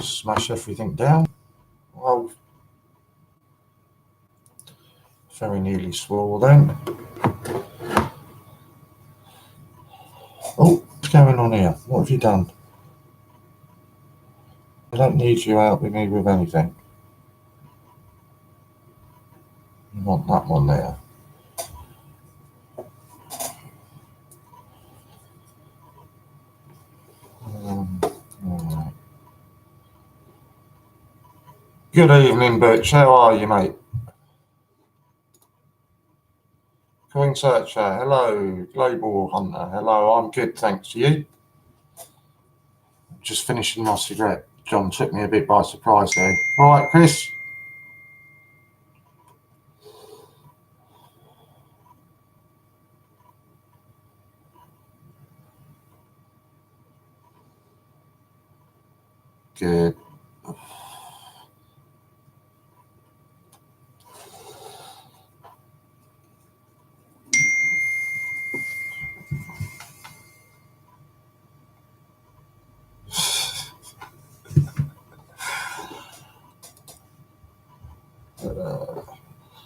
Smash everything down. Well, very nearly swore then. Oh, what's going on here? What have you done? I don't need you helping me with anything. You want that one there. Right. Good evening, Butch. How are you, mate? Coin Searcher, hello. Global Hunter, hello. I'm good, thanks to you. Just finishing my cigarette. John took me a bit by surprise there. All right, Chris. Good.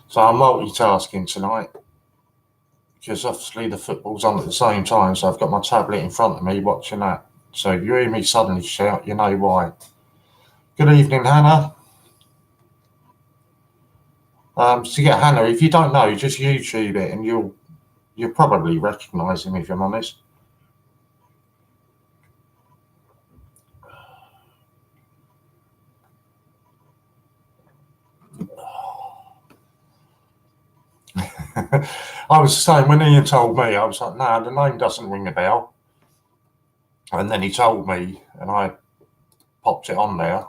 So I'm multitasking tonight because obviously the football's on at the same time, so I've got my tablet in front of me watching that. So if you hear me suddenly shout, you know why. Good evening, Hannah. So yeah, Hannah, if you don't know, just YouTube it and you'll probably recognise him if I'm honest. I was saying when Ian told me, I was like, no, the name doesn't ring a bell. And then he told me, and I popped it on there,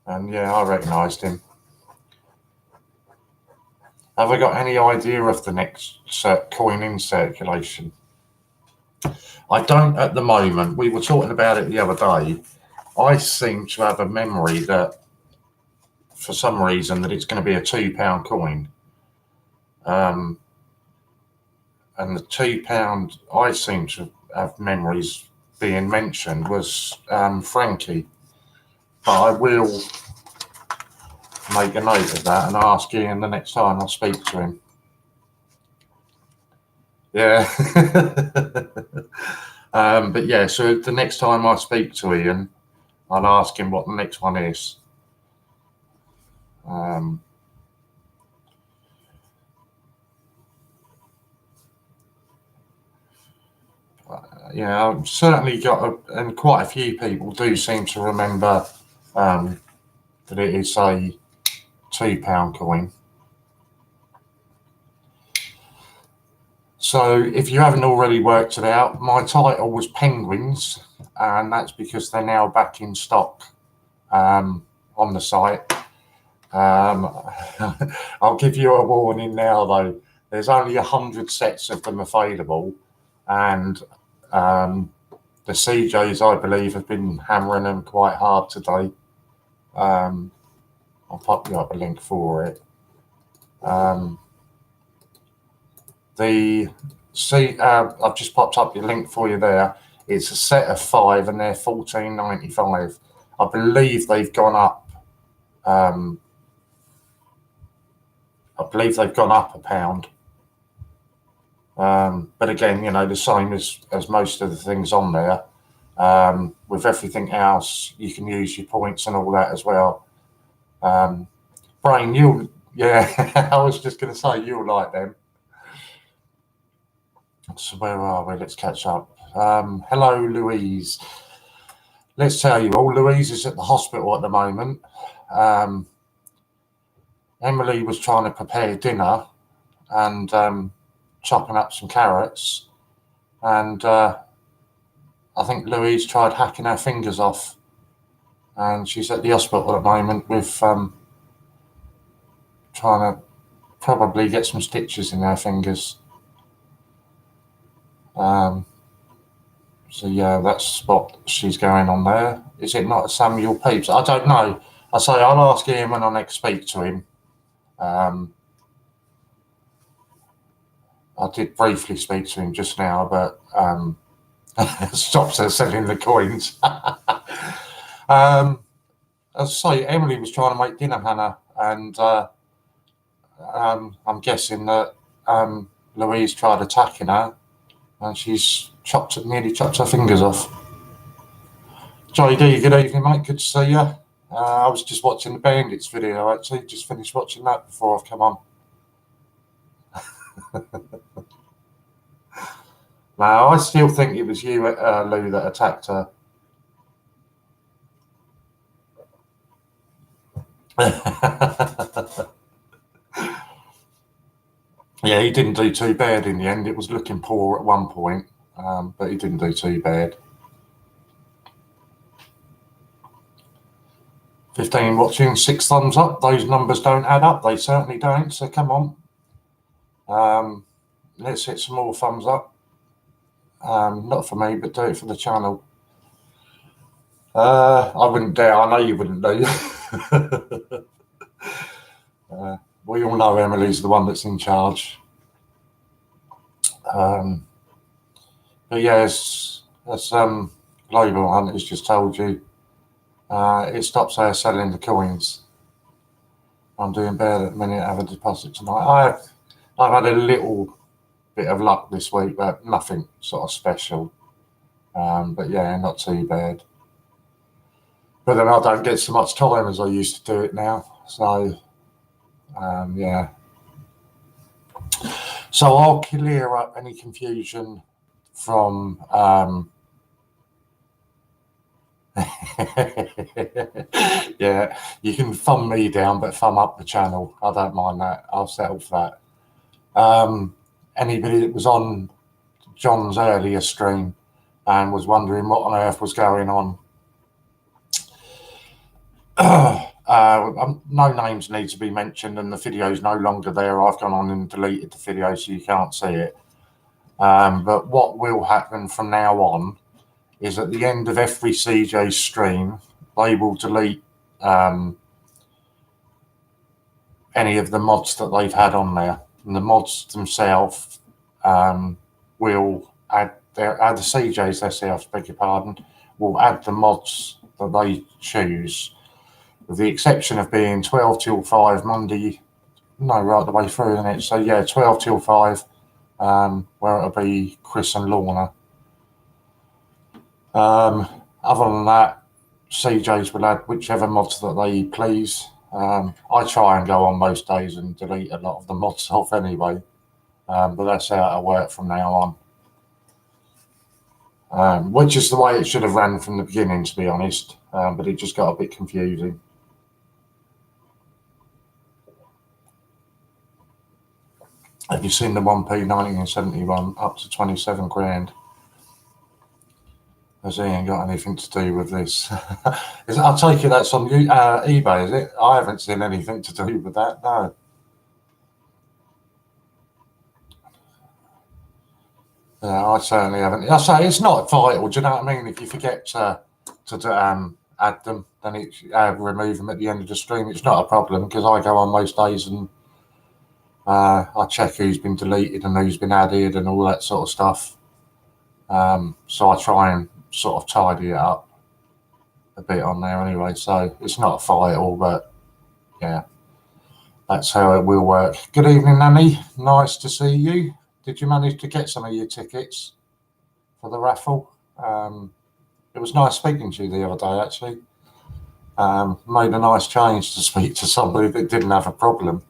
and yeah, I recognised him. Have I got any idea of the next coin in circulation? I don't at the moment. We were talking about it the other day. I seem to have a memory that, for some reason, that it's going to be a £2 coin. And the £2 I seem to have memories being mentioned was Frankie. But I will make a note of that and ask Ian the next time I speak to him. Yeah. But yeah, so the next time I speak to Ian, I'll ask him what the next one is. Yeah, I've certainly got, and quite a few people do seem to remember that it is a £2 coin. So if you haven't already worked it out, my title was Penguins, and that's because they're now back in stock on the site. I'll give you a warning now, though. There's only 100 sets of them available, and the CJs, I believe, have been hammering them quite hard today. I'll pop you up a link for it. I've just popped up your link for you there. It's a set of 5, and they're $14.95. I believe they've gone up. I believe they've gone up £1. But again, you know, the same as most of the things on there. With everything else, you can use your points and all that as well. Brain, yeah, I was just going to say, you'll like them. So where are we? Let's catch up. Hello, Louise. Let's tell you all, Louise is at the hospital at the moment. Emily was trying to prepare dinner and chopping up some carrots, and I think Louise tried hacking her fingers off, and she's at the hospital at the moment with trying to probably get some stitches in her fingers. So yeah, that's what she's going on there. Is it not Samuel Pepys? I don't know. I say I'll ask him when I next speak to him. I did briefly speak to him just now, but stopped her selling the coins. as I say, Emily was trying to make dinner, Hannah, and I'm guessing that Louise tried attacking her, and she's nearly chopped her fingers off. JD, good evening, mate. Good to see you. I was just watching the Bandits video, actually. Just finished watching that before I've come on. No, I still think it was you, Lou, that attacked her. Yeah, he didn't do too bad in the end. It was looking poor at one point, but he didn't do too bad. 15 watching, 6 thumbs up. Those numbers don't add up. They certainly don't. So come on. Let's hit some more thumbs up. Not for me, but do it for the channel. I wouldn't dare. I know you wouldn't do. We all know Emily's the one that's in charge. But yes, as Global Hunt has just told you, it stops her selling the coins. I'm doing bad at the minute. I have a deposit tonight. I've had a little bit of luck this week, but nothing sort of special. But yeah, not too bad. But then I don't get so much time as I used to do it now. So yeah. So I'll clear up any confusion from yeah, you can thumb me down, but thumb up the channel. I don't mind that. I'll settle for that. Anybody that was on John's earlier stream and was wondering what on earth was going on, no names need to be mentioned, and the video's no longer there. I've gone on and deleted the video so you can't see it. But what will happen from now on is at the end of every CJ stream, they will delete any of the mods that they've had on there. And the mods themselves will add the CJs themselves, beg your pardon, will add the mods that they choose, with the exception of being 12 till 5 Monday, no, right the way through, isn't it? So yeah, 12 till 5, where it'll be Chris and Lorna. Other than that, CJs will add whichever mods that they please. I try and go on most days and delete a lot of the mods off anyway, but that's how it'll work from now on. Which is the way it should have ran from the beginning, to be honest, but it just got a bit confusing. Have you seen the 1p 1971 up to 27 grand? Has Ian got anything to do with this? I'll take it that's on eBay, is it? I haven't seen anything to do with that, no. Yeah, I certainly haven't. I say it's not vital, do you know what I mean? If you forget to add them, then it's remove them at the end of the stream. It's not a problem, because I go on most days and I check who's been deleted and who's been added and all that sort of stuff. So I try and sort of tidy it up a bit on there anyway. So it's not vital, but yeah, that's how it will work. Good evening, Nanny. Nice to see you. Did you manage to get some of your tickets for the raffle? It was nice speaking to you the other day, actually. Made a nice change to speak to somebody that didn't have a problem.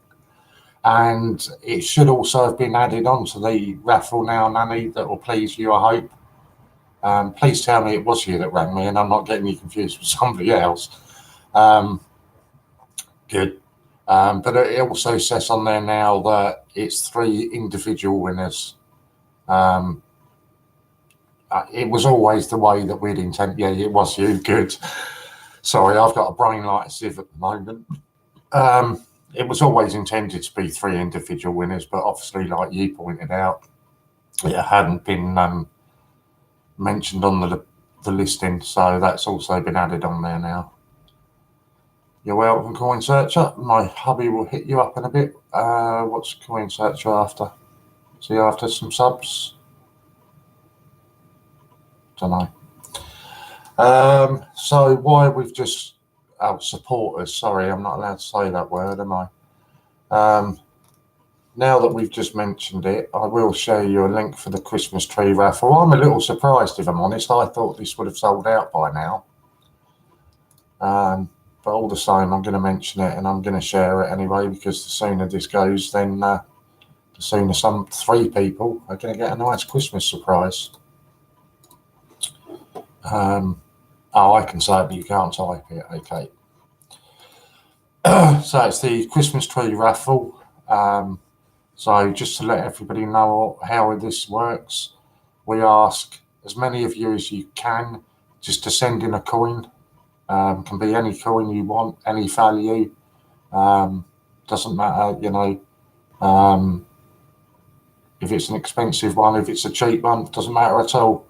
And it should also have been added on to the raffle now, Nanny, that will please you, I hope. Please tell me it was you that rang me and I'm not getting you confused with somebody else. Good. But it also says on there now that it's 3 individual winners. It was always the way that we'd intend. Yeah, it was you. Good. Sorry, I've got a brain like a sieve at the moment. It was always intended to be 3 individual winners, but obviously, like you pointed out, it hadn't been mentioned on the listing, so that's also been added on there now. You're welcome, Coin Searcher. My hubby will hit you up in a bit. What's Coin Searcher after? Is he after some subs? Don't know. So why we've just supporters. Sorry, I'm not allowed to say that word, am I? Now that we've just mentioned it, I will show you a link for the Christmas tree raffle. I'm a little surprised, if I'm honest. I thought this would have sold out by now. But all the same, I'm going to mention it and I'm going to share it anyway, because the sooner this goes, then the sooner some 3 people are going to get a nice Christmas surprise. Oh, I can say it, but you can't type it. Okay. So it's the Christmas tree raffle. So just to let everybody know how this works, we ask as many of you as you can just to send in a coin. Can be any coin you want, any value. Doesn't matter, you know, if it's an expensive one, if it's a cheap one, doesn't matter at all.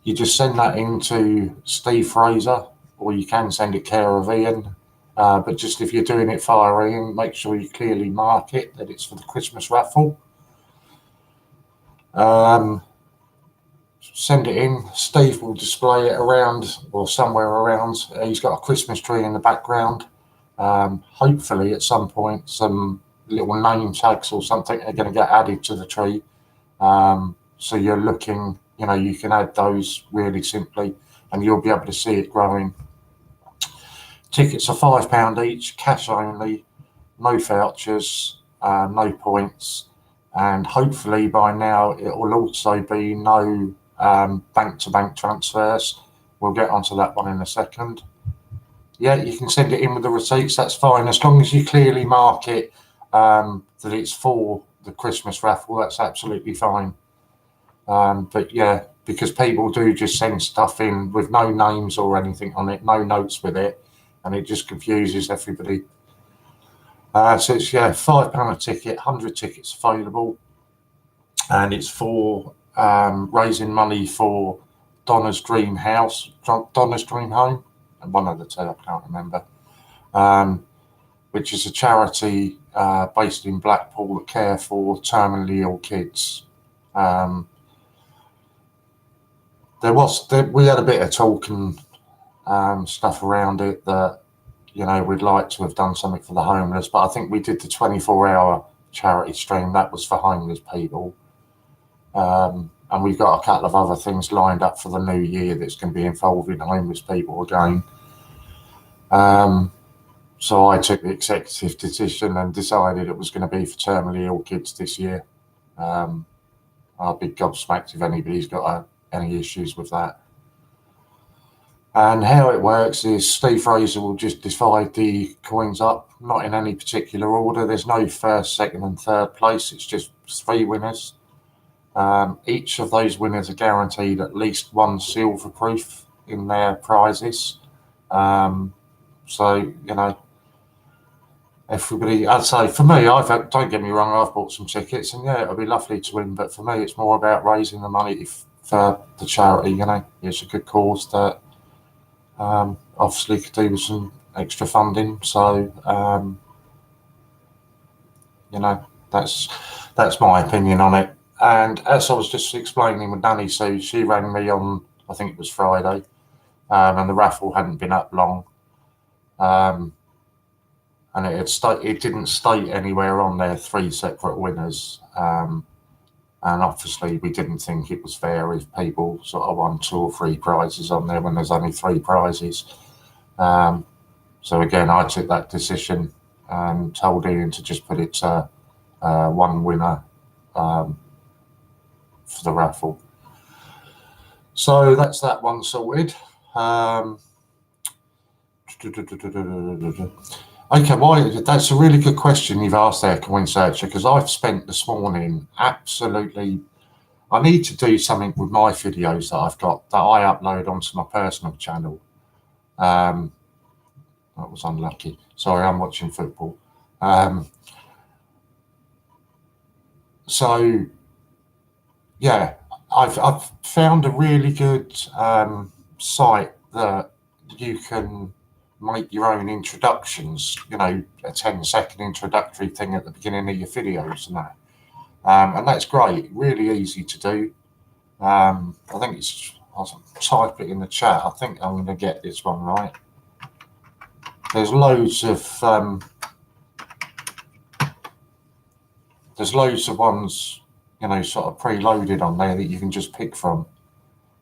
You just send that into Steve Fraser, or you can send it care of Ian. But just if you're doing it via Ian, make sure you clearly mark it that it's for the Christmas raffle. Send it in. Steve will display it around, or somewhere around. He's got a Christmas tree in the background. Hopefully at some point some little name tags or something are going to get added to the tree. So you're looking, you know, you can add those really simply and you'll be able to see it growing. Tickets are £5 each, cash only, no vouchers, no points, and hopefully by now it will also be no bank-to-bank transfers. We'll get onto that one in a second. Yeah, you can send it in with the receipts, that's fine, as long as you clearly mark it that it's for the Christmas raffle, that's absolutely fine. But yeah, because people do just send stuff in with no names or anything on it, no notes with it, and it just confuses everybody. So it's, yeah, £5 a ticket, 100 tickets available, and it's for raising money for Donna's Dream House, Donna's Dream Home, and one of the two, I can't remember, which is a charity based in Blackpool that care for terminally ill kids. We had a bit of talk and stuff around it that, you know, we'd like to have done something for the homeless, but I think we did the 24-hour charity stream, that was for homeless people. And we've got a couple of other things lined up for the new year that's going to be involving homeless people again. So I took the executive decision and decided it was going to be for terminally ill kids this year. I'll be gobsmacked if anybody's got any issues with that. And how it works is Steve Fraser will just divide the coins up, not in any particular order. There's no first, second and third place. It's just 3 winners. Each of those winners are guaranteed at least 1 silver proof in their prizes. So, you know, everybody, I'd say for me, don't get me wrong, I've bought some tickets and yeah, it'll be lovely to win. But for me, it's more about raising the money for the charity, you know. It's a good cause that obviously could do with some extra funding. So, you know, that's my opinion on it. And as I was just explaining with Danny, so she rang me on, I think it was Friday, and the raffle hadn't been up long. And it didn't state anywhere on there 3 separate winners. And obviously we didn't think it was fair if people sort of won 2 or 3 prizes on there when there's only 3 prizes. So again, I took that decision and told Ian to just put it to 1 winner for the raffle. So that's that one sorted. Okay, that's a really good question you've asked there, Coin Searcher, because I've spent this morning absolutely. I need to do something with my videos that I've got that I upload onto my personal channel. That was unlucky. Sorry, I'm watching football. So yeah, I've found a really good site that you can make your own introductions, you know, a 10-second introductory thing at the beginning of your videos and that. And that's great, really easy to do. I think I'll type it in the chat. I think I'm going to get this one right. there's loads of ones, you know, sort of preloaded on there that you can just pick from,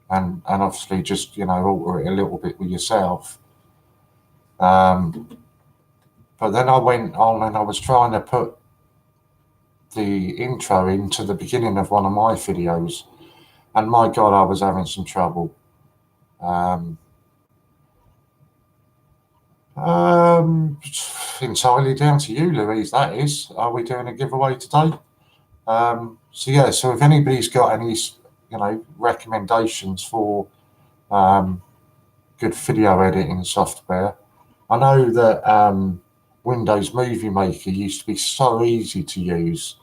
and obviously just, you know, alter it a little bit with yourself. But then I went on and I was trying to put the intro into the beginning of one of my videos, and my God, I was having some trouble. Entirely down to you, Louise, that is. Are we doing a giveaway today? So yeah, so if anybody's got any, you know, recommendations for good video editing software, I know that Windows Movie Maker used to be so easy to use,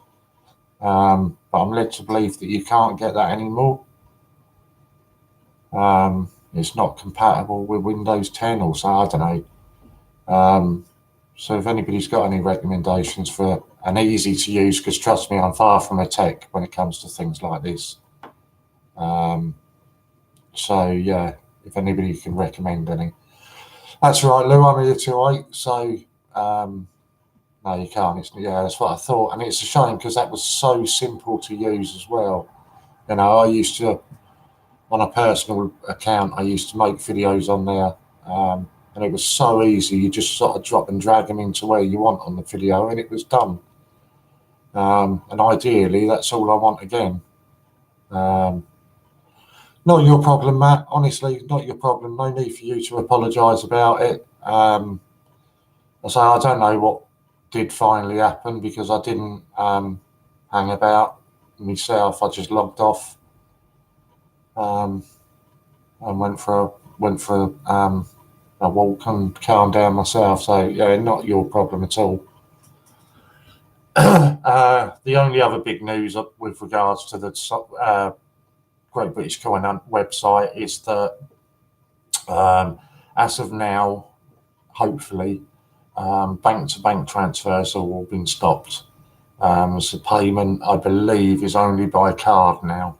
but I'm led to believe that you can't get that anymore. It's not compatible with Windows 10 or so, I don't know. So if anybody's got any recommendations for an easy to use, because trust me, I'm far from a tech when it comes to things like this. So yeah, if anybody can recommend any. That's right, Lou, I'm here till 8, so no, you can't. Yeah, that's what I thought. And it's a shame because that was so simple to use as well. You know, I used to, on a personal account, I used to make videos on there. And it was so easy. You just sort of drop and drag them into where you want on the video, and it was done. And ideally, that's all I want again. Not your problem, Matt. Honestly, not your problem. No need for you to apologise about it. I say I don't know what did finally happen because I didn't hang about myself. I just logged off and went for a walk and calm down myself. So yeah, not your problem at all. The only other big news with regards to the Great British Coin website is that as of now, hopefully, bank-to-bank transfers have all been stopped. So payment, I believe, is only by card now.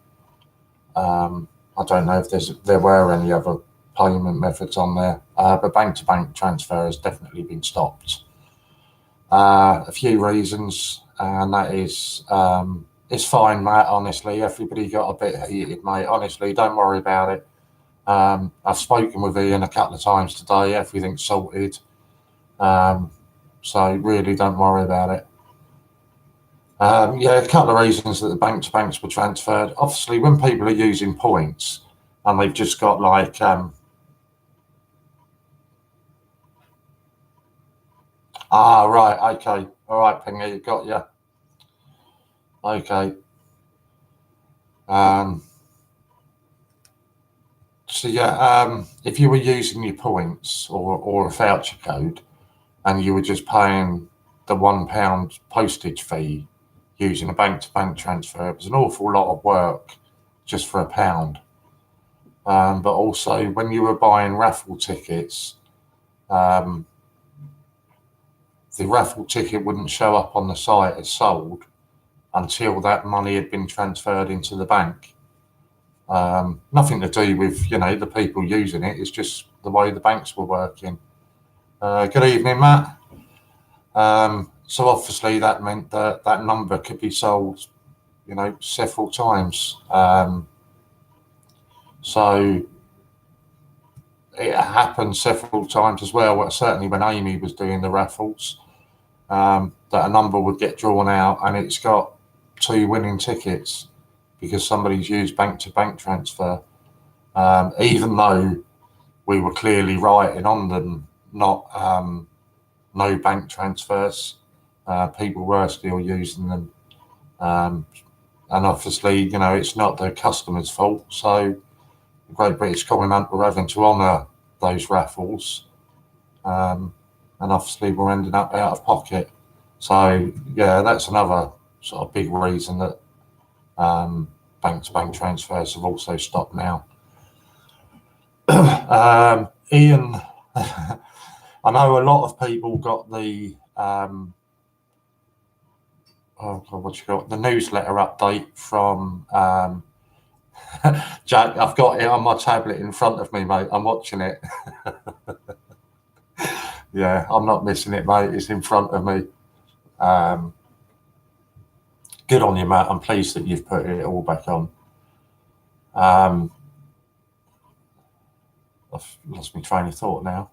I don't know if there were any other payment methods on there, but bank-to-bank transfer has definitely been stopped. A few reasons, and that is, it's fine, Matt, honestly. Everybody got a bit heated, mate. Honestly, don't worry about it. I've spoken with Ian a couple of times today. Everything's sorted. So really don't worry about it. Yeah, a couple of reasons that the bank-to-banks were transferred. Obviously, when people are using points and they've just got like... right, okay. All right, Pingy, got you. Okay. So yeah, if you were using your points or a voucher code and you were just paying the £1 postage fee using a bank-to-bank transfer, it was an awful lot of work just for £1. But also when you were buying raffle tickets, the raffle ticket wouldn't show up on the site as sold until that money had been transferred into the bank. Nothing to do with, you know, the people using it. It's just the way the banks were working. Good evening, Matt. So obviously that meant that that number could be sold, you know, several times. So it happened several times as well, certainly when Amy was doing the raffles, that a number would get drawn out and it's got 2 winning tickets because somebody's used bank-to-bank transfer, even though we were clearly writing on them, not no bank transfers. People were still using them. And obviously, you know, it's not the customer's fault. So the Great British Coin were having to honour those raffles. And obviously we're ending up out of pocket. So yeah, that's another sort of big reason that bank-to-bank transfers have also stopped now. Ian, I know a lot of people got the the newsletter update from Jack. I've got it on my tablet in front of me, mate. I'm watching it. Yeah, I'm not missing it, mate. It's in front of me. Good on you, Matt. I'm pleased that you've put it all back on. I've lost my train of thought now.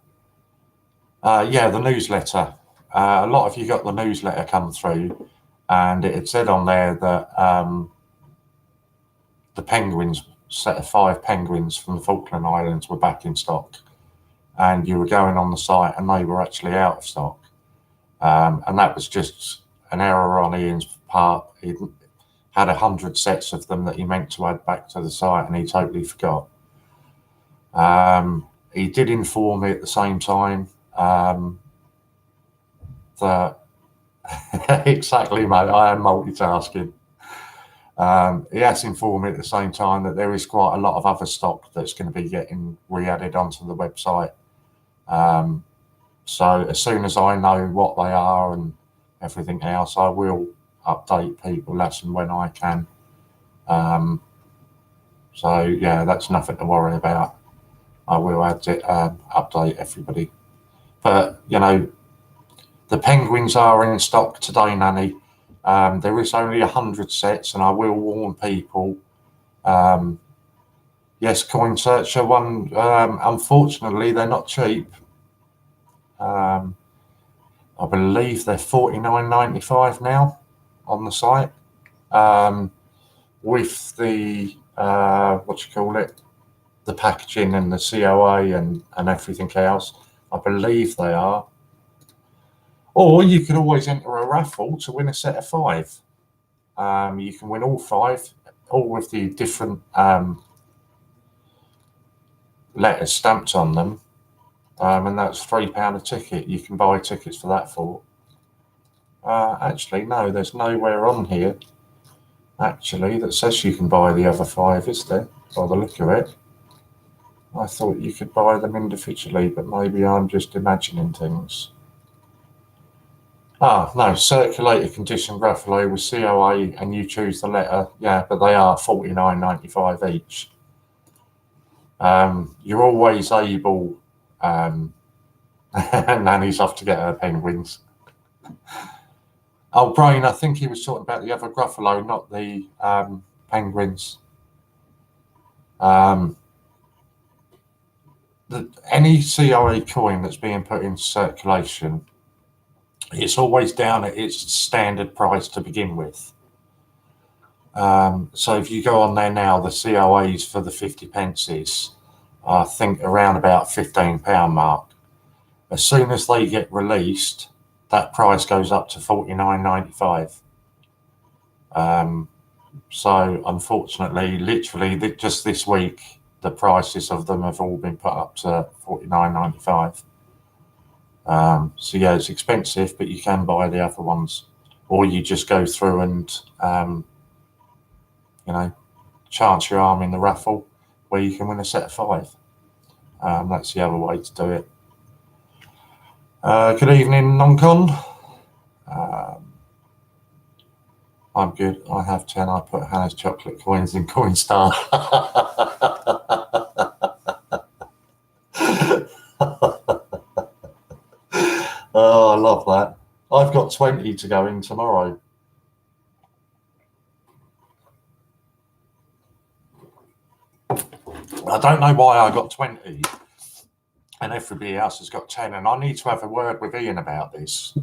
Yeah, the newsletter. A lot of you got the newsletter come through, and it had said on there that the penguins, set of 5 penguins from the Falkland Islands, were back in stock, and you were going on the site and they were actually out of stock. And that was just an error on Ian's part. He had 100 sets of them that he meant to add back to the site, and he totally forgot. He did inform me at the same time that exactly, mate, I am multitasking. He has informed me at the same time that there is quite a lot of other stock that's going to be getting re-added onto the website. So as soon as I know what they are and everything else, I will update people as and when I can. So yeah, that's nothing to worry about. I will update everybody. But you know, the penguins are in stock today, Nanny. There is only 100 sets, and I will warn people. Yes, Coin Searcher one. Unfortunately, they're not cheap. I believe they're $49.95 now on the site. With the the packaging and the COA and everything else, I believe they are. Or you could always enter a raffle to win a set of 5. You can win all 5, all with the different letters stamped on them, and that's £3 a ticket. You can buy tickets for that for. Actually, no, there's nowhere on here actually that says you can buy the other 5, is there? By the look of it, I thought you could buy them individually, but maybe I'm just imagining things. No, circulator condition Gruffalo with COA, and you choose the letter. Yeah, but they are $49.95 each. You're always able. Nanny's off to get her penguins. Oh, Brain, I think he was talking about the other Gruffalo, not the penguins. Any COA coin that's being put in circulation, it's always down at its standard price to begin with. So if you go on there now, the COAs for the 50 pences, I think around about £15 mark. As soon as they get released, that price goes up to $49.95. So unfortunately, literally just this week, the prices of them have all been put up to $49.95. So yeah, it's expensive, but you can buy the other ones, or you just go through and chance your arm in the raffle where you can win a set of 5. That's the other way to do it. Good evening, non-con. I'm good. I have 10. I put Hannah's chocolate coins in Coinstar. Oh, I love that. I've got 20 to go in tomorrow. I don't know why I got 20 and everybody else has got 10, and I need to have a word with Ian about this.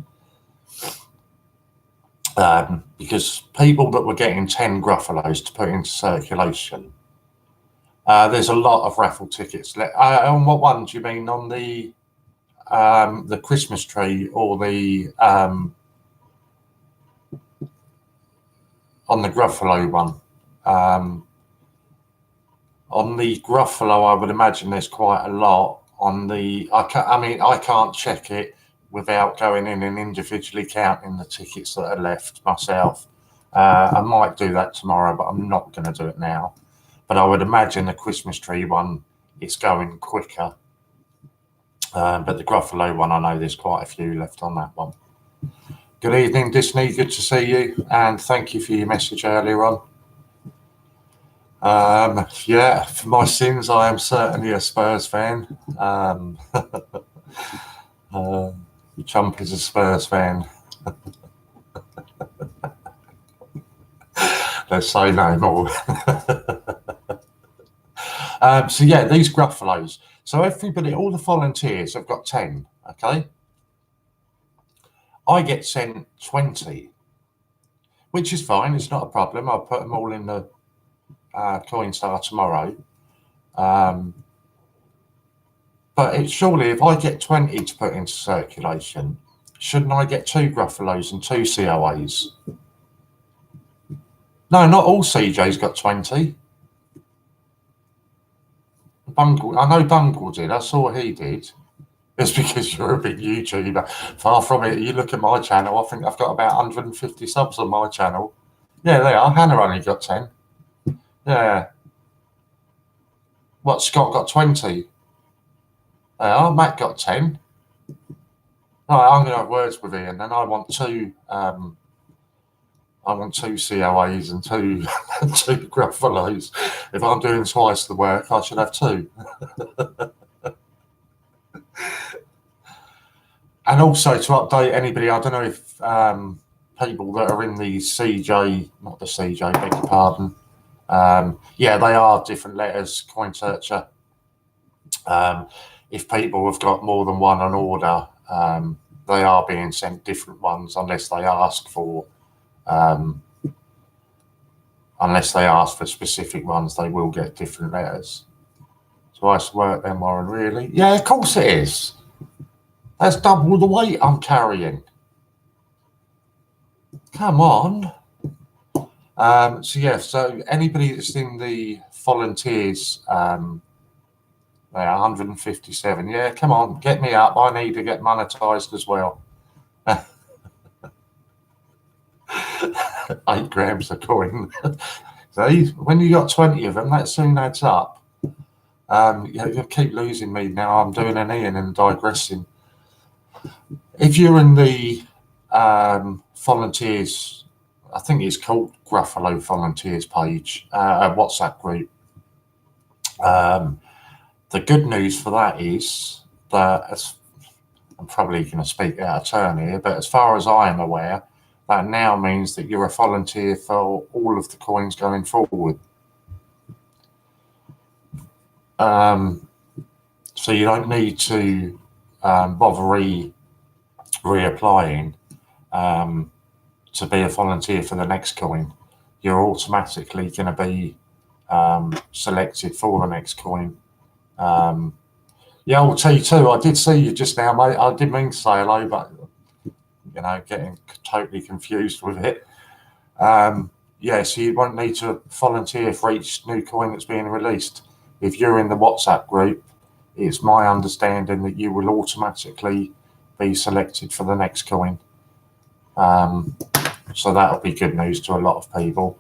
Because people that were getting 10 Gruffalos to put into circulation, there's a lot of raffle tickets. On what one do you mean? On the Christmas tree, or the on the Gruffalo one? On the Gruffalo, I would imagine there's quite a lot. On the, I can't check it without going in and individually counting the tickets that are left myself. I might do that tomorrow, but I'm not going to do it now. But I would imagine the Christmas tree one is going quicker. But the Gruffalo one, I know there's quite a few left on that one. Good evening, Disney. Good to see you, and thank you for your message earlier on. Yeah, for my sins, I am certainly a Spurs fan. Chump is a Spurs fan. Let's say no more. So yeah, these Gruffalos. So everybody, all the volunteers have got 10, okay? I get sent 20, which is fine. It's not a problem. I'll put them all in the coin star tomorrow. But it's surely, if I get 20 to put into circulation, shouldn't I get 2 Gruffalos and 2 COAs? No, not all CJ's got 20. Bungle, I know Bungle did. I saw he did. It's because you're a big YouTuber. Far from it. You look at my channel, I think I've got about 150 subs on my channel. Yeah, they are. Hannah only got 10. Yeah. What, Scott got 20? Matt got 10. Right, I'm going to have words with Ian, and I want 2. I want 2 COAs and 2 2 Gruffalos. If I'm doing twice the work, I should have 2. And also to update anybody, I don't know if people that are in the CJ, not the CJ, beg your pardon. Yeah, they are different letters, coin searcher. If people have got more than one on order, they are being sent different ones unless they ask for specific ones. They will get different letters. Twice work then, Warren, really? Yeah, of course it is. That's double the weight I'm carrying. Come on. So yeah, so anybody that's in the volunteers, 157. Yeah, come on, get me up. I need to get monetized as well. 8 grams a coin. So when you got 20 of them, that soon adds up. You keep losing me now. I'm doing an Ian and digressing. If you're in the volunteers, I think it's called Gruffalo Volunteers page, a WhatsApp group. The good news for that is that, I'm probably going to speak out of turn here, but as far as I am aware, that now means that you're a volunteer for all of the coins going forward. So you don't need to bother reapplying to be a volunteer for the next coin. You're automatically going to be selected for the next coin. Yeah, old T2, I did see you just now, mate. I didn't mean to say hello, but getting totally confused with it. Yeah, so you won't need to volunteer for each new coin that's being released. If you're in the WhatsApp group, it's my understanding that you will automatically be selected for the next coin. So that'll be good news to a lot of people.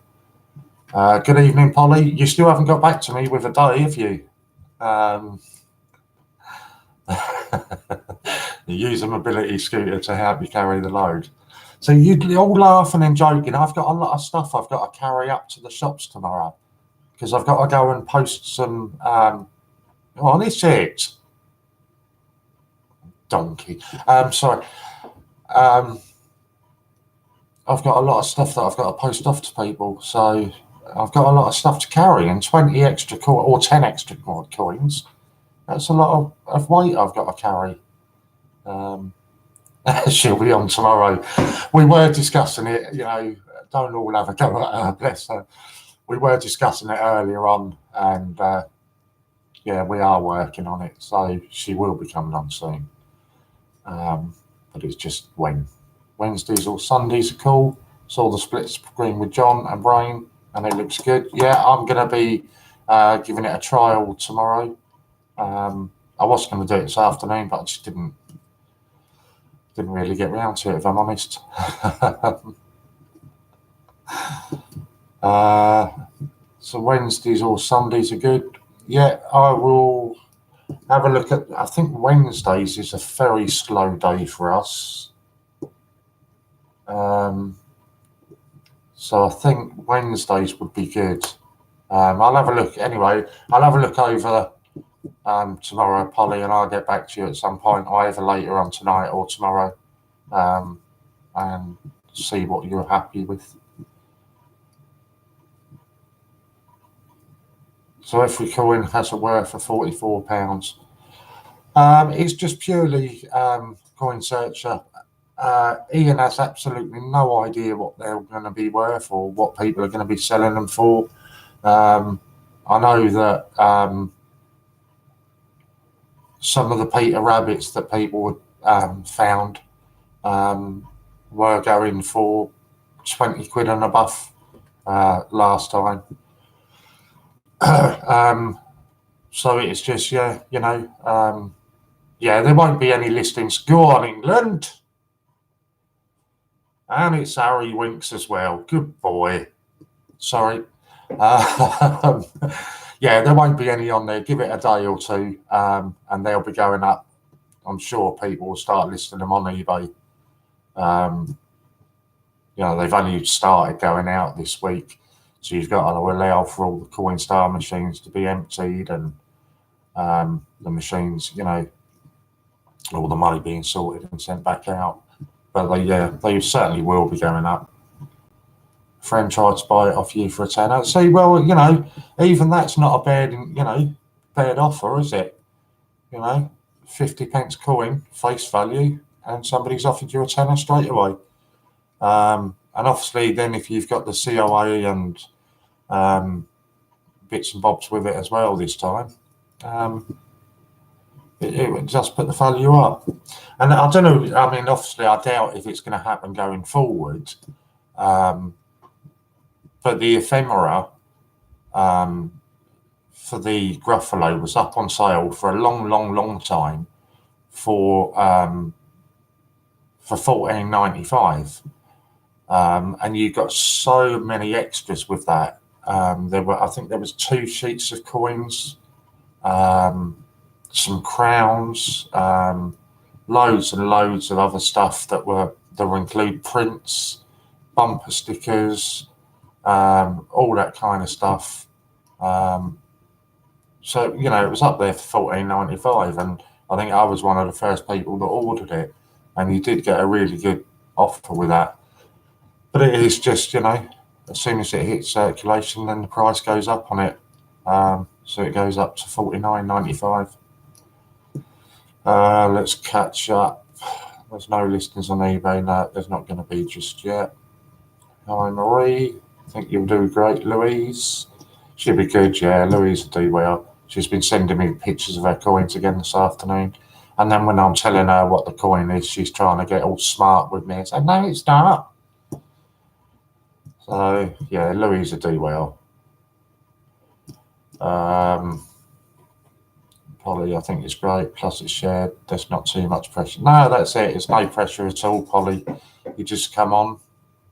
Good evening, Polly. You still haven't got back to me with a day, have you? You use a mobility scooter to help you carry the load. So you're all laughing and joking. I've got a lot of stuff I've got to carry up to the shops tomorrow because I've got to go and post some. This it. Donkey. Sorry. I've got a lot of stuff that I've got to post off to people. So I've got a lot of stuff to carry, and 20 extra or 10 extra coins. That's a lot of weight I've got to carry. She'll be on tomorrow. We were discussing it, don't all have a go at her, bless her. We were discussing it earlier on, and yeah, we are working on it. So she will be coming on soon. But it's just when. Wednesdays or Sundays are cool. Saw the split screen with John and Brain, and it looks good. Yeah, I'm going to be giving it a trial tomorrow. I was going to do it this afternoon, but I just didn't really get round to it, if I'm honest. So Wednesdays or Sundays are good. Yeah, I will have a look at. I think Wednesdays is a very slow day for us. So I think Wednesdays would be good. I'll have a look anyway. I'll have a look over tomorrow, Polly, and I'll get back to you at some point, either later on tonight or tomorrow, and see what you're happy with. So every coin has a worth of £44. It's just purely coin searcher. Ian has absolutely no idea what they're going to be worth or what people are going to be selling them for. I know that some of the Peter Rabbits that people found were going for 20 quid and above last time. So it's just, yeah, there won't be any listings. Go on, England. And it's Harry Winks as well. Good boy. Sorry. Yeah, there won't be any on there. Give it a day or two, and they'll be going up. I'm sure people will start listing them on eBay. They've only started going out this week, so you've got to allow for all the Coinstar machines to be emptied and the machines, all the money being sorted and sent back out. But they certainly will be going up. Friend tried to buy it off you for a tenner. See, well, even that's not a bad offer, is it? 50 pence coin, face value, and somebody's offered you a tenner straight away. And obviously, then if you've got the COA and bits and bobs with it as well this time, it would just put the value up. And I don't know, obviously, I doubt if it's going to happen going forward. But the ephemera for the Gruffalo was up on sale for a long time for $14.95, and you got so many extras with that. I think there was 2 sheets of coins, some crowns, loads and loads of other stuff that will include prints, bumper stickers. All that kind of stuff. So it was up there for $14.95, and I think I was one of the first people that ordered it, and you did get a really good offer with that. But it is just, as soon as it hits circulation, then the price goes up on it. So it goes up to $49.95. Let's catch up. There's no listings on eBay. No, there's not going to be just yet. Hi, Marie. I think you'll do great, Louise. She'll be good, yeah. Louise will do well. She's been sending me pictures of her coins again this afternoon. And then when I'm telling her what the coin is, she's trying to get all smart with me and say, no, it's not. So, yeah, Louise will do well. Polly, I think it's great. Plus it's shared. There's not too much pressure. No, that's it. It's no pressure at all, Polly. You just come on,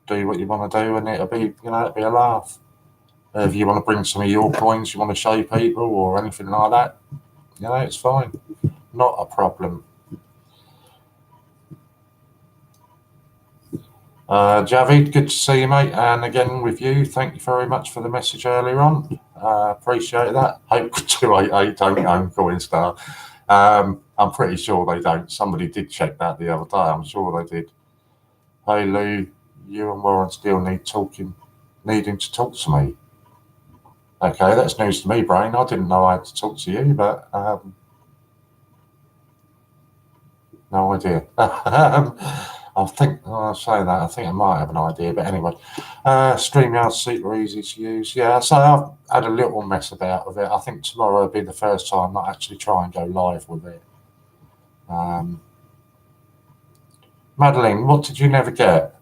do what you want to do, and it'll be a laugh. If you want to bring some of your coins, you want to show people or anything like that, it's fine. Not a problem. Javid, good to see you, mate. And again with you, thank you very much for the message earlier on. Appreciate that. Hope 288 don't own Coinstar. I'm pretty sure they don't. Somebody did check that the other day. I'm sure they did. Hey Lou, you and Warren still needing to talk to me. Okay, that's news to me, Brain. I didn't know I had to talk to you, but no idea. I think I'll say that. I think I might have an idea, but anyway, StreamYard's super easy to use. Yeah, so I've had a little mess about with it. I think tomorrow will be the first time I actually try and go live with it. Madeline, what did you never get?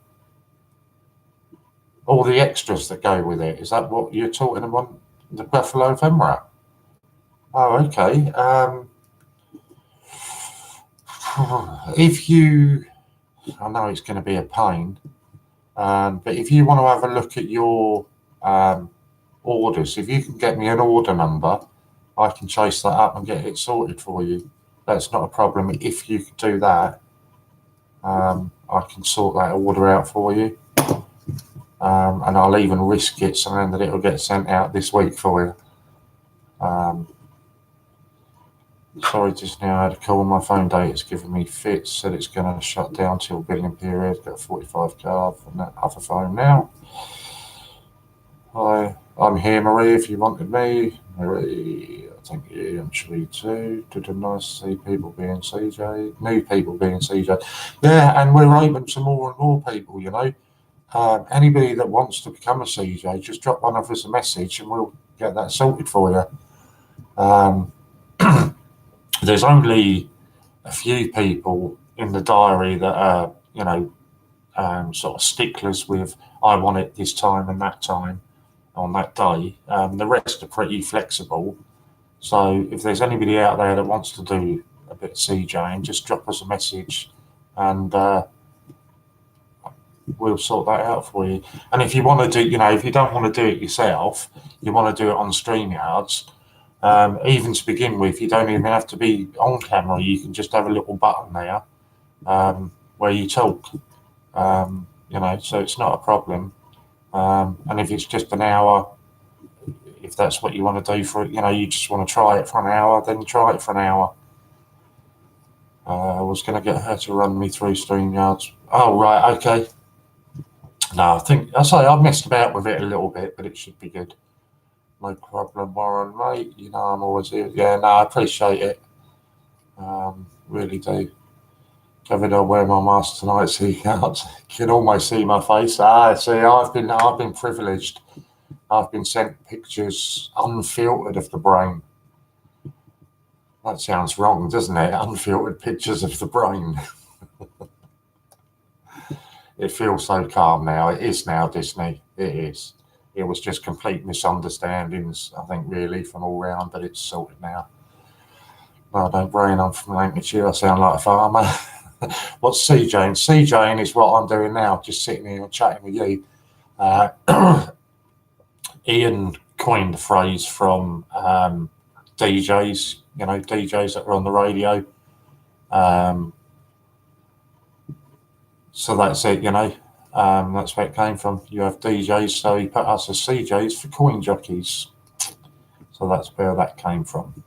All the extras that go with it. Is that what you're talking about? The Buffalo ephemera? Oh, okay. If you, I know it's going to be a pain, but if you want to have a look at your orders, if you can get me an order number, I can chase that up and get it sorted for you. That's not a problem. If you can do that, I can sort that order out for you. And I'll even risk it so that it'll get sent out this week for you. Sorry, just now I had a call. My phone data's giving me fits. Said it's going to shut down till billing period. Got a 45 card from that other phone now. Hi, I'm here, Marie, if you wanted me. Marie, thank you. I'm sure you too. Nice to see people being CJ. New people being CJ. Yeah, and we're open to more and more people, you know. Anybody that wants to become a CJ, just drop one of us a message and we'll get that sorted for you. There's only a few people in the diary that are, you know, sort of sticklers with, I want it this time and that time on that day. The rest are pretty flexible. So if there's anybody out there that wants to do a bit of CJing, just drop us a message and we'll sort that out for you. And if you want to do, you know, if you don't want to do it yourself, you want to do it on StreamYards, even to begin with, you don't even have to be on camera. You can just have a little button there where you talk, you know, so it's not a problem. And if it's just an hour, if that's what you want to do for it, you know, you just want to try it for an hour, then try it for an hour. I was going to get her to run me through StreamYards. Oh, right, okay. No, I think, I messed about with it a little bit, but it should be good. No problem, Warren, mate. You know I'm always here. Yeah, no, I appreciate it. Really do. Covered, I'll wear my mask tonight so you can almost see my face. See, I've been privileged. I've been sent pictures unfiltered of the brain. That sounds wrong, doesn't it? Unfiltered pictures of the brain. It feels so calm now. It is now, Disney. It is. It was just complete misunderstandings, I think, really, from all round, but it's sorted now. No, don't brain. I'm from Lancashire. I sound like a farmer. What's CJing? CJing is what I'm doing now, just sitting here and chatting with you. Ian coined the phrase from DJs, you know, DJs that were on the radio. So that's it, you know. That's where it came from. You have DJs, so he put us as CJs for coin jockeys. So that's where that came from.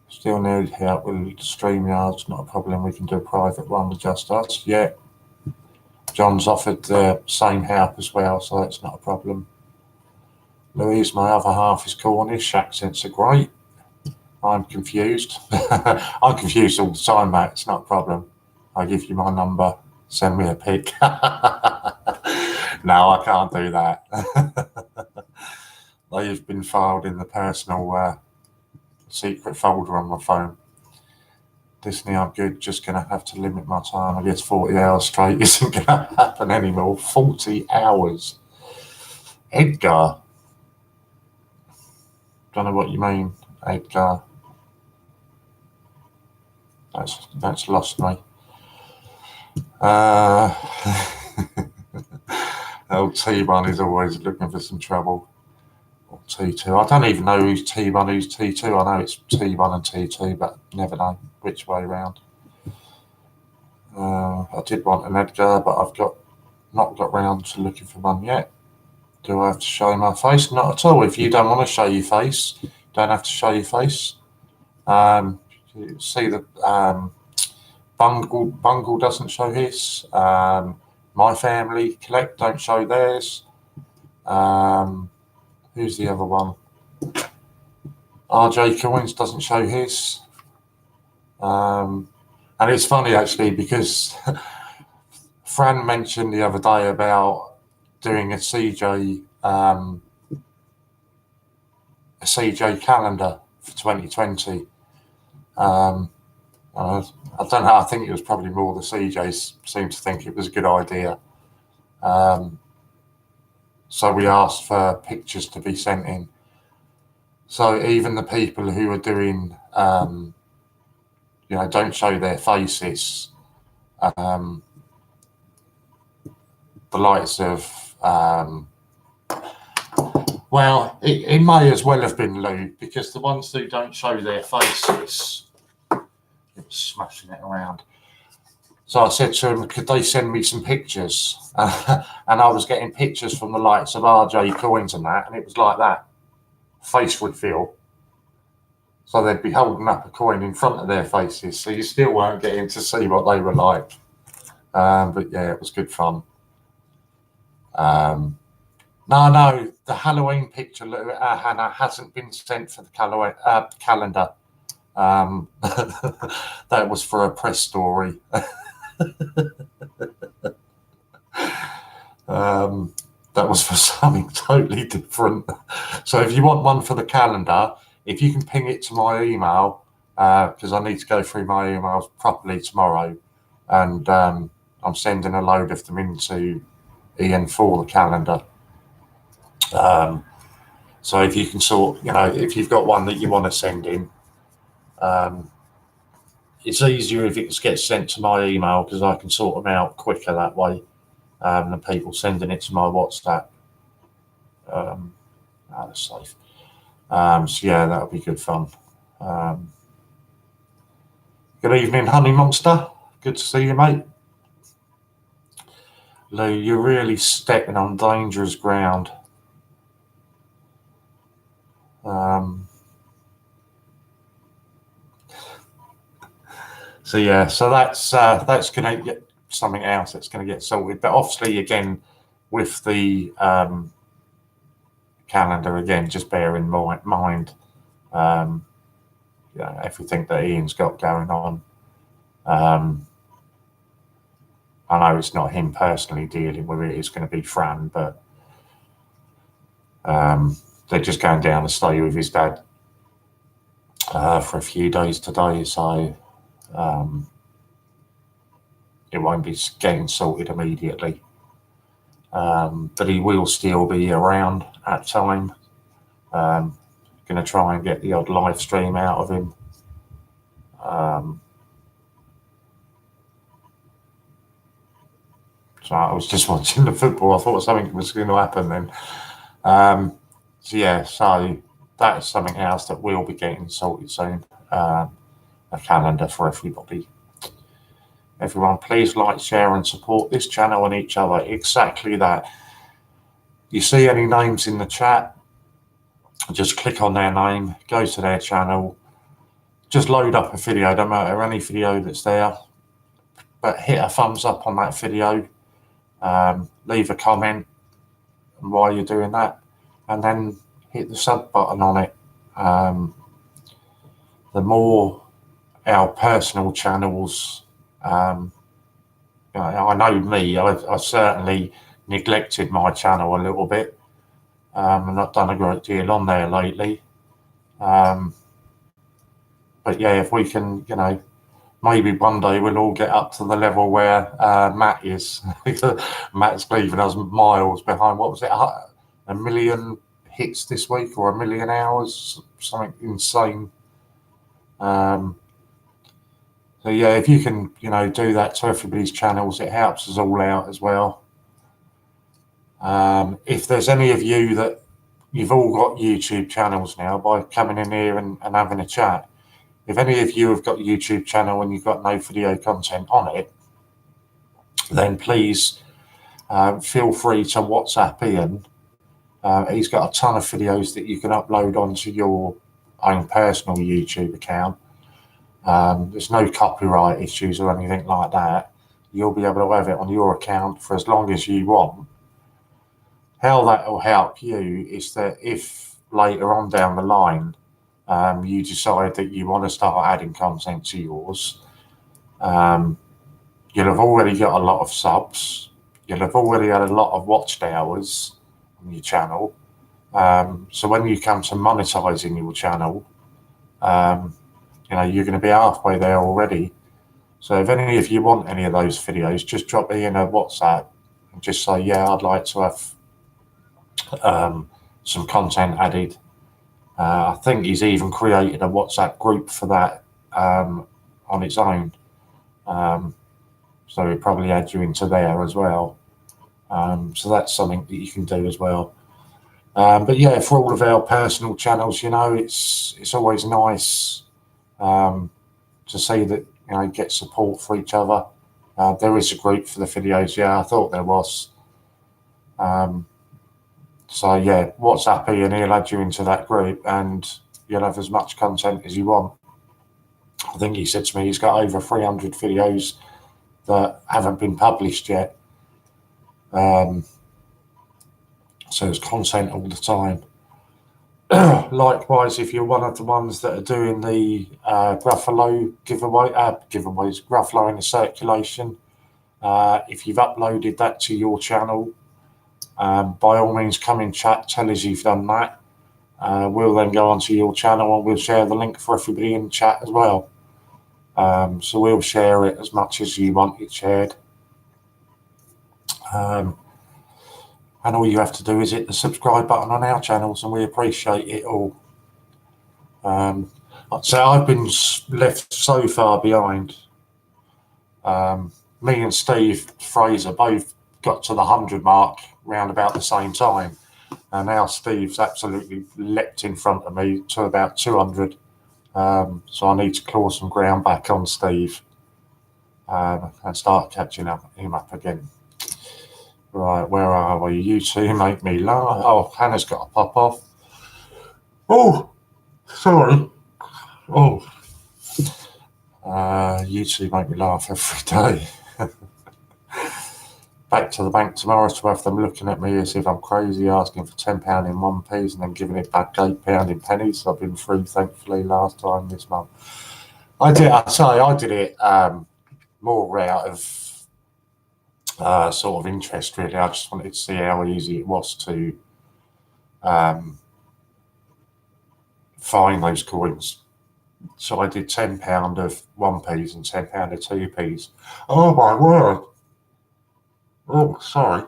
Still need help with StreamYards, not a problem. We can do a private one with just us. Yeah. John's offered the same help as well, so that's not a problem. Louise, my other half is Cornish. Accents are great. I'm confused. I'm confused all the time, mate. It's not a problem. I'll give you my number. Send me a pic. No, I can't do that. They've been filed in the personal secret folder on my phone. Disney, I'm good. Just going to have to limit my time. I guess 40 hours straight isn't going to happen anymore. 40 hours. Edgar. Don't know what you mean, Edgar. That's lost me. Old T1 is always looking for some trouble. Or T2. I don't even know who's T1, who's T2. I know it's T1 and T2, but never know which way around. I did want an Edgar, but I've not got round to looking for one yet. Do I have to show my face? Not at all. If you don't want to show your face, don't have to show your face. See the Bungle doesn't show his. My family collect don't show theirs. Who's the other one? RJ Coins doesn't show his. And it's funny actually because Fran mentioned the other day about doing a CJ calendar for 2020. I don't know. I think it was probably more the CJs seemed to think it was a good idea. So we asked for pictures to be sent in. So even the people who are doing, you know, don't show their faces, the likes of, well, it may as well have been Lou, because the ones who don't show their faces, it was smashing it around. So I said to him, could they send me some pictures? And I was getting pictures from the likes of RJ Coins and that, and it was like that. Face reveal. So they'd be holding up a coin in front of their faces, so you still weren't getting to see what they were like. But yeah, it was good fun. No, the Halloween picture, Hannah, hasn't been sent for the calendar. That was for a press story. That was for something totally different. So if you want one for the calendar, if you can ping it to my email, because I need to go through my emails properly tomorrow, and I'm sending a load of them into Ian for the calendar. So if you can if you've got one that you want to send in, it's easier if it gets sent to my email because I can sort them out quicker that way than people sending it to my WhatsApp. That's safe. So yeah, that'll be good fun. Good evening, Honey Monster. Good to see you, mate. Lou, you're really stepping on dangerous ground. So yeah, so that's going to get something else that's going to get sorted. But obviously, again, with the calendar, again, just bear in mind everything that Ian's got going on. I know it's not him personally dealing with it; it's going to be Fran, but they're just going down to stay with his dad for a few days today, so it won't be getting sorted immediately. But he will still be around at time. Going to try and get the odd live stream out of him. So I was just watching the football. I thought something was going to happen then. So yeah, so that's something else that will be getting sorted soon. A calendar for everybody. Everyone, please like, share, and support this channel and each other. Exactly that. You see any names in the chat, just click on their name, go to their channel, just load up a video, don't matter any video that's there, but hit a thumbs up on that video, leave a comment while you're doing that, and then hit the sub button on it. The more our personal channels, I know me, I certainly neglected my channel a little bit. I've not done a great deal on there lately. But yeah, if we can, maybe one day we'll all get up to the level where Matt is. Matt's leaving us miles behind. What was it? 1 million hits this week or 1 million hours? Something insane. So yeah, if you can, do that to everybody's channels, it helps us all out as well. If there's any of you that you've all got YouTube channels now, by coming in here and having a chat, if any of you have got a YouTube channel and you've got no video content on it, then please feel free to WhatsApp Ian. He's got a ton of videos that you can upload onto your own personal YouTube account. There's no copyright issues or anything like that. You'll be able to have it on your account for as long as you want. How that will help you is that if later on down the line you decide that you want to start adding content to yours, you'll have already got a lot of subs, you'll have already had a lot of watched hours on your channel. So when you come to monetizing your channel, you're going to be halfway there already. So if any of you want any of those videos, just drop me in a WhatsApp and just say, yeah, I'd like to have some content added. I think he's even created a WhatsApp group for that on its own. So he'll probably add you into there as well. So that's something that you can do as well. But yeah, for all of our personal channels, it's always nice to see that, get support for each other. There is a group for the videos. Yeah, I thought there was. So yeah, WhatsApp Ian, he'll add you into that group, and you'll have as much content as you want. I think he said to me he's got over 300 videos that haven't been published yet. So there's content all the time. Likewise, if you're one of the ones that are doing the Gruffalo giveaways, Gruffalo in the circulation, if you've uploaded that to your channel, by all means come in chat, tell us you've done that. We'll then go onto your channel and we'll share the link for everybody in chat as well. So we'll share it as much as you want it shared. And all you have to do is hit the subscribe button on our channels, and we appreciate it all. So I've been left so far behind. Me and Steve Fraser both got to the 100 mark round about the same time, and now Steve's absolutely leapt in front of me to about 200. So I need to claw some ground back on Steve and start catching him up again. Right, where are we? You two make me laugh. Oh, Hannah's got to pop off. Oh, sorry. Oh, you two make me laugh every day. Back to the bank tomorrow to have them looking at me as if I'm crazy, asking for £10 in 1p and then giving it back £8 in pennies. I've been through, thankfully, last time this month. I did it more out of sort of interest, really. I just wanted to see how easy it was to find those coins. So I did £10 of 1p's and £10 of 2p's. Oh my word. Oh, sorry.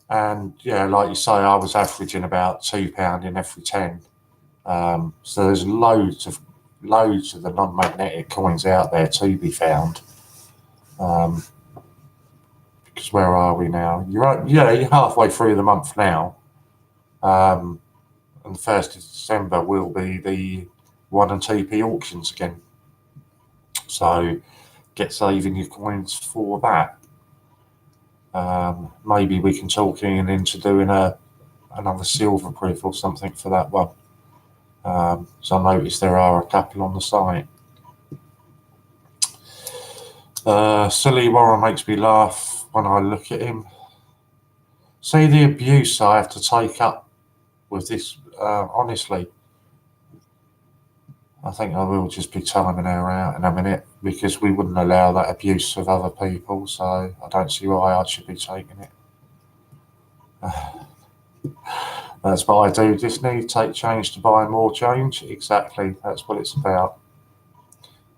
And yeah, like you say, I was averaging about £2 in every 10. So there's loads of the non-magnetic coins out there to be found. Because where are we now? You're halfway through the month now. And the 1st of December will be the 1 and 2p auctions again. So get saving your coins for that. Maybe we can talk Ian into doing another silver proof or something for that one. So I noticed there are a couple on the site. Silly Warren makes me laugh when I look at him. See the abuse I have to take up with this. Honestly, I think I will just be timing her out in a minute, because we wouldn't allow that abuse of other people, so I don't see why I should be taking it. That's what I do, Disney. Take change to buy more change. Exactly, that's what it's about.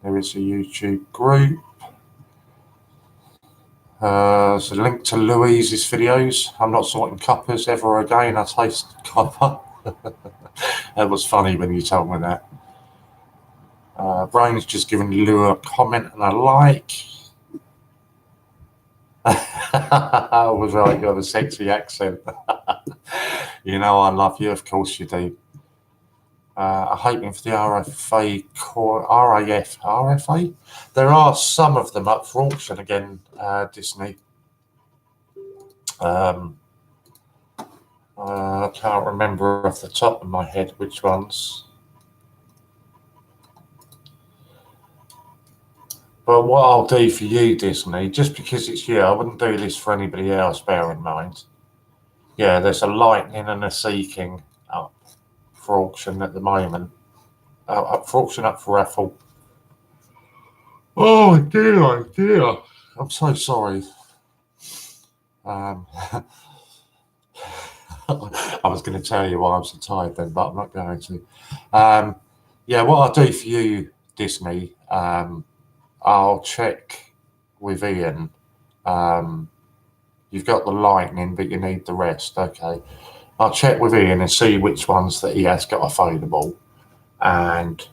There is a YouTube group. There's a link to Louise's videos. I'm not sorting coppers ever again. I taste copper. That was funny when you told me that. Brain's just given Lou a comment and a like. I was right, got a sexy accent. You know I love you, of course you do. I'm hoping for the RFA. There are some of them up for auction again, Disney. I can't remember off the top of my head which ones. But what I'll do for you, Disney, just because it's you, I wouldn't do this for anybody else, bear in mind. Yeah, there's a Lightning and a Sea King up for auction at the moment. Up for auction, up for raffle. Oh dear. I'm so sorry. I was going to tell you why I'm so tired then, but I'm not going to. Yeah, what I'll do for you, Disney, I'll check with Ian. You've got the Lightning, but you need the rest. Okay. I'll check with Ian and see which ones that he has got available. And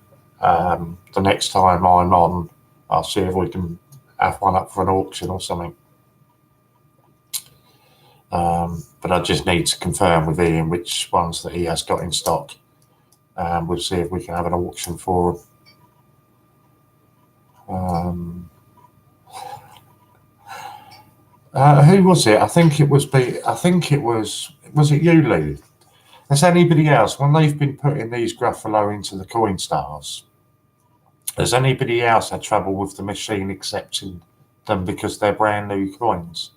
the next time I'm on, I'll see if we can have one up for an auction or something. But I just need to confirm with Ian which ones that he has got in stock. We'll see if we can have an auction for them. Who was it? I think it was. Was it you, Lou? Has anybody else, when they've been putting these Gruffalo into the coin stars, has anybody else had trouble with the machine accepting them because they're brand new coins?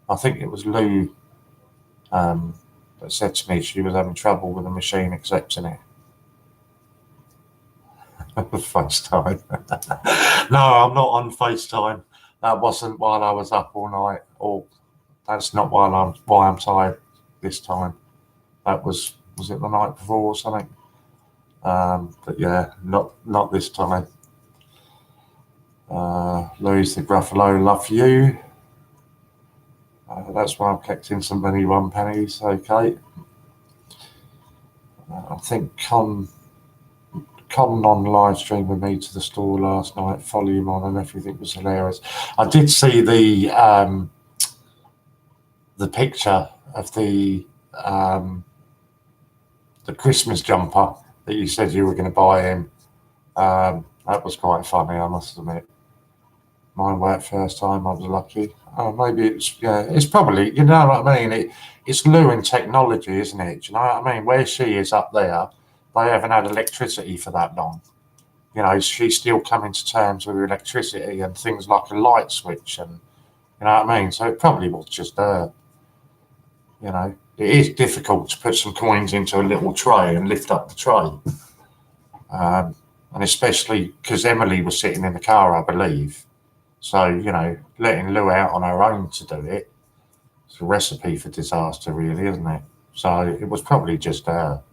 I think it was Lou that said to me she was having trouble with the machine accepting it. FaceTime. No, I'm not on FaceTime. That wasn't while I was up all night, or that's not why I'm tired this time. That was it the night before or something? But yeah, not this time. Louis the Gruffalo, love you. That's why I'm collecting some mini 1 pennies. Okay. I think Con on live stream with me to the store last night, volume on and everything was hilarious. I did see the picture of the Christmas jumper that you said you were going to buy him. That was quite funny, I must admit. Mine worked first time, I was lucky. Oh, maybe it's probably, you know what I mean? It's Lou in technology, isn't it? Do you know what I mean? Where she is up there, they haven't had electricity for that long. You know, she's still coming to terms with electricity and things like a light switch, and you know what I mean? So it probably was just her. You know, it is difficult to put some coins into a little tray and lift up the tray. And especially because Emily was sitting in the car, I believe. So, you know, letting Lou out on her own to do it, it's a recipe for disaster, really, isn't it? So it was probably just her.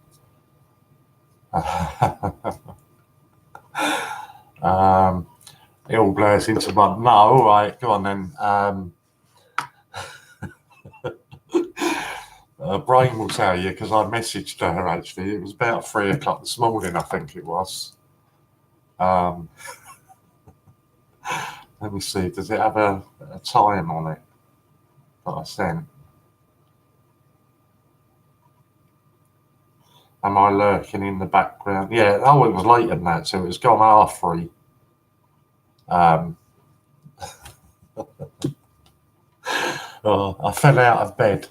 It all blurs into one. No, all right, go on then. Brain will tell you because I messaged her actually. It was about 3 o'clock this morning, I think it was. Let me see, does it have a time on it that I sent? Am I lurking in the background? Yeah, oh, it was later than that, so it was gone R3. Oh, I fell out of bed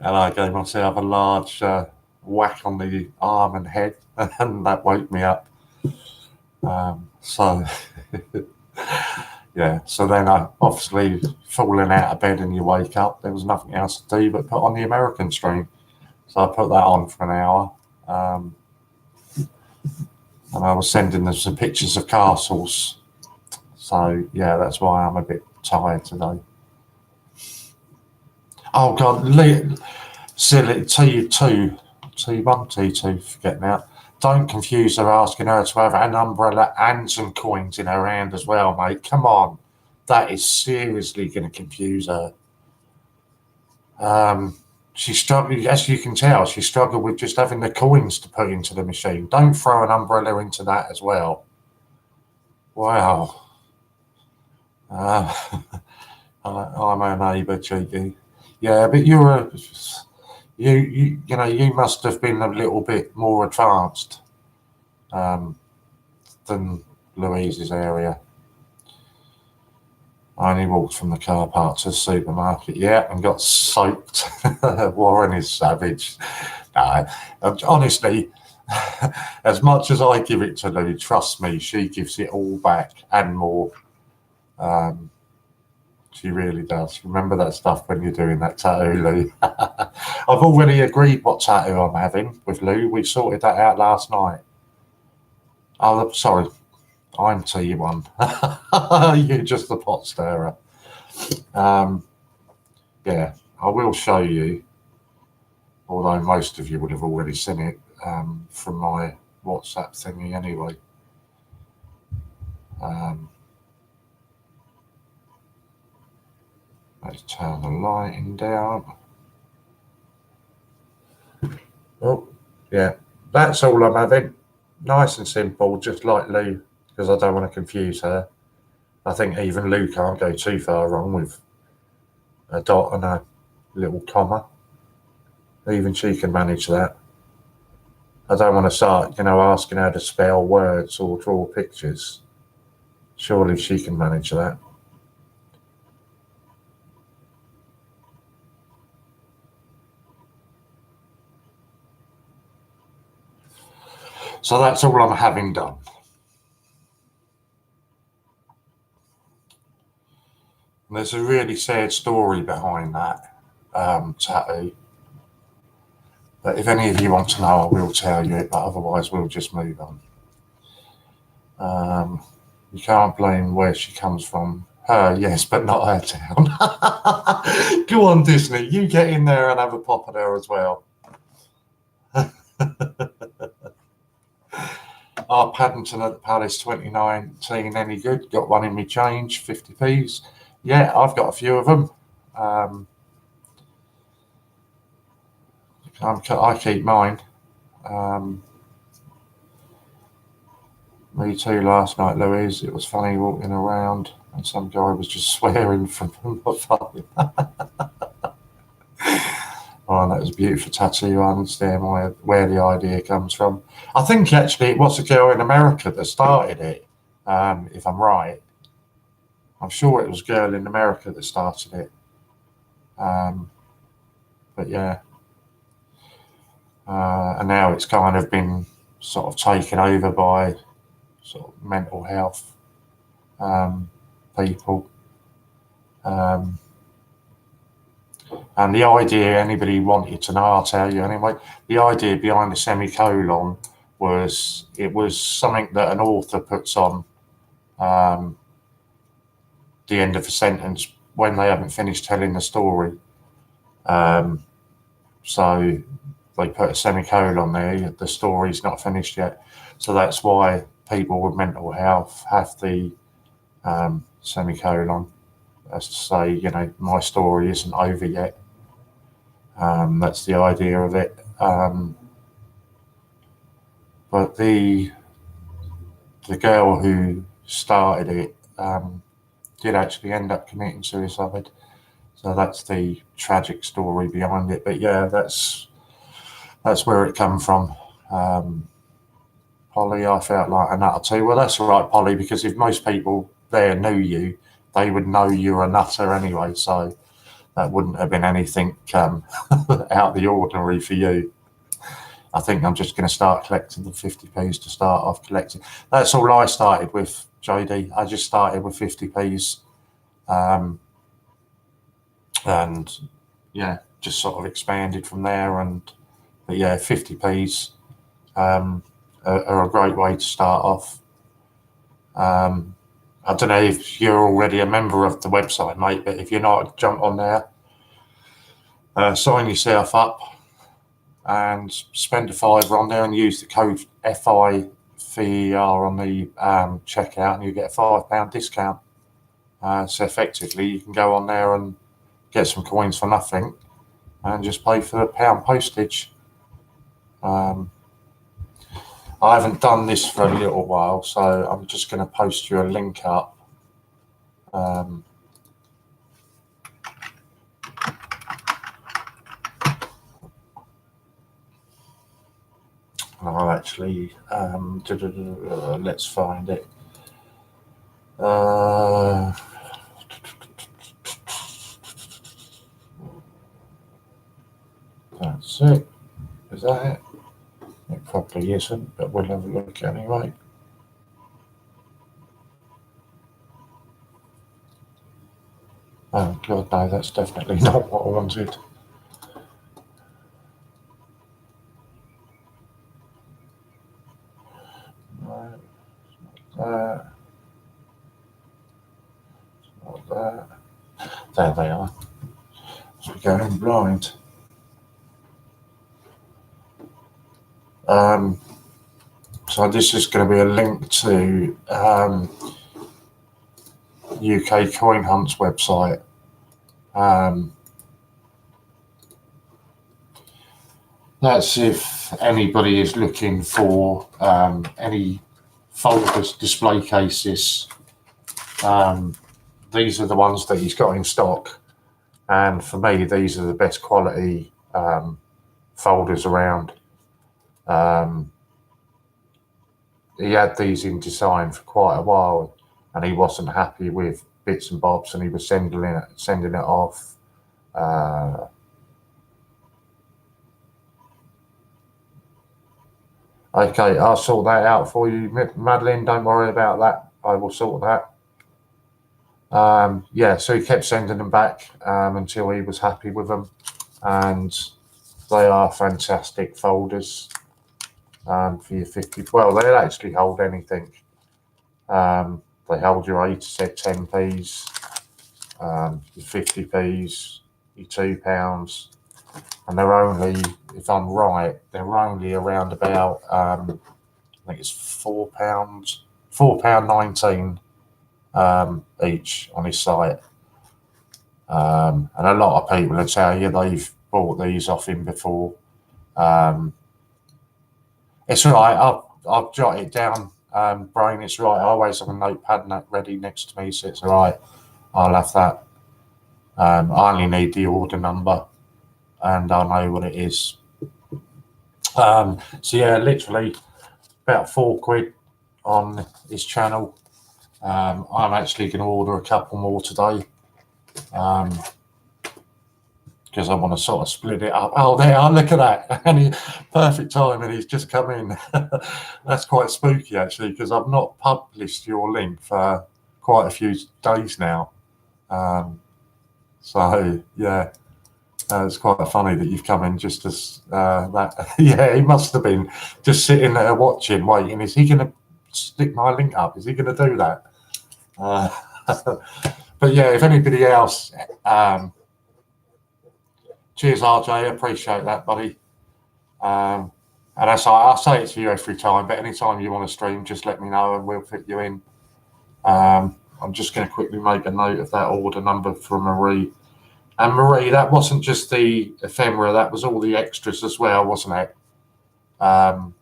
and I gave myself a large whack on the arm and head, and that woke me up. So yeah, so then I obviously falling out of bed and you wake up, there was nothing else to do but put on the American stream. So I put that on for an hour, and I was sending them some pictures of castles. So yeah, that's why I'm a bit tired today. Oh God, silly T1, T2, forget now. Don't confuse her asking her to have an umbrella and some coins in her hand as well, mate. Come on. That is seriously going to confuse her. She struggled, as you can tell, she struggled with just having the coins to put into the machine. Don't throw an umbrella into that as well. Wow. I'm a neighbour, cheeky. Yeah, but you know, you must have been a little bit more advanced than Louise's area. I only walked from the car park to the supermarket, yeah, and got soaked. Warren is savage. No, honestly, as much as I give it to Lou, trust me, she gives it all back and more. She really does. Remember that stuff when you're doing that tattoo, Lou. I've already agreed what tattoo I'm having with Lou. We sorted that out last night. Oh, sorry. I'm T1. You're just the pot stirrer. Yeah, I will show you, although most of you would have already seen it from my WhatsApp thingy anyway. Let's turn the lighting down. Oh, yeah, that's all I'm having. Nice and simple, just like Lou, because I don't want to confuse her. I think even Lou can't go too far wrong with a dot and a little comma. Even she can manage that. I don't want to start, you know, asking her to spell words or draw pictures. Surely she can manage that. So that's all I'm having done. And there's a really sad story behind that tattoo. But if any of you want to know, I will tell you it, but otherwise we'll just move on. You can't blame where she comes from. Her, yes, but not her town. Go on, Disney, you get in there and have a pop at her as well. Our Paddington at the Palace 2019, any good? Got one in me change, 50p's. Yeah, I've got a few of them. I keep mine. Me too last night, Louise. It was funny walking around and some guy was just swearing from my phone. Oh, that was a beautiful tattoo. I understand where the idea comes from. I think actually it was a girl in America that started it, if I'm right. I'm sure it was a girl in America that started it. But yeah. And now it's kind of been sort of taken over by sort of mental health people. And the idea, anybody wanted to know, I'll tell you anyway, the idea behind the semicolon was it was something that an author puts on the end of a sentence when they haven't finished telling the story. So they put a semicolon there, the story's not finished yet. So that's why people with mental health have the semicolon, as to say, you know, my story isn't over yet. That's the idea of it. But the girl who started it did actually end up committing suicide. So that's the tragic story behind it. But yeah, that's where it come from. Polly, I felt like a nutter too. Well, that's all right, Polly, because if most people there knew you, they would know you're a nutter anyway. So that wouldn't have been anything out of the ordinary for you. I think I'm just going to start collecting the 50p's to start off collecting. That's all I started with, JD. I just started with 50p's. And yeah, just sort of expanded from there. But yeah, 50p's are a great way to start off. I don't know if you're already a member of the website, mate, but if you're not, jump on there, sign yourself up and spend a £5 on there and use the code FIVER on the checkout and you get a £5 discount. So effectively you can go on there and get some coins for nothing and just pay for the pound postage. I haven't done this for a little while, so I'm just going to post you a link up. I'll actually, let's find it. That's it. Is that it? It probably isn't, but we'll have a look anyway. Oh God, no, that's definitely not what I wanted. No, it's not that. There they are. So we're going blind. So this is going to be a link to UK Coin Hunt's website. That's if anybody is looking for any folders, display cases. These are the ones that he's got in stock. And for me, these are the best quality folders around. He had these in design for quite a while and he wasn't happy with bits and bobs and he was sending it off. Okay, I'll sort that out for you, Madeline. Don't worry about that. I will sort that. Yeah, so he kept sending them back until he was happy with them, and they are fantastic folders for your 50. Well, they'll actually hold anything. They hold your 8 to 10p's, your 50p's, your £2, and they're only, if I'm right, they're only around about I think it's £4.19 each on his site. And a lot of people will tell you they've bought these off him before. It's all right. I've jotted it down, Brian. It's right. I always have a notepad ready next to me, so it's all right. I'll have that. I only need the order number, and I know what it is. So yeah, literally about £4 on his channel. I'm actually going to order a couple more today. Because I want to sort of split it up. Oh, there, look at that. And perfect time, and he's just come in. That's quite spooky, actually, because I've not published your link for quite a few days now. So, yeah, it's quite funny that you've come in just as that. Yeah, he must have been just sitting there watching, waiting. Is he going to stick my link up? Is he going to do that? But, yeah, if anybody else... cheers, RJ. Appreciate that, buddy. And I say it to you every time, but anytime you want to stream, just let me know and we'll fit you in. I'm just going to quickly make a note of that order number for Marie. And Marie, that wasn't just the ephemera, that was all the extras as well, wasn't it? That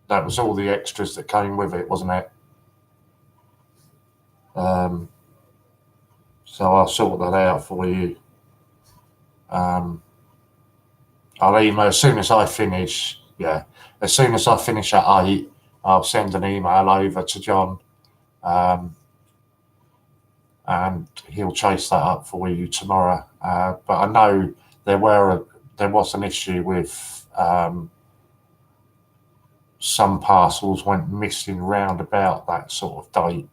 was all the extras that came with it, wasn't it? So I'll sort that out for you. I'll email as soon as I finish. Yeah, as soon as I finish at 8, I'll send an email over to John, and he'll chase that up for you tomorrow. But I know there was an issue with some parcels went missing round about that sort of date.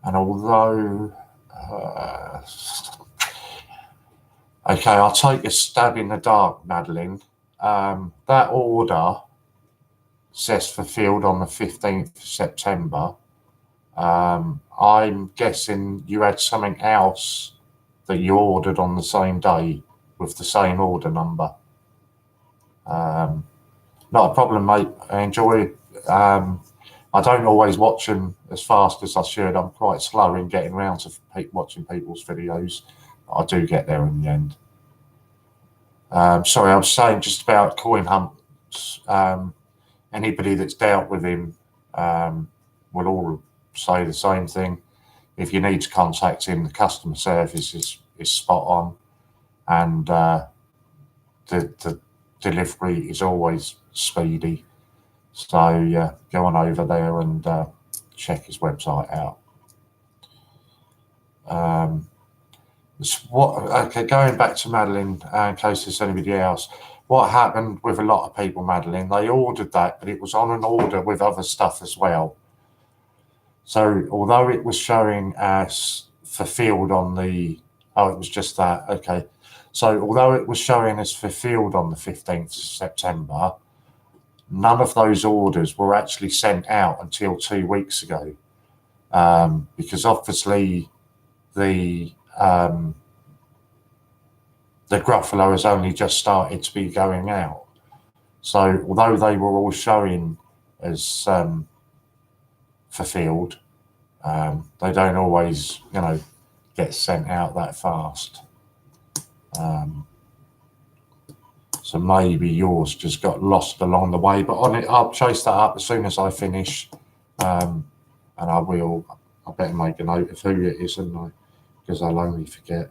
And although okay, I'll take a stab in the dark, Madeline. That order says fulfilled on the 15th of September. I'm guessing you had something else that you ordered on the same day with the same order number. Not a problem, mate. I enjoy it. I don't always watch them as fast as I should. I'm quite slow in getting around to watching people's videos. I do get there in the end. Sorry, I was saying just about coin hunts. Anybody that's dealt with him will all say the same thing. If you need to contact him, the customer service is spot on, and the delivery is always speedy. So yeah, go on over there and check his website out. Okay, going back to Madeline, in case there's anybody else. What happened with a lot of people, Madeline, they ordered that, but it was on an order with other stuff as well. So although it was showing as fulfilled on the, it was just that, okay. So although it was showing as fulfilled on the 15th of September, none of those orders were actually sent out until 2 weeks ago, because obviously the Gruffalo has only just started to be going out. So although they were all showing as fulfilled, they don't always, get sent out that fast. So maybe yours just got lost along the way. But on it, I'll chase that up as soon as I finish, and I better make a note of who it is, because I'll only forget.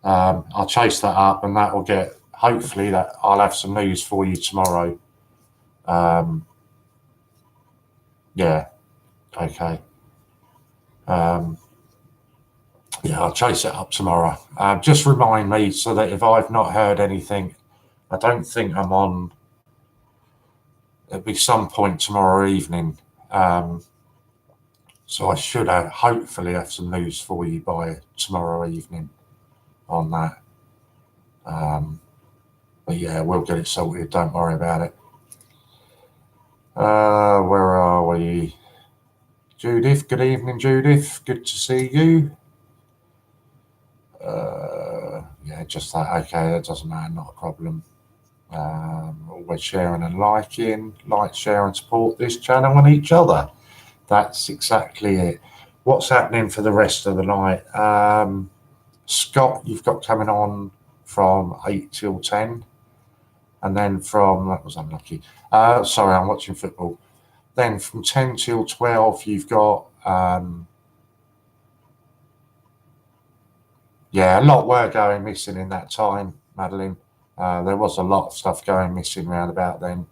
I'll chase that up, and that will get, hopefully, that I'll have some news for you tomorrow. Yeah, okay. Yeah, I'll chase it up tomorrow. Just remind me so that if I've not heard anything, I don't think I'm on. It'll be some point tomorrow evening. So I should hopefully have some news for you by tomorrow evening on that. But yeah, we'll get it sorted. Don't worry about it. Where are we? Judith, good evening, Judith. Good to see you. Yeah, just that. Okay, that doesn't matter. Not a problem. Always sharing and liking. Like, share, and support this channel and each other. That's exactly it. What's happening for the rest of the night? Scott, you've got coming on from 8 till 10. And then that was unlucky. Sorry, I'm watching football. Then from 10 till 12, you've got, yeah, a lot were going missing in that time, Madeline. There was a lot of stuff going missing round about then.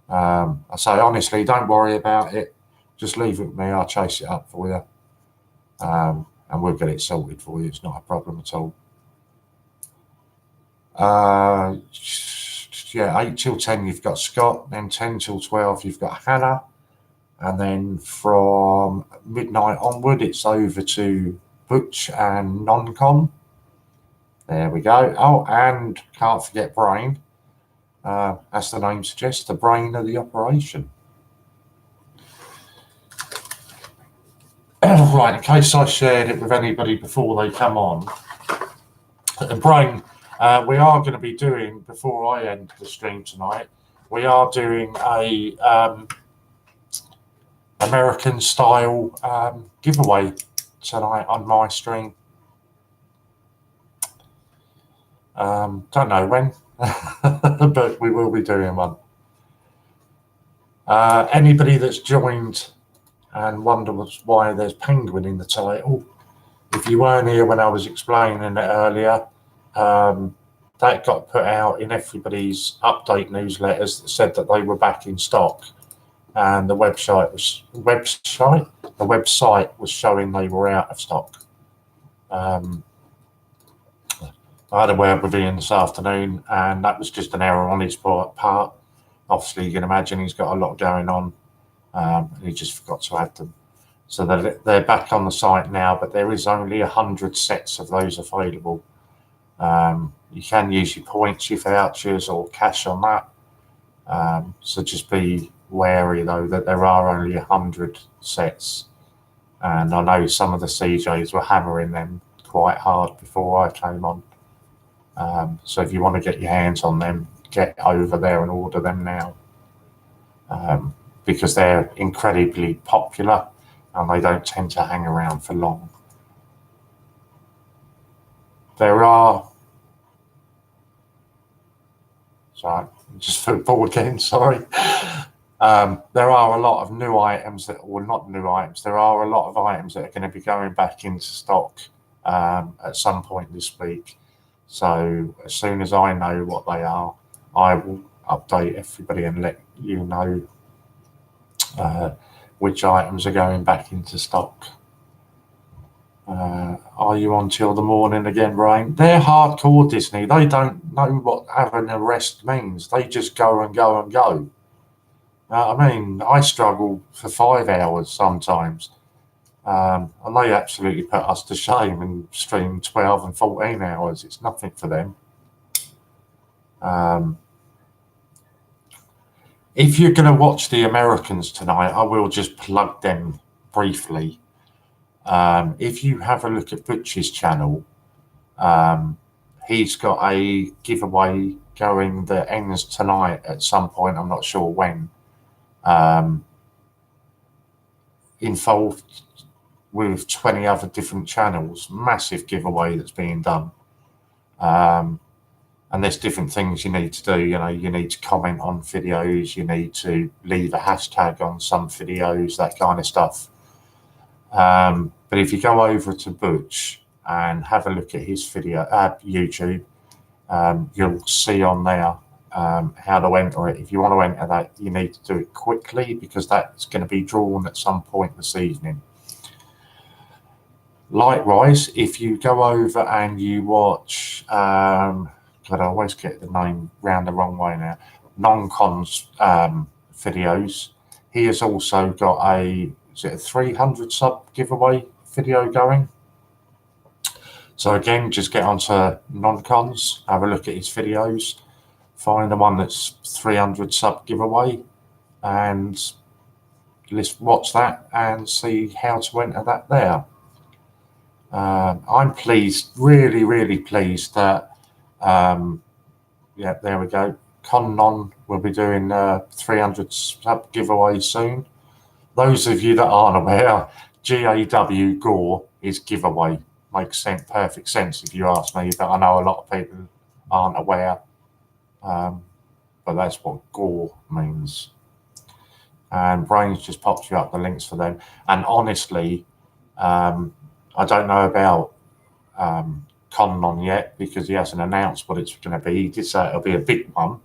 I say, honestly, don't worry about it. Just leave it with me. I'll chase it up for you. And we'll get it sorted for you. It's not a problem at all. Yeah, 8 till 10, you've got Scott. Then 10 till 12, you've got Hannah. And then from midnight onward, it's over to Butch and Non-Con. There we go. Oh, and can't forget Brain. As the name suggests, the brain of the operation. Right, in case I shared it with anybody before they come on, and Brain, we are going to be doing, before I end the stream tonight, we are doing a American style giveaway tonight on my stream. Don't know when, but we will be doing one. Anybody that's joined and wonders why there's penguin in the title, if you weren't here when I was explaining it earlier, that got put out in everybody's update newsletters that said that they were back in stock, and the website was showing they were out of stock. I had a word with Ian this afternoon, and that was just an error on his part. Obviously, you can imagine he's got a lot going on, and he just forgot to add them. So they're back on the site now, but there is only 100 sets of those available. You can use your points, your vouchers, or cash on that. So just be wary, though, that there are only 100 sets. And I know some of the CJs were hammering them quite hard before I came on. So if you want to get your hands on them, get over there and order them now, because they're incredibly popular and they don't tend to hang around for long. There are, sorry, just football again, sorry. There are a lot of new items that, well, not new items, there are a lot of items that are going to be going back into stock at some point this week. So as soon as I know what they are, I will update everybody and let you know which items are going back into stock. Are you on till the morning again, Brian? They're hardcore Disney. They don't know what having a rest means. They just go and go and go. I mean, I struggle for 5 hours sometimes. And they absolutely put us to shame and stream 12 and 14 hours. It's nothing for them. If you're going to watch the Americans tonight, I will just plug them briefly. If you have a look at Butch's channel, he's got a giveaway going that ends tonight at some point. I'm not sure when. Involved with 20 other different channels, massive giveaway that's being done. And there's different things you need to do. You know, you need to comment on videos, you need to leave a hashtag on some videos, that kind of stuff. But if you go over to Butch and have a look at his video at YouTube, you'll see on there how to enter it. If you want to enter that, you need to do it quickly because that's going to be drawn at some point this evening. Likewise, if you go over and you watch, God, I always get the name round the wrong way now, Non-Con's videos, he has also got a 300 sub giveaway video going. So again, just get onto Non-Cons, have a look at his videos, find the one that's 300 sub giveaway, and let's watch that and see how to enter that there. I'm pleased, really pleased that, yeah, there we go. Connon will be doing 300 sub giveaway soon. Those of you that aren't aware, GAW Gore is giveaway. Makes sense, perfect sense if you ask me, but I know a lot of people aren't aware. But that's what Gore means. And Brains just pops you up the links for them. And honestly, I don't know about Connon yet because he hasn't announced what it's going to be. He did say it'll be a big one.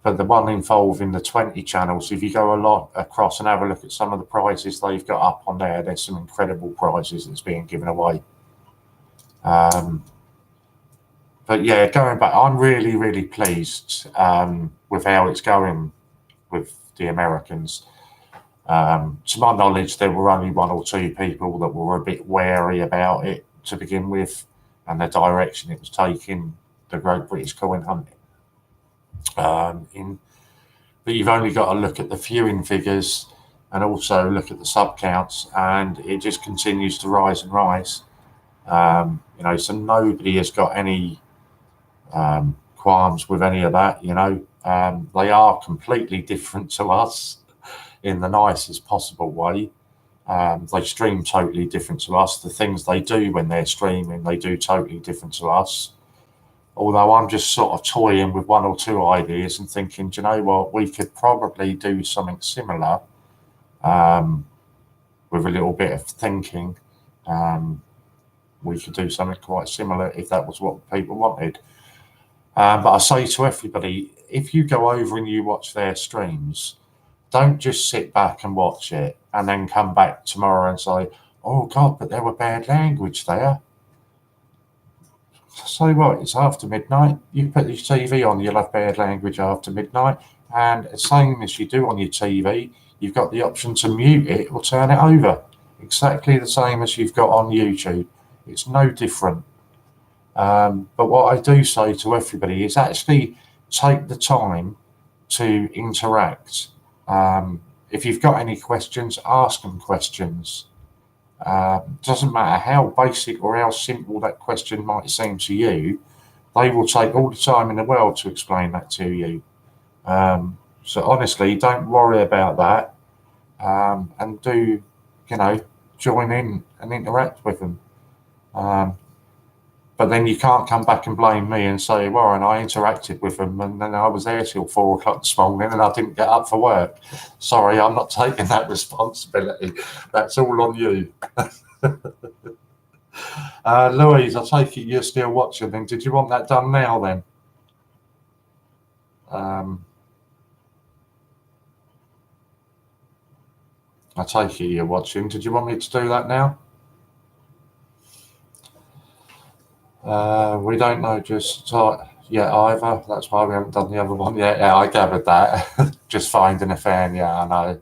But the one involving the 20 channels, if you go a lot across and have a look at some of the prizes they've got up on there, there's some incredible prizes that's being given away. But yeah, going back, I'm really pleased with how it's going with the Americans. To my knowledge, there were only 1 or 2 people that were a bit wary about it to begin with, and the direction it was taking, the Great British Coin Hunt. But you've only got to look at the viewing figures and also look at the sub counts, and it just continues to rise and rise. You know, so nobody has got any qualms with any of that. You know, they are completely different to us in the nicest possible way. They stream totally different to us. The things they do when they're streaming, they do totally different to us. Although I'm just sort of toying with 1 or 2 ideas and thinking, do you know what, we could probably do something similar with a little bit of thinking. We could do something quite similar if that was what people wanted. But I say to everybody, if you go over and you watch their streams, don't just sit back and watch it and then come back tomorrow and say, oh God, but there were bad language there. So what, it's after midnight, you put your TV on, you'll have bad language after midnight, and the same as you do on your TV, you've got the option to mute it or turn it over. Exactly the same as you've got on YouTube. It's no different. But what I do say to everybody is actually take the time to interact. If you've got any questions, ask them questions. Doesn't matter how basic or how simple that question might seem to you, they will take all the time in the world to explain that to you. So honestly, don't worry about that, and do, you know, join in and interact with them. But then you can't come back and blame me and say, Warren, I interacted with them and then I was there till 4 o'clock this morning and I didn't get up for work. Sorry, I'm not taking that responsibility. That's all on you. Louise, I take it you're still watching then. Did you want that done now then? I take it you're watching. Did you want me to do that now? We don't know just yet either. That's why we haven't done the other one yet. Yeah, I gathered that. Just finding a fan, yeah, I know.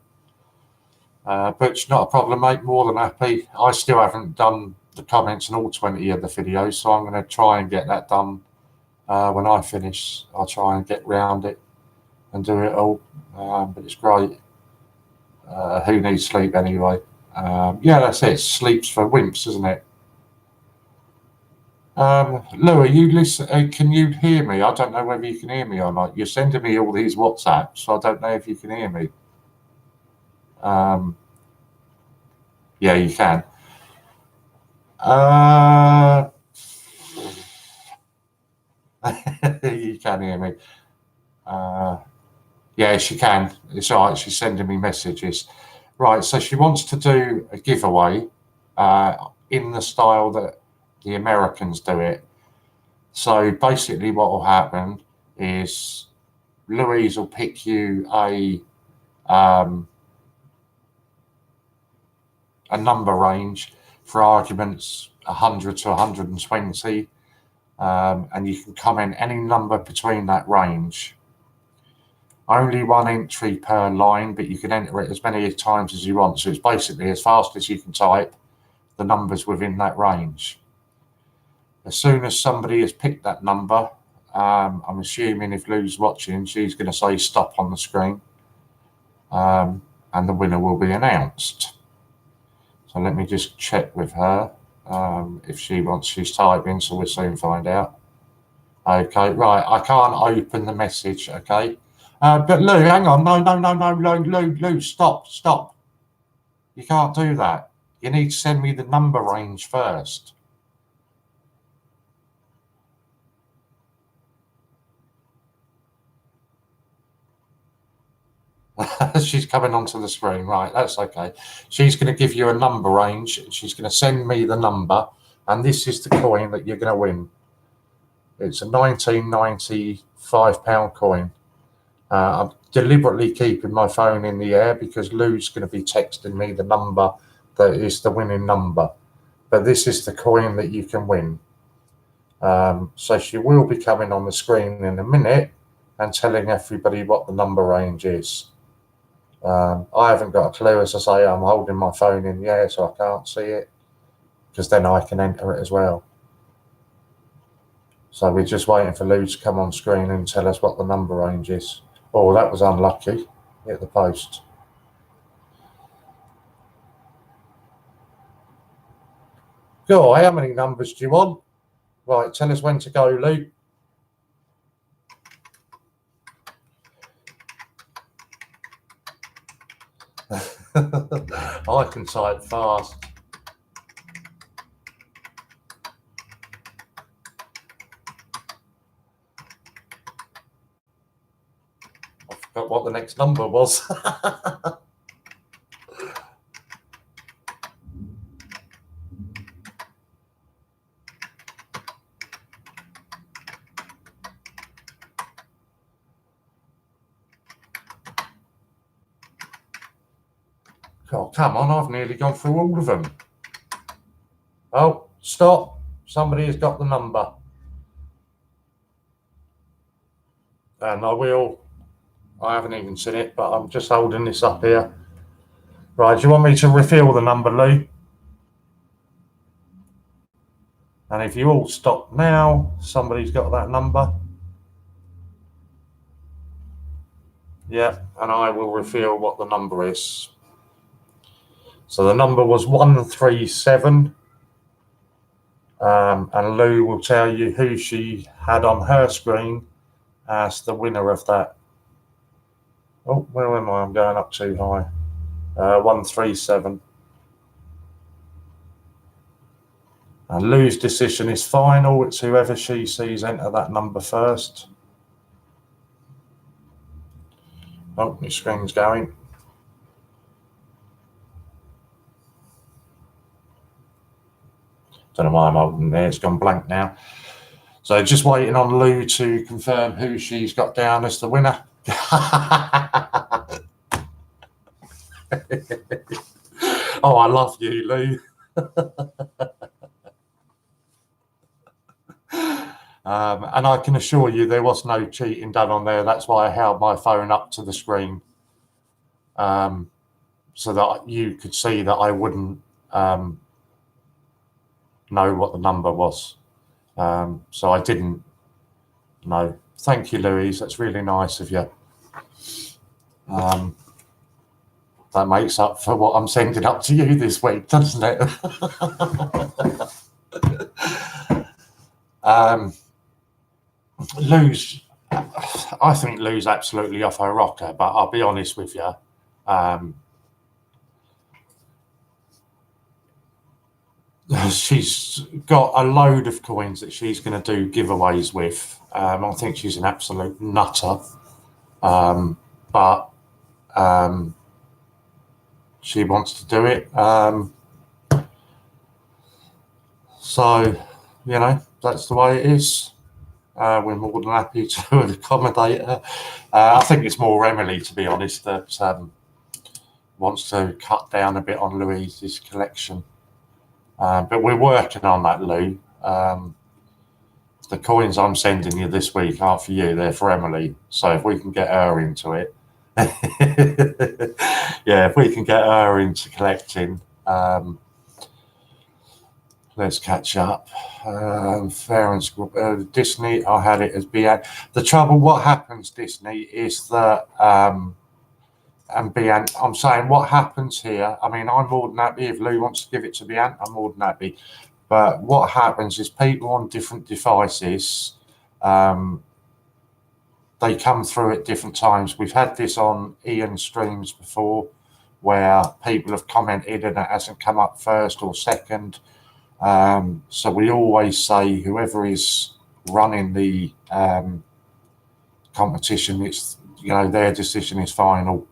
But it's not a problem, mate. More than happy. I still haven't done the comments on all 20 of the videos, so I'm going to try and get that done when I finish. I'll try and get round it and do it all. But it's great. Who needs sleep anyway? Yeah, that's it. Sleep's for wimps, isn't it? Louis, you listen. Can you hear me? I don't know whether you can hear me or not. You're sending me all these WhatsApps, so I don't know if you can hear me. Yeah, you can. You can hear me. Yeah, she can. It's all right. She's sending me messages. Right, so she wants to do a giveaway in the style that the Americans do it. So basically what will happen is Louise will pick you a number range. for arguments, 100 to 120, and you can comment any number between that range. Only one entry per line, but you can enter it as many times as you want. So it's basically as fast as you can type the numbers within that range. As soon as somebody has picked that number, I'm assuming if Lou's watching, she's going to say stop on the screen, and the winner will be announced. So let me just check with her if she wants, she's typing, so we'll soon find out. Okay, right, I can't open the message, okay? But Lou, hang on, no, Lou, stop. You can't do that. You need to send me the number range first. She's coming onto the screen, right, that's okay. She's going to give you a number range. She's going to send me the number, and this is the coin that you're going to win. It's a 1995 pound coin. I'm deliberately keeping my phone in the air because Lou's going to be texting me the number that is the winning number. But this is the coin that you can win. So she will be coming on the screen in a minute and telling everybody what the number range is. I haven't got a clue, as I say, I'm holding my phone in the air so I can't see it, because then I can enter it as well. So we're just waiting for Lou to come on screen and tell us what the number range is. Oh, that was unlucky. Hit the post. Go on, how many numbers do you want? Right, tell us when to go, Lou. I can type fast. I forgot what the next number was. Oh, come on, I've nearly gone through all of them. Oh, stop. Somebody has got the number. And I haven't even seen it, but I'm just holding this up here. Right, do you want me to reveal the number, Lou? And if you all stop now, somebody's got that number. Yeah, and I will reveal what the number is. So the number was 137. And Lou will tell you who she had on her screen as the winner of that. Oh, where am I? I'm going up too high. 137. And Lou's decision is final. It's whoever she sees enter that number first. Oh, my screen's going. Don't know why I'm holding there. It's gone blank now. So just waiting on Lou to confirm who she's got down as the winner. Oh, I love you, Lou. And I can assure you there was no cheating done on there. That's why I held my phone up to the screen, so that you could see that I wouldn't know what the number was. So I didn't know. Thank you, Louise. That's really nice of you. That makes up for what I'm sending up to you this week, doesn't it? I think Lou's absolutely off her rocker, but I'll be honest with you. She's got a load of coins that she's going to do giveaways with. I think she's an absolute nutter. But she wants to do it. So, you know, that's the way it is. We're more than happy to accommodate her. I think it's more Emily, to be honest, that wants to cut down a bit on Louise's collection. But we're working on that, Lou. The coins I'm sending you this week aren't for you, they're for Emily. So if we can get her into it, yeah, if we can get her into collecting, let's catch up. Fair and square. Disney, I had it as BN. The trouble, what happens, Disney, is that, and BN, I'm saying what happens here. I mean, I'm more than happy if Lou wants to give it to BN, I'm more than happy. But what happens is people on different devices, they come through at different times. We've had this on Ian streams before, where people have commented and it hasn't come up first or second. So we always say whoever is running the competition, it's, you know, their decision is final.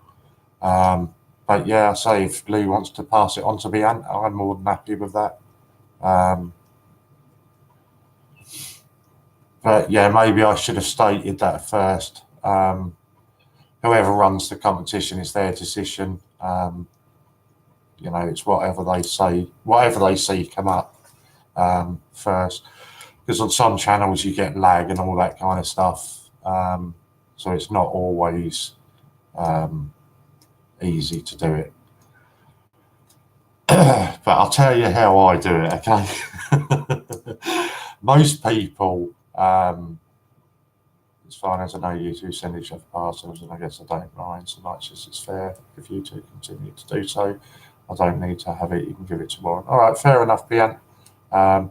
But yeah, I say if Lou wants to pass it on to me, I'm more than happy with that. But yeah, maybe I should have stated that first. Whoever runs the competition, is their decision. You know, it's whatever they see come up first. Because on some channels you get lag and all that kind of stuff. So it's not always easy to do it. But I'll tell you how I do it, okay? Most people, as far as I know, you two send each other parcels, and I guess I don't mind so much as it's fair if you two continue to do so. I don't need to have it, you can give it to Warren. All right, fair enough, Bian. I'll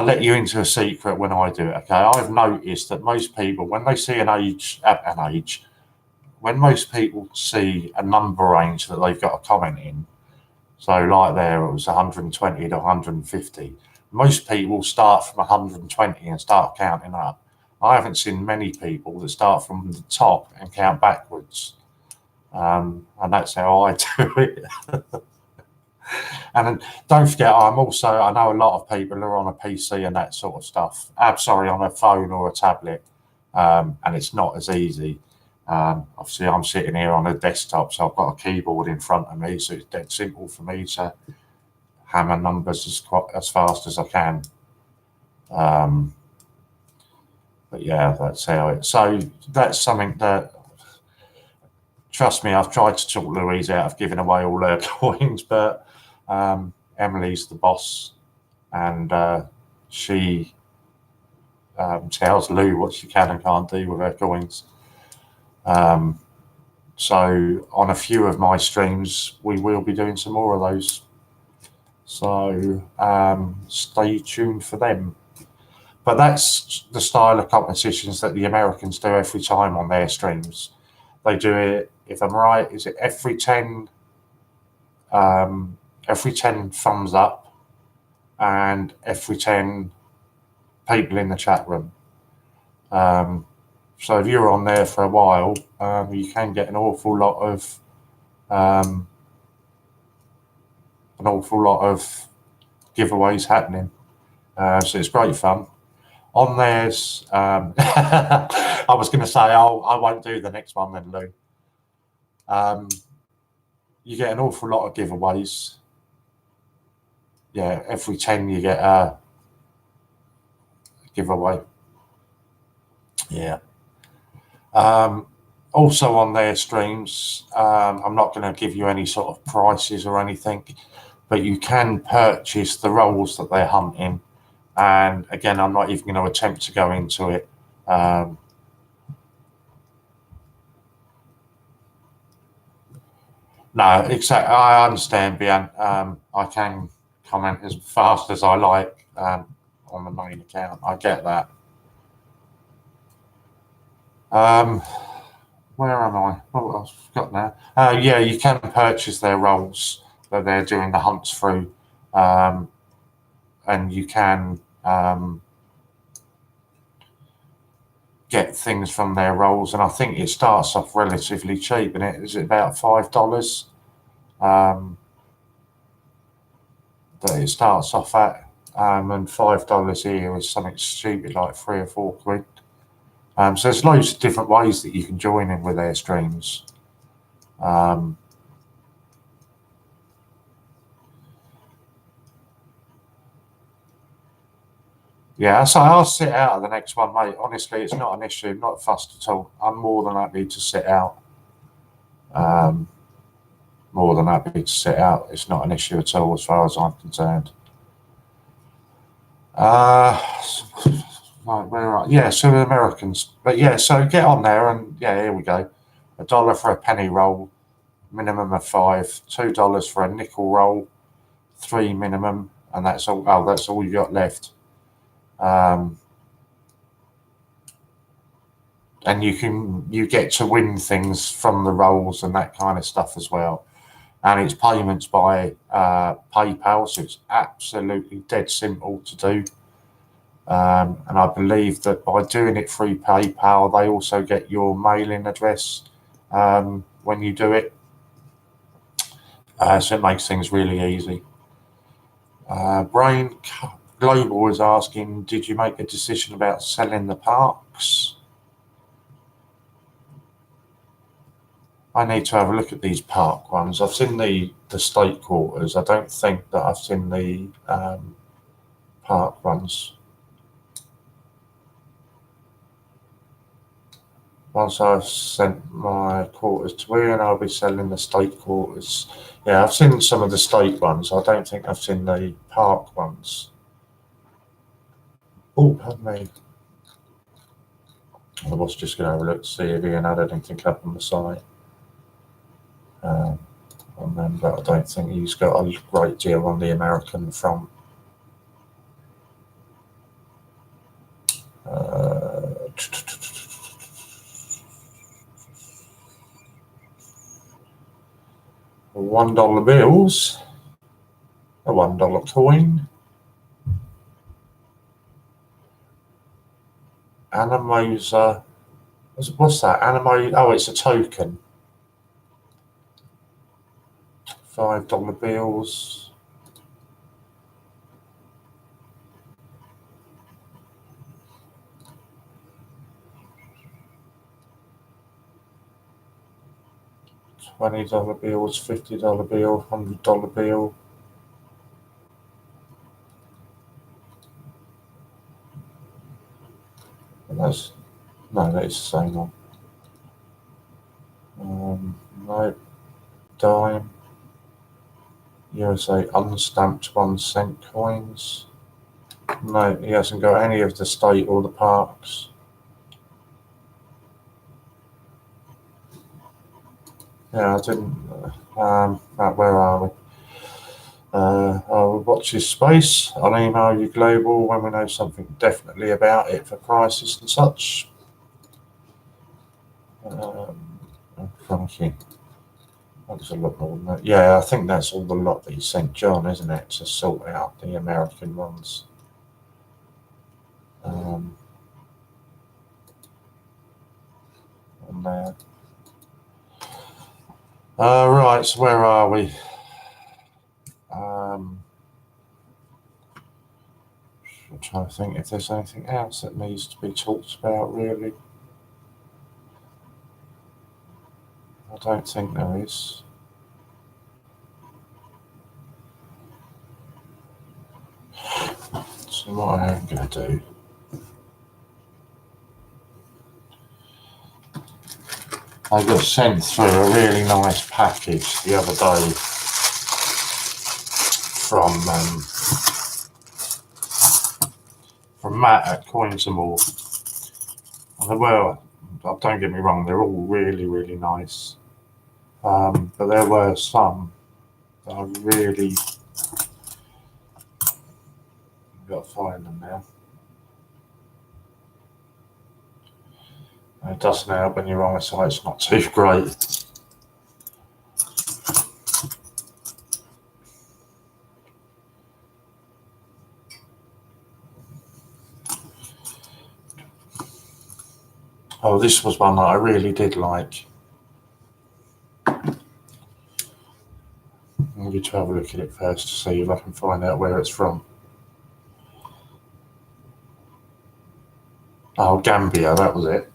let you into a secret when I do it, okay? I've noticed that most people, when they see when most people see a number range that they've got a comment in, so like there it was 120 to 150, most people start from 120 and start counting up. I haven't seen many people that start from the top and count backwards. And that's how I do it. And don't forget, I know a lot of people are on a PC and that sort of stuff. Sorry, on a phone or a tablet. And it's not as easy. Obviously, I'm sitting here on a desktop, so I've got a keyboard in front of me, so it's dead simple for me to hammer numbers as fast as I can. But yeah, that's how it. So that's something that, trust me, I've tried to talk Louise out of giving away all her coins, but Emily's the boss, and she tells Lou what she can and can't do with her coins. So on a few of my streams, we will be doing some more of those. So stay tuned for them. But that's the style of competitions that the Americans do every time on their streams. They do it, if I'm right, is it every 10 thumbs up and every 10 people in the chat room. So if you're on there for a while, you can get an awful lot of giveaways happening. So it's great fun. On theirs, I was going to say, I won't do the next one then, Lou. You get an awful lot of giveaways. Yeah, every 10 you get a giveaway. Yeah. Also on their streams, I'm not going to give you any sort of prices or anything, but you can purchase the rolls that they're hunting. And again, I'm not even going to attempt to go into it. No, exactly. I understand, Bian. I can comment as fast as I like on the main account. I get that. Where am I? Oh, I've forgotten now. Yeah, you can purchase their rolls that they're doing the hunts through, and you can get things from their rolls. And I think it starts off relatively cheap, and it is about $5 that it starts off at, and $5 here is something stupid like £3 or £4. So there's loads of different ways that you can join in with their streams. Yeah, so I'll sit out of the next one, mate. Honestly, it's not an issue, not fussed at all. I'm more than happy to sit out. Um, more than happy to sit out. It's not an issue at all as far as I'm concerned. Right, where are, yeah, so the Americans. But yeah, so get on there and yeah, here we go. $1 for a penny roll, minimum of 5. $2 for a nickel roll, 3 minimum, and that's all. Oh, that's all you got left. And you get to win things from the rolls and that kind of stuff as well. And it's payments by PayPal, so it's absolutely dead simple to do. And I believe that by doing it through PayPal, they also get your mailing address when you do it. So it makes things really easy. Brain Global is asking, did you make a decision about selling the parks? I need to have a look at these park ones. I've seen the state quarters. I don't think that I've seen the park ones. Once I've sent my quarters to Ian, I'll be selling the state quarters. Yeah, I've seen some of the state ones. I don't think I've seen the park ones. Oh, pardon me. I was just going to have a look to see if Ian had anything up on the site. But I don't think he's got a great deal on the American front. $1 bills, a $1 coin, Animosa. What's that? Animo? Oh, it's a token. $5 bills. $20 bills, $50 bill, $100 bill. That is the same one. No, dime. USA unstamped 1 cent coins. No, he hasn't got any of the state or the parks. Yeah, I didn't. Where are we? I'll watch his space. I'll email you global when we know something definitely about it for prices and such. Crikey. That's a lot more than that. Yeah, I think that's all the lot that he sent John, isn't it, to sort out the American ones. On there. Right, so where are we? I'm trying to think if there's anything else that needs to be talked about, really. I don't think there is. So what I am going to do, I got sent through a really nice package the other day from Matt at Coins and More. Well, don't get me wrong, they're all really, really nice. But there were some that I really got to find them now. It doesn't help when your eyesight's not too great. Oh, this was one that I really did like. I'm going to have a look at it first to see if I can find out where it's from. Oh, Gambia, that was it.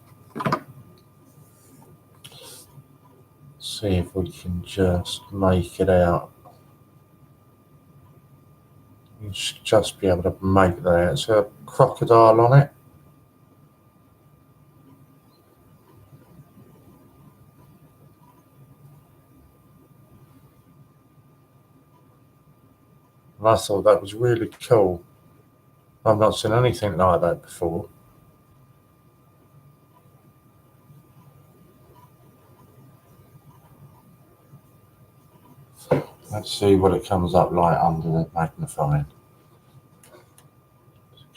See if we can just make it out. You should just be able to make that. It's a crocodile on it. And I thought that was really cool. I've not seen anything like that before. Let's see what it comes up like under the magnifying.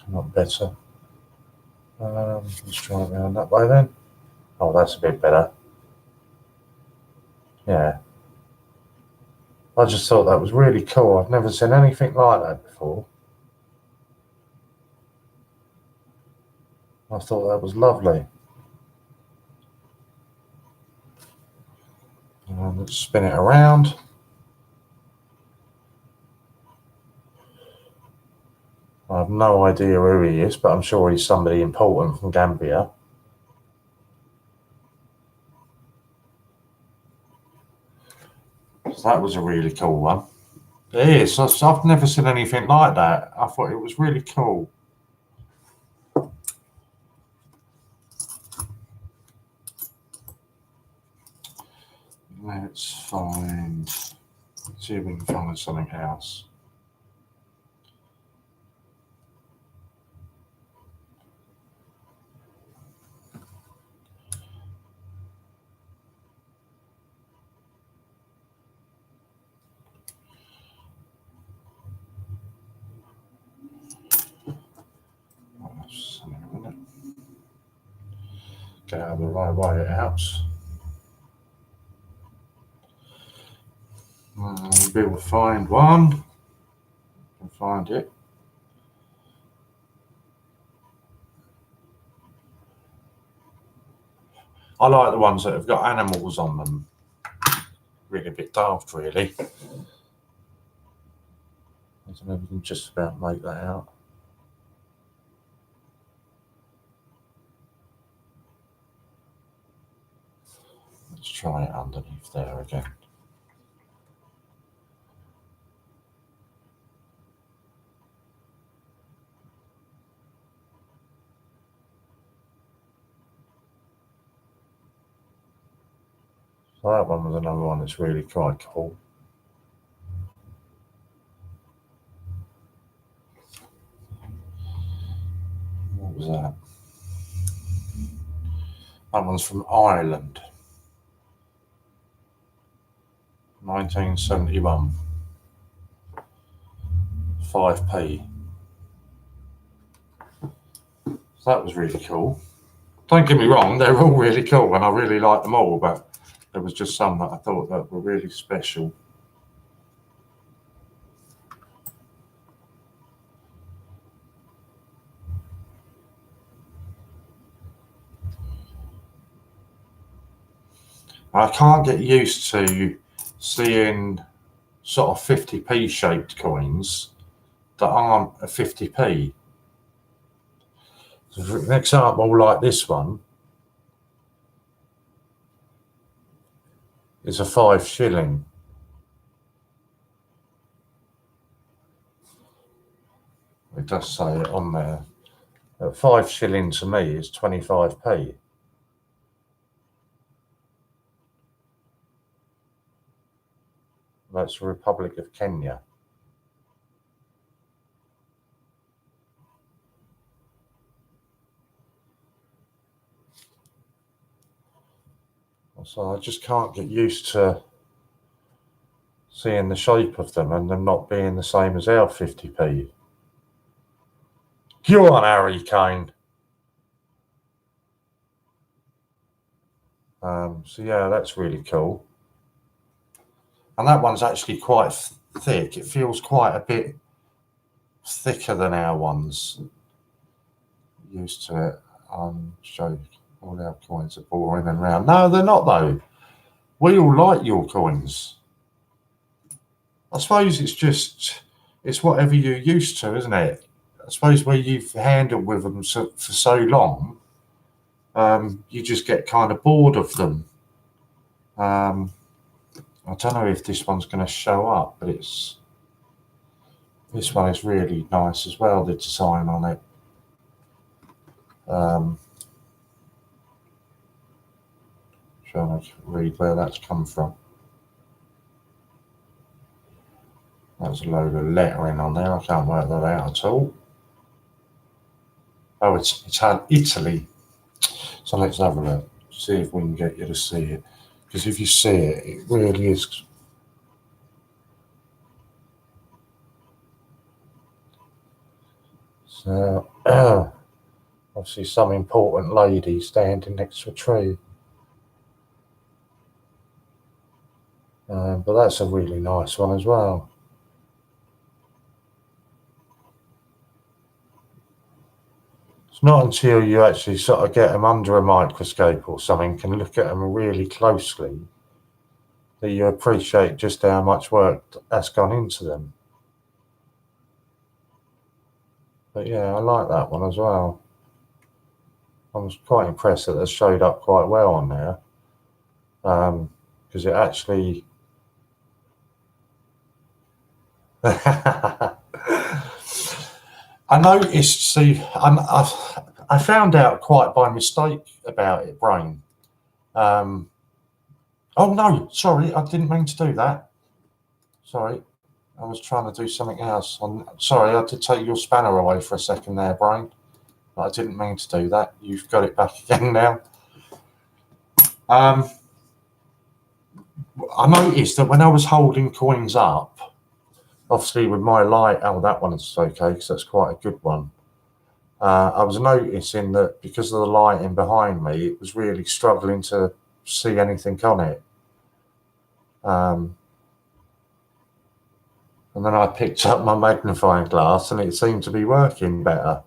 Come up better. Let's try it around that way then. Oh, that's a bit better. Yeah. I just thought that was really cool. I've never seen anything like that before. I thought that was lovely. And let's spin it around. I have no idea who he is, but I'm sure he's somebody important from Gambia. So that was a really cool one. It is. I've never seen anything like that. I thought it was really cool. Let's see if we can find something else. Get out of the right way, it helps. Maybe we'll find one. Can find it. I like the ones that have got animals on them. Really a bit daft, really. I don't know if you can just about make that out. Let's try it underneath there again. So that one was another one that's really quite cool. What was that? That one's from Ireland. 1971. 5p. So that was really cool. Don't get me wrong, they're all really cool and I really like them all, but there was just some that I thought that were really special. I can't get used to seeing sort of 50p shaped coins that aren't a 50p. So for an example like this one is a 5 shilling. It does say it on there. 5 shilling to me is 25p. That's the Republic of Kenya. So I just can't get used to seeing the shape of them and them not being the same as our 50p. Go on, Harry Kane. So yeah, that's really cool. And that one's actually quite thick. It feels quite a bit thicker than our ones. Used to it. Show all our coins are boring and round. No, they're not though. We all like your coins. I suppose it's whatever you're used to, isn't it? I suppose where you've handled with them for so long, you just get kind of bored of them. I don't know if this one's going to show up, but it's This one is really nice as well, the design on it. Trying to read where that's come from. There's a load of lettering on there. I can't work that out at all. Oh, it's Italy. So let's have a look. See if we can get you to see it. Because if you see it, it really is. So, obviously some important lady standing next to a tree. But that's a really nice one as well. It's not until you actually sort of get them under a microscope or something and look at them really closely that you appreciate just how much work has gone into them. But yeah, I like that one as well. I was quite impressed that it showed up quite well on there, because it actually I noticed, see, I found out quite by mistake about it, Brain. Oh no, sorry, I didn't mean to do that. Sorry, I was trying to do something else. Sorry, I did take your spanner away for a second there, Brain. But I didn't mean to do that. You've got it back again now. I noticed that when I was holding coins up, obviously with my light, oh, that one is okay because that's quite a good one. I was noticing that because of the lighting behind me, it was really struggling to see anything on it. And then I picked up my magnifying glass and it seemed to be working better.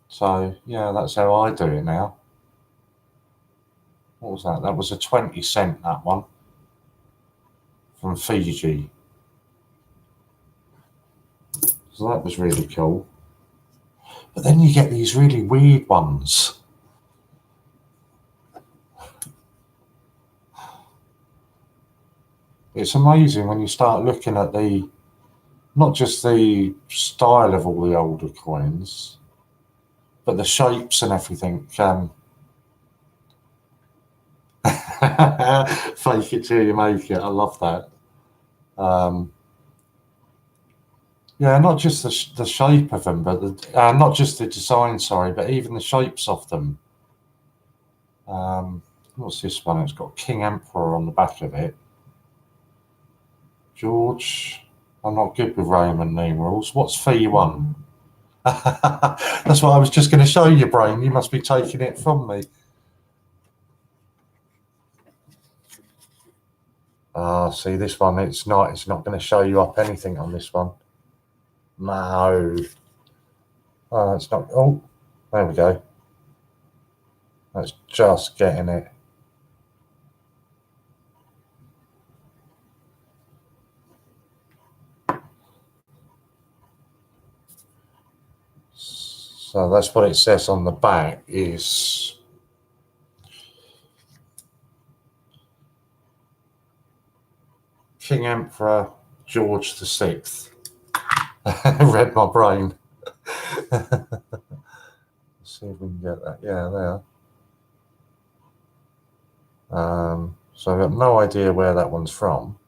So, yeah, that's how I do it now. What was that? That was a 20-cent, that one, from Fiji. So that was really cool. But then you get these really weird ones. It's amazing when you start looking at not just the style of all the older coins, but the shapes and everything. Fake it till you make it. I love that. Yeah, not just the shape of them, but not just the design, sorry, but even the shapes of them. What's this one? It's got King Emperor on the back of it. George. I'm not good with Roman numerals. What's Phi 1? That's what I was just going to show you, Brain. You must be taking it from me. See this one. It's not going to show you up anything on this one. No. Oh, it's not. Oh, there we go. That's just getting it. So that's what it says on the back is King Emperor George VI. Read my brain. Let's see if we can get that. Yeah, there. So I've got no idea where that one's from.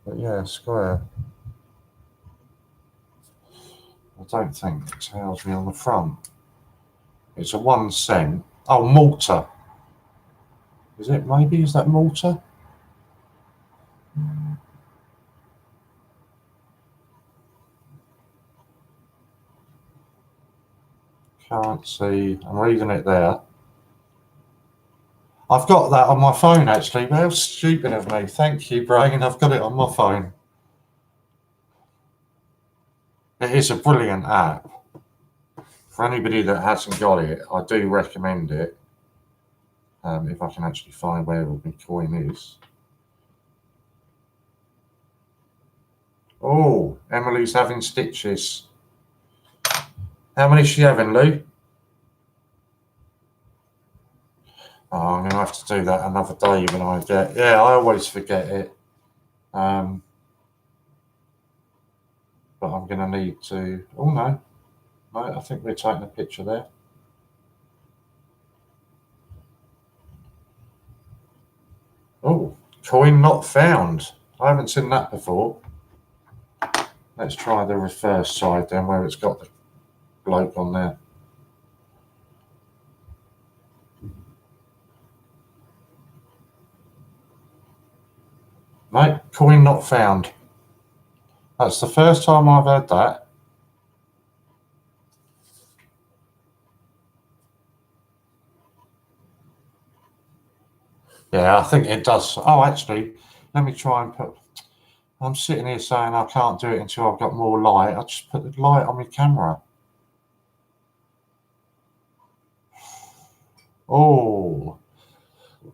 But yeah, square. I don't think it tells me on the front. It's a 1 cent. Oh, Malta. Is it maybe? Is that Malta? Can't see. I'm reading it there. I've got that on my phone actually. How stupid of me. Thank you, Brain. I've got it on my phone. It is a brilliant app. For anybody that hasn't got it, I do recommend it. If I can actually find where my coin is. Oh, Emily's having stitches. How many is she having, Lou? Oh, I'm going to have to do that another day when I get... Yeah, I always forget it. But I'm going to need to... Oh, no. No, I think we're taking a picture there. Oh, coin not found. I haven't seen that before. Let's try the reverse side then, where it's got the bloke on there. No, coin not found. That's the first time I've heard that. Yeah, I think it does. Oh, actually, let me try and put... I'm sitting here saying I can't do it until I've got more light. I'll just put the light on my camera. Oh,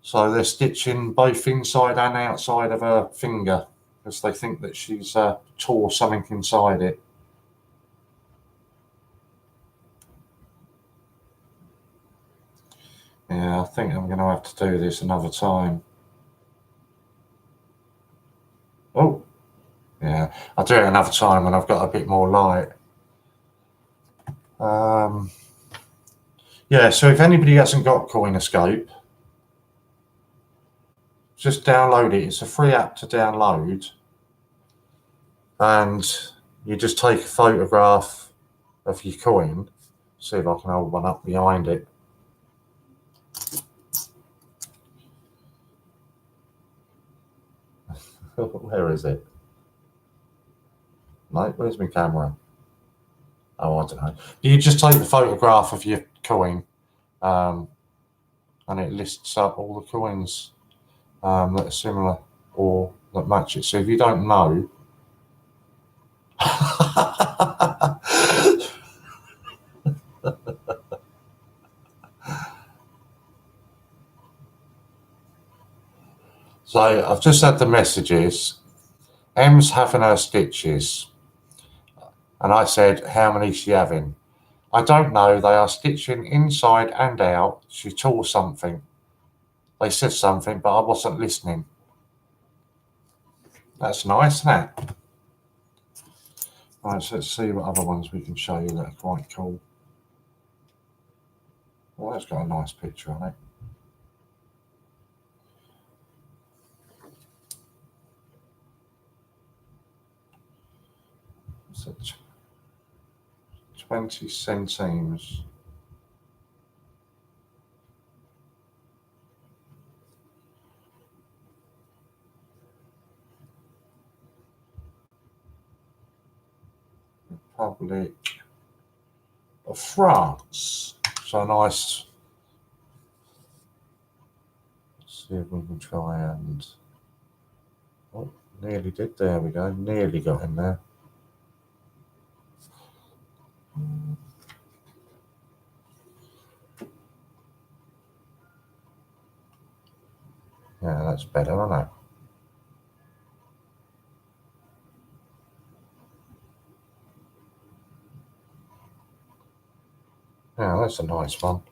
so they're stitching both inside and outside of her finger because they think that she's tore something inside it. Yeah, I think I'm going to have to do this another time. Oh, yeah, I'll do it another time when I've got a bit more light. Yeah, so if anybody hasn't got Coinoscope, just download it. It's a free app to download. And you just take a photograph of your coin. See if I can hold one up behind it. Where is it? No, where's my camera? Oh, I don't know. You just take the photograph of your coin, and it lists up all the coins that are similar or that match it. So if you don't know, so I've just had the messages. Em's having her stitches, and I said, "How many is she having?" I don't know. They are stitching inside and out. She tore something. They said something, but I wasn't listening. That's nice, isn't it? Right, so let's see what other ones we can show you that are quite cool. Well, that's got a nice picture on it. So 20 centimes. Republic of France. So nice. Let's see if we can try and... Oh, nearly did. There we go. Nearly got in there. Yeah, that's better, isn't it? Yeah, that's a nice one.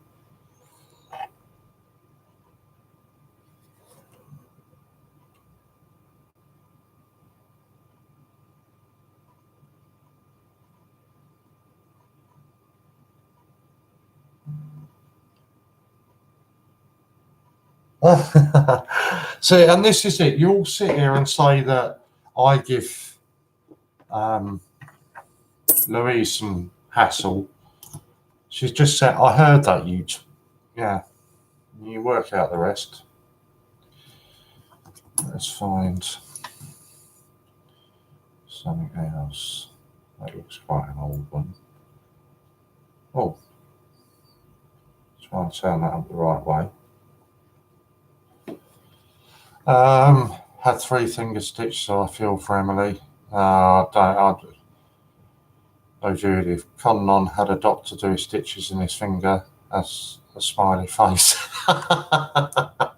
See, and this is it. You all sit here and say that I give Louise some hassle. She's just said, I heard that you... Yeah, you work out the rest. Let's find something else. That looks quite an old one. Oh, try and turn that up the right way. Had 3 finger stitch, so I feel for Emily. Oh, Judy, if Connon had a doctor do his stitches in his finger, that's a smiley face. I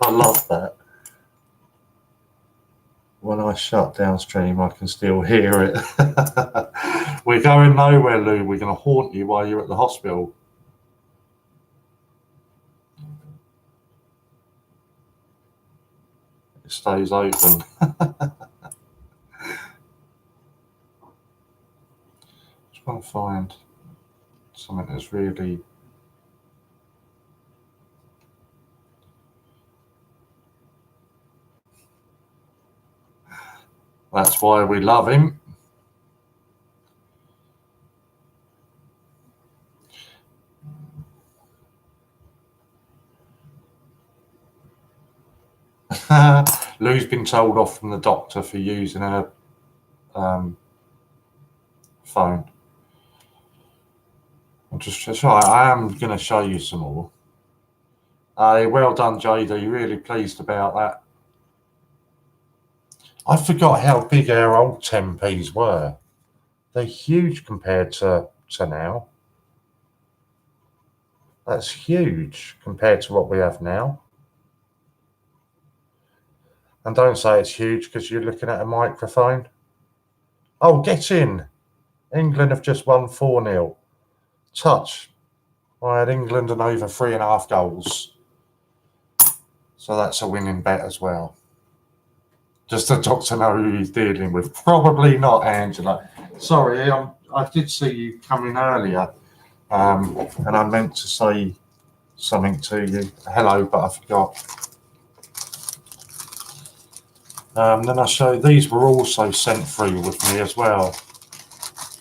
love that. When I shut downstream, I can still hear it. We're going nowhere, Lou. We're going to haunt you while you're at the hospital. it stays open. Just want to find something that's really... That's why we love him. Lou's been told off from the doctor for using her phone. I am going to show you some more. Well done, JD. Really pleased about that. I forgot how big our old 10p's were. They're huge compared to now. That's huge compared to what we have now. And don't say it's huge because you're looking at a microphone. Oh, get in. England have just won 4-0. Touch. I had England and over 3.5 goals. So that's a winning bet as well. Just the doctor know who he's dealing with. Probably not, Angela. Sorry, I did see you come in earlier. And I meant to say something to you. Hello, but I forgot. Then I showed these were also sent through with me as well.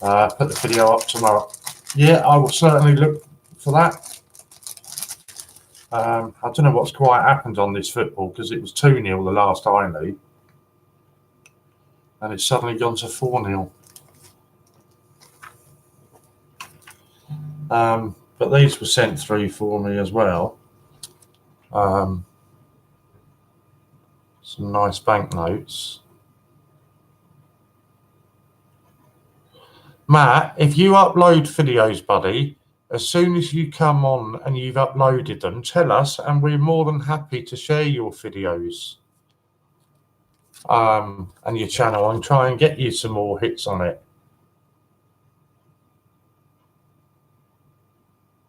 Put the video up tomorrow. Yeah, I will certainly look for that. I don't know what's quite happened on this football because it was 2-0 the last I knew. And it's suddenly gone to 4-0. But these were sent through for me as well. Some nice banknotes. Matt, if you upload videos, buddy, as soon as you come on and you've uploaded them, tell us, and we're more than happy to share your videos and your channel and try and get you some more hits on it.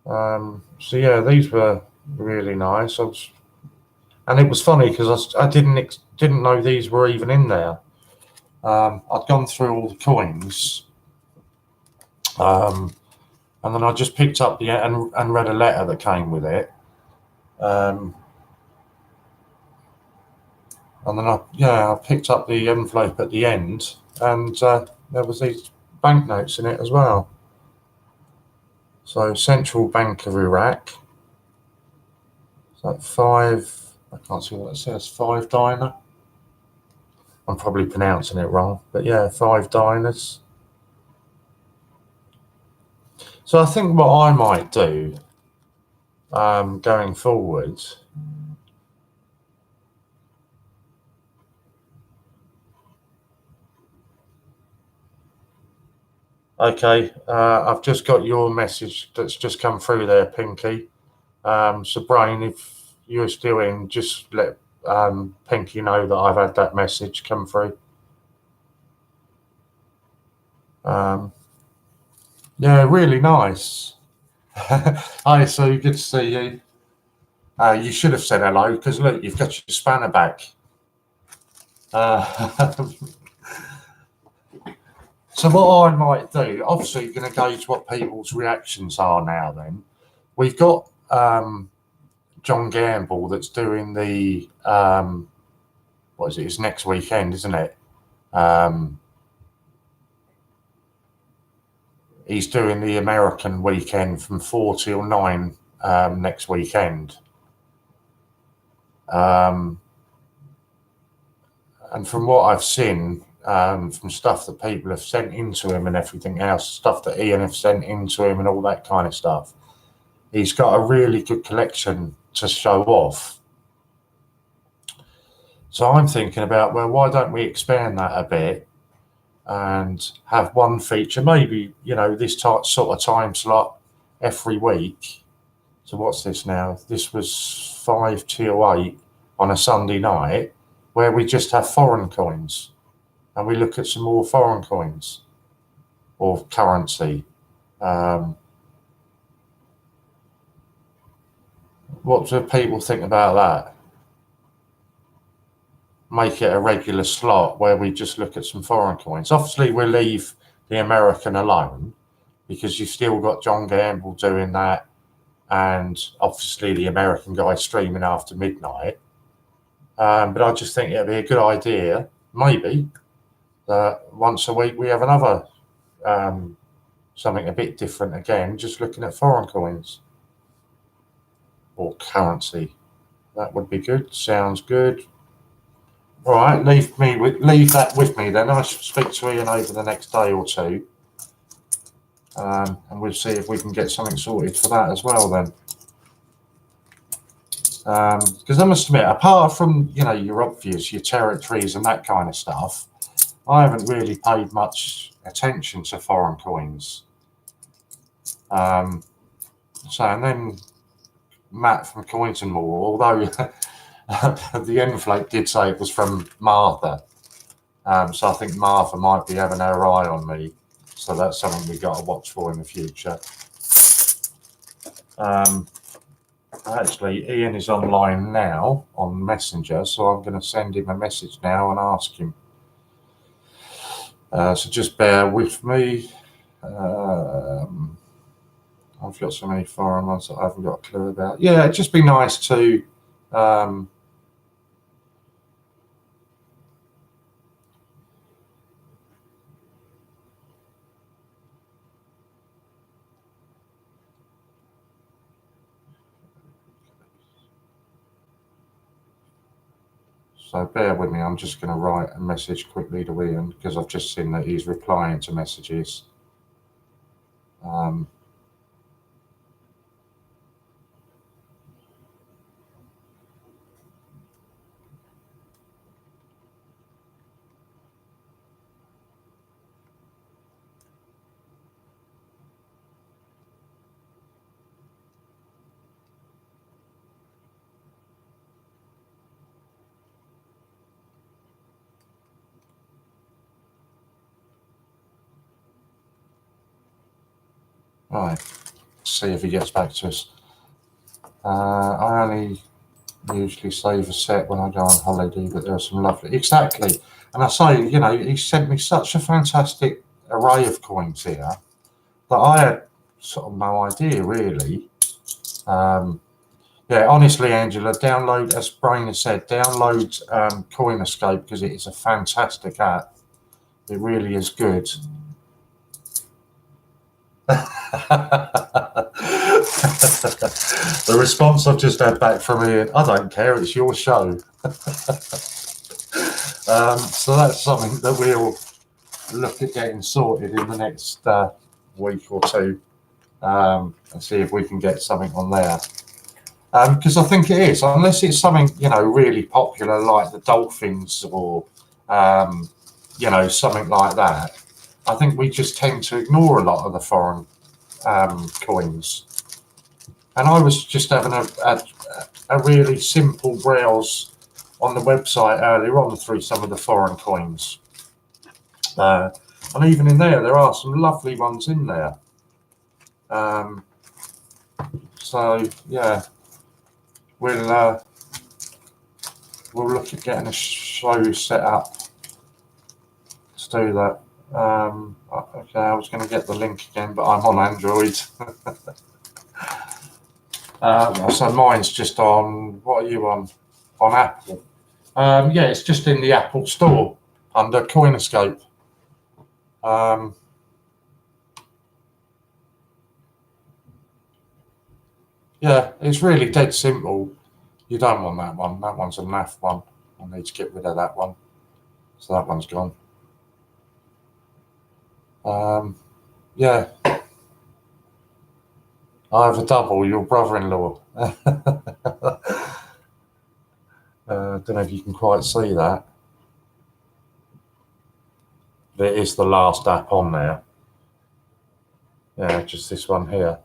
So yeah, these were really nice. And it was funny because I didn't know these were even in there. I'd gone through all the coins, and then I just picked up and read a letter that came with it. And then I picked up the envelope at the end, and there was these banknotes in it as well. So Central Bank of Iraq. It's like 5. I can't see what it says. 5 dinar. I'm probably pronouncing it wrong, but yeah, 5 dinars. So I think what I might do going forward. Okay, I've just got your message that's just come through there, Pinky. So, Brain, if you're still in, just let Pinky know that I've had that message come through. Yeah, really nice. Hi, Sue, good to see you. You should have said hello because look, you've got your spanner back. So what I might do, obviously you're going to gauge what people's reactions are now then. We've got John Gamble that's doing the, what is it, it's next weekend, isn't it? He's doing the American weekend from 4 till 9 next weekend. And from what I've seen, from stuff that people have sent into him and everything else, stuff that Ian have sent into him and all that kind of stuff, he's got a really good collection to show off. So I'm thinking about, well, why don't we expand that a bit and have one feature, maybe, this sort of time slot every week. So what's this now? This was 5 till 8 on a Sunday night where we just have foreign coins and we look at some more foreign coins or currency. What do people think about that? make it a regular slot where we just look at some foreign coins. Obviously, we'll leave the American alone because you've still got John Gamble doing that, and obviously the American guy streaming after midnight. But I just think it'd be a good idea, maybe, that once a week we have another something a bit different again, just looking at foreign coins or currency. That would be good. Sounds good. All right, leave that with me then. I should speak to Ian over the next day or two, and we'll see if we can get something sorted for that as well then. Because I must admit, apart from your obvious, your territories and that kind of stuff, I haven't really paid much attention to foreign coins. And then Matt from Coins and More, although the envelope did say it was from Martha, so I think Martha might be having her eye on me. So that's something we've got to watch for in the future. Actually, Ian is online now on Messenger, so I'm going to send him a message now and ask him. So just bear with me. I've got so many foreign ones that I haven't got a clue about. Yeah, it'd just be nice to so bear with me. I'm just going to write a message quickly to Ian because I've just seen that he's replying to messages. Right, see if he gets back to us. I only usually save a set when I go on holiday, but there are some lovely, exactly. And I say, he sent me such a fantastic array of coins here that I had sort of no idea really. Yeah, honestly, Angela, download, as Brain has said, download Coinescape because it is a fantastic app. It really is good. The response I've just had back from Ian, I don't care, it's your show. So that's something that we'll look at getting sorted in the next week or two, and see if we can get something on there. Because I think it is, unless it's something really popular like the dolphins or something like that. I think we just tend to ignore a lot of the foreign coins. And I was just having a really simple browse on the website earlier on through some of the foreign coins. And even in there are some lovely ones in there. So, yeah, we'll look at getting a show set up to do that. Okay, I was going to get the link again, but I'm on Android. So mine's just on, what are you on? On Apple. Yeah, it's just in the Apple Store under Coinescape. Yeah, it's really dead simple. You don't want that one. That one's a naff one. I need to get rid of that one. So that one's gone. Yeah. I have a double, your brother-in-law. Don't know if you can quite see that. But it is the last app on there. Yeah, just this one here.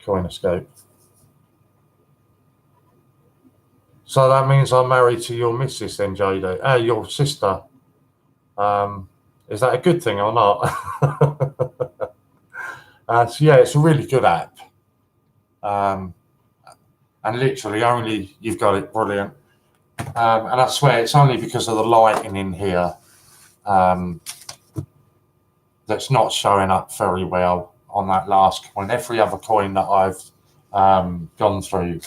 Coinescape. So that means I'm married to your missus then, JD. Your sister. Is that a good thing or not? So yeah, it's a really good app. And literally only, you've got it, brilliant. And I swear it's only because of the lighting in here that's not showing up very well on that last coin. Every other coin that I've gone through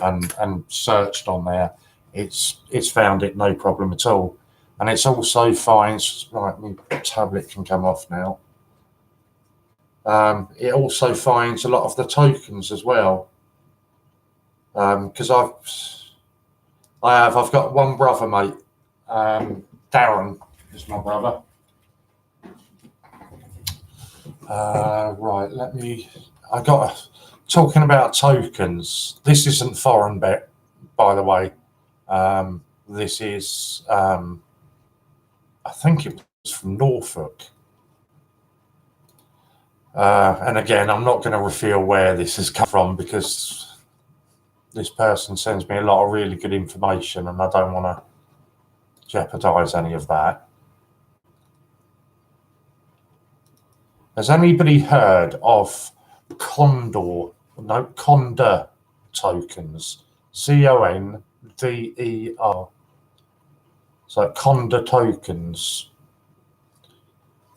and searched on there, it's found it no problem at all. And it's also finds, right, my tablet can come off now. It also finds a lot of the tokens as well. Because I've got one brother, mate. Darren is my brother. Right, talking about tokens. This isn't foreign bet, by the way. This is, I think it was from Norfolk. And again, I'm not going to reveal where this has come from because this person sends me a lot of really good information and I don't want to jeopardize any of that. Has anybody heard of Condor tokens? CONDER. So Condor tokens.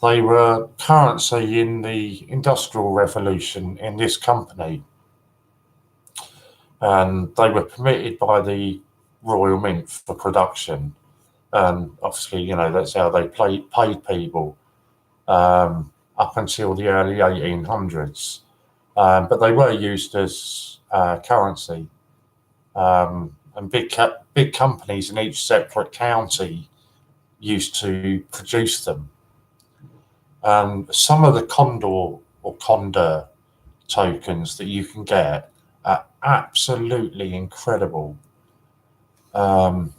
They were currency in the Industrial Revolution in this company. And they were permitted by the Royal Mint for production. And obviously, you know, that's how they paid people up until the early 1800s. But they were used as currency. And big companies in each separate county used to produce them. Some of the Condor tokens that you can get are absolutely incredible. And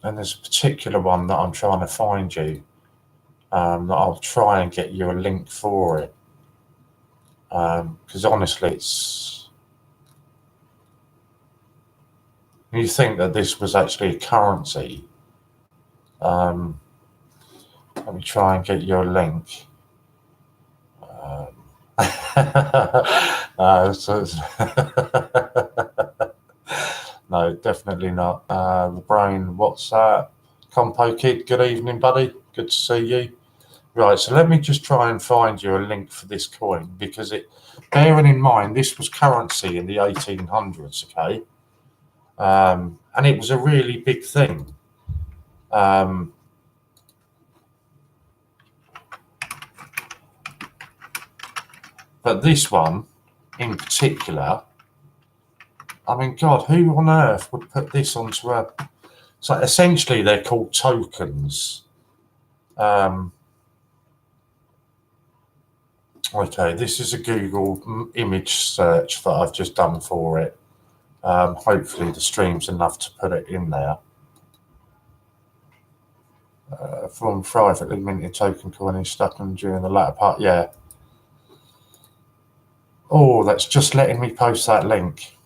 there's a particular one that I'm trying to find you. That I'll try and get you a link for it. Because honestly, you think that this was actually a currency. Let me try and get you a link. No, definitely not. The brain, what's that? Compo Kid, good evening, buddy. Good to see you. Right, so let me just try and find you a link for this coin because bearing in mind, this was currency in the 1800s, okay? And it was a really big thing. But this one in particular, I mean, God, who on earth would put this onto a... So essentially they're called tokens. Okay, this is a Google image search that I've just done for it. Hopefully the stream's enough to put it in there. From privately minted token coin is stuck on during the latter part. Yeah. Oh, that's just letting me post that link.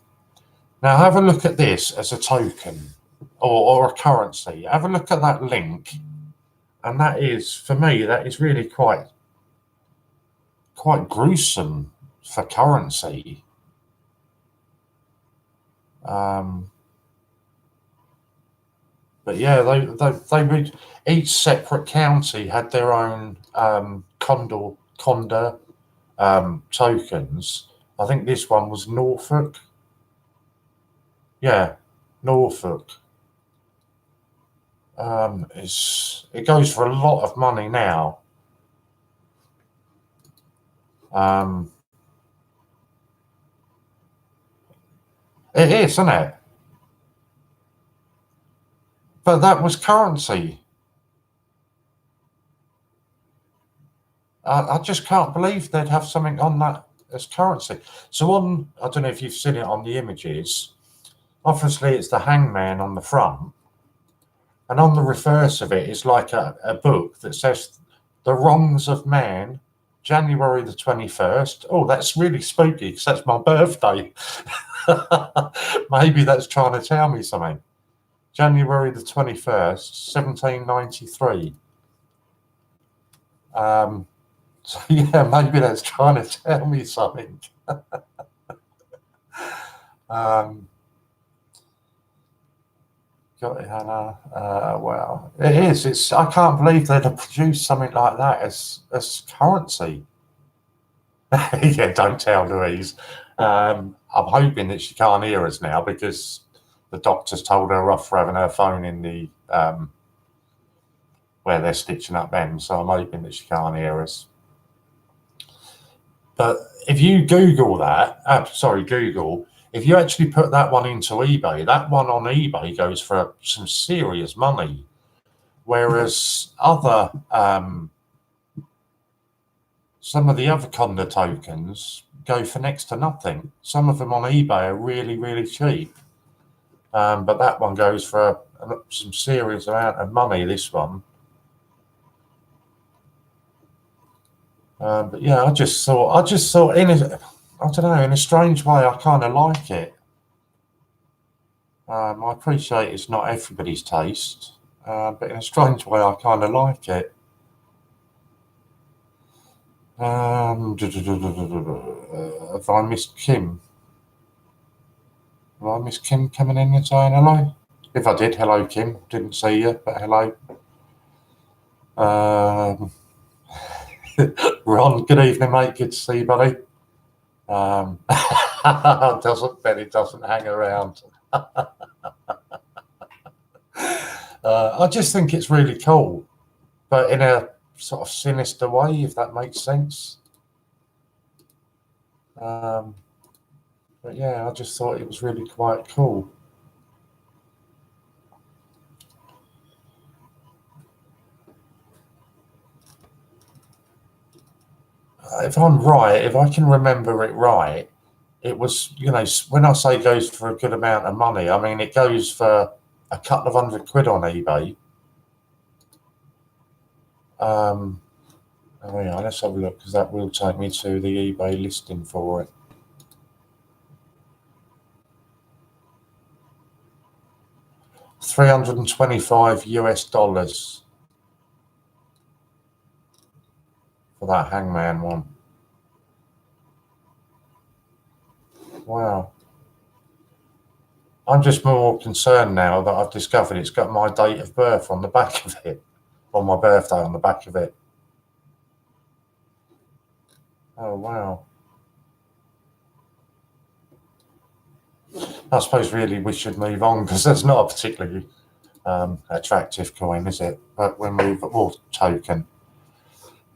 Now have a look at this as a token or a currency. Have a look at that link. And that is, for me, that is really quite gruesome for currency. But yeah, they would, each separate county had their own Condor tokens. I think this one was Norfolk. Yeah, Norfolk. It goes for a lot of money now. It is, isn't it? But that was currency. I just can't believe they'd have something on that as currency. So I don't know if you've seen it on the images. Obviously, it's the hangman on the front. And on the reverse of it is like a book that says The Wrongs of Man, January the 21st. Oh, that's really spooky because that's my birthday. Maybe that's trying to tell me something. January the 21st, 1793. So yeah, maybe that's trying to tell me something. Got it, Hannah. Wow, it is. It's. I can't believe they'd have produced something like that as currency. Yeah, don't tell Louise. I'm hoping that she can't hear us now because the doctor's told her off for having her phone in the where they're stitching up them. So I'm hoping that she can't hear us. But if you Google that, Google, if you actually put that one into eBay, that one on eBay goes for some serious money. Whereas some of the other Conda tokens go for next to nothing. Some of them on eBay are really, really cheap. But that one goes for some serious amount of money, this one. But yeah, I just thought in a strange way, I kind of like it. I appreciate it's not everybody's taste, but in a strange way, I kind of like it. Have I missed Kim? Have I missed Kim coming in and saying hello? If I did, hello, Kim. Didn't see you, but hello. Ron, good evening, mate. Good to see you, buddy. Benny doesn't hang around. I just think it's really cool, but in a sort of sinister way, if that makes sense. But yeah, I just thought it was really quite cool. If I'm right, if I can remember it right, it was, when I say goes for a good amount of money, I mean, it goes for a couple of £100 on eBay. Oh yeah, let's have a look because that will take me to the eBay listing for it. $325 for that Hangman one. Wow. I'm just more concerned now that I've discovered it's got my date of birth on the back of it, on my birthday on the back of it. Oh, wow. I suppose really we should move on because that's not a particularly attractive coin, is it? But we'll move, or token.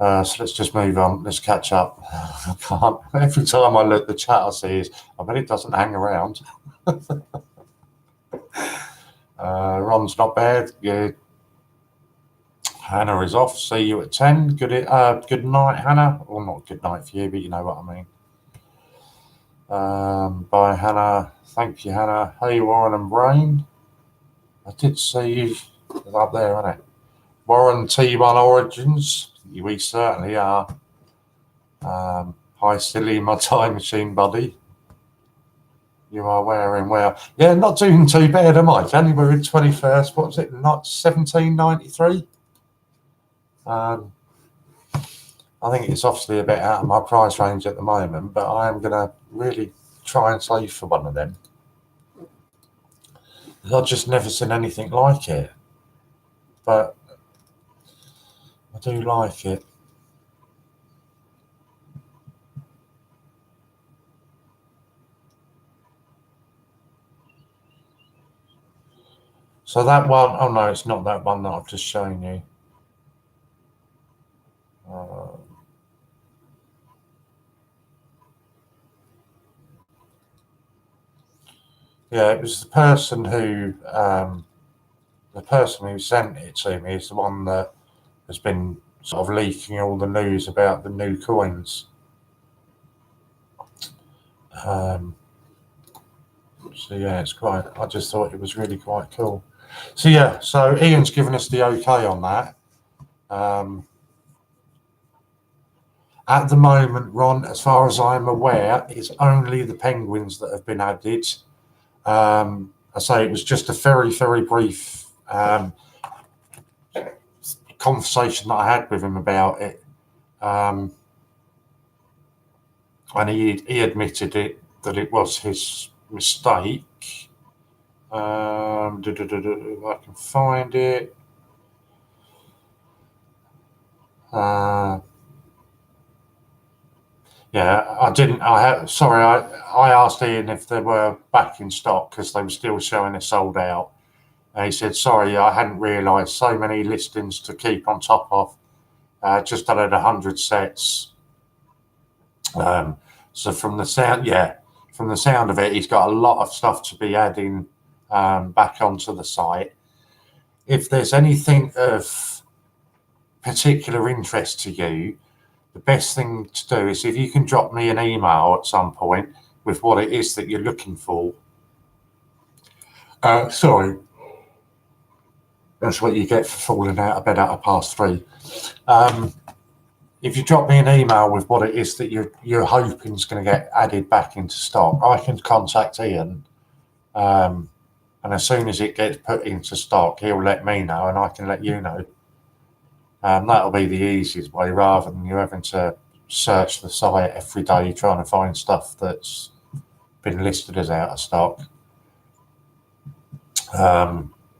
So let's just move on. Let's catch up. I can't. Every time I look, the chat I see is, I bet it doesn't hang around. Ron's not bad. Good. Hannah is off. See you at 10. Good night, Hannah. Well, not good night for you, but you know what I mean. Bye, Hannah. Thank you, Hannah. Hey, Warren and Brain. I did see you up there, isn't it? Warren T1 Origins. We certainly are. Hi, Silly, my time machine buddy. You are wearing well. Yeah, not doing too bad, am I? January 21st, what was it? Not 1793? I think it's obviously a bit out of my price range at the moment, but I am going to really try and save for one of them. I've just never seen anything like it, but I do like it. So that one, oh no, it's not that one that I've just shown you. Yeah, it was the person who sent it to me is the one that has been sort of leaking all the news about the new coins. So yeah, it's quite. I just thought it was really quite cool. So yeah, so Ian's given us the okay on that. At the moment, Ron, as far as I'm aware, it's only the penguins that have been added. I say it was just a very, very brief conversation that I had with him about it, and he admitted that it was his mistake. If I can find it. Yeah, I didn't. Sorry. I asked Ian if they were back in stock because they were still showing it sold out. And he said, "Sorry, I hadn't realised so many listings to keep on top of. Just under 100 sets." So from the sound of it, he's got a lot of stuff to be adding back onto the site. If there's anything of particular interest to you, the best thing to do is if you can drop me an email at some point with what it is that you're looking for. Sorry, that's what you get for falling out of bed at 3:30. If you drop me an email with what it is that you're hoping is going to get added back into stock, I can contact Ian, and as soon as it gets put into stock, he'll let me know, and I can let you know. That'll be the easiest way, rather than you having to search the site every day trying to find stuff that's been listed as out of stock.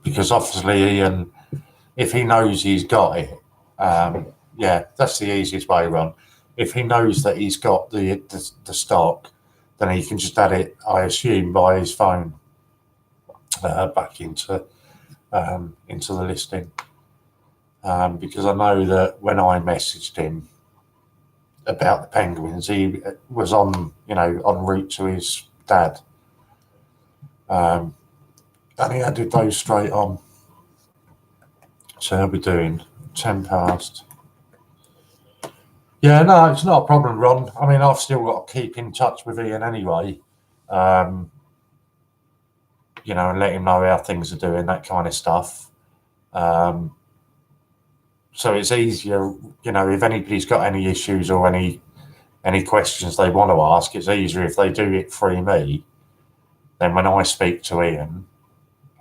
Because obviously Ian, if he knows he's got it, that's the easiest way around. If he knows that he's got the stock, then he can just add it, I assume, by his phone back into the listing. Because I know that when I messaged him about the penguins, he was on route to his dad, and he added those straight on. So he'll be doing 10 past. Yeah, no, it's not a problem, Ron. I mean, I've still got to keep in touch with Ian anyway, and let him know how things are doing, that kind of stuff. So it's easier, if anybody's got any issues or any questions they want to ask, it's easier if they do it through me. Then when I speak to Ian,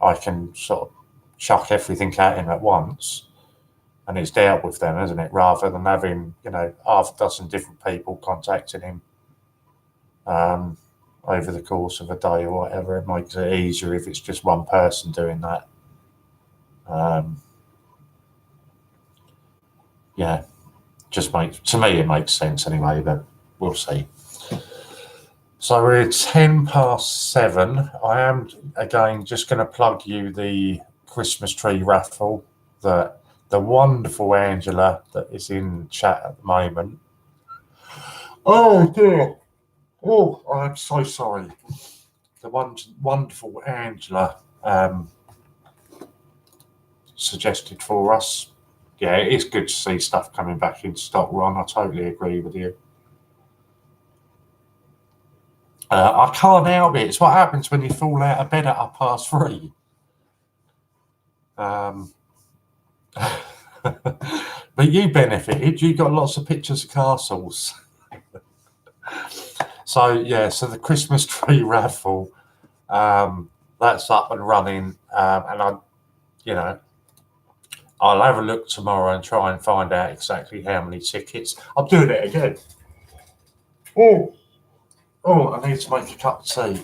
I can sort of chuck everything at him at once, and it's dealt with then, isn't it? Rather than having, half a dozen different people contacting him over the course of a day or whatever. It makes it easier if it's just one person doing that. To me, it makes sense anyway, but we'll see. So we're 10 past 7. I am, again, just going to plug you the Christmas tree raffle that the wonderful Angela that is in chat at the moment. Oh, dear. Oh, I'm so sorry. The wonderful Angela suggested for us. Yeah, it is good to see stuff coming back in stock, Ron. I totally agree with you. I can't help it. It's what happens when you fall out of bed at 3:30. But you benefited. You got lots of pictures of castles. So the Christmas tree raffle, that's up and running, and I'll have a look tomorrow and try and find out exactly how many tickets. I'm doing it again. Oh, I need to make a cup of tea.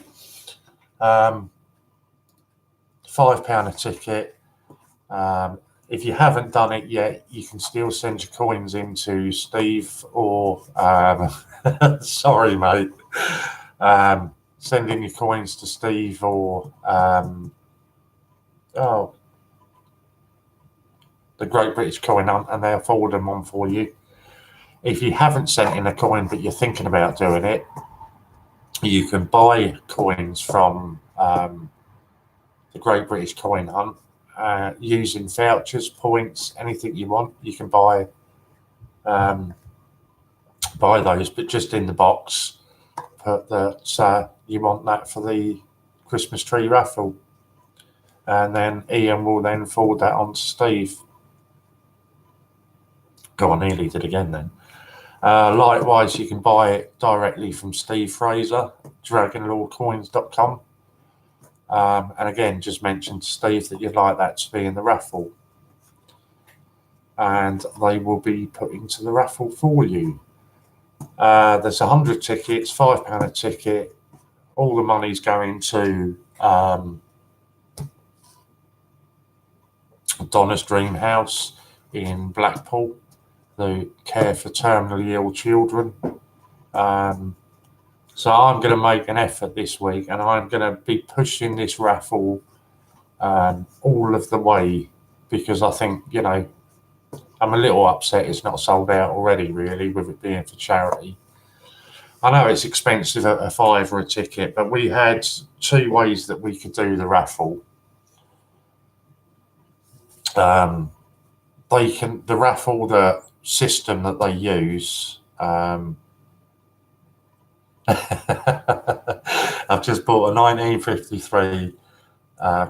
£5 a ticket. If you haven't done it yet, you can still send your coins into Steve or sorry, mate. Send in your coins to Steve or the Great British Coin Hunt, and they'll forward them on for you. If you haven't sent in a coin but you're thinking about doing it, you can buy coins from the Great British Coin Hunt using vouchers, points, anything you want. You can buy those, but just in the box, put that you want that for the Christmas tree raffle, and then Ian will then forward that on to Steve. Go on, nearly did again then. Likewise, you can buy it directly from Steve Fraser, dragonlordcoins.com. And again, just mention to Steve that you'd like that to be in the raffle, and they will be put into the raffle for you. There's 100 tickets, £5 a ticket. All the money's going to Donna's Dream House in Blackpool, who care for terminally ill children. So I'm going to make an effort this week, and I'm going to be pushing this raffle all of the way, because I think, you know, I'm a little upset it's not sold out already, really, with it being for charity. I know it's expensive at a £5 a ticket, but we had 2 ways that we could do the raffle. The raffle, the system that they use. I've just bought a 1953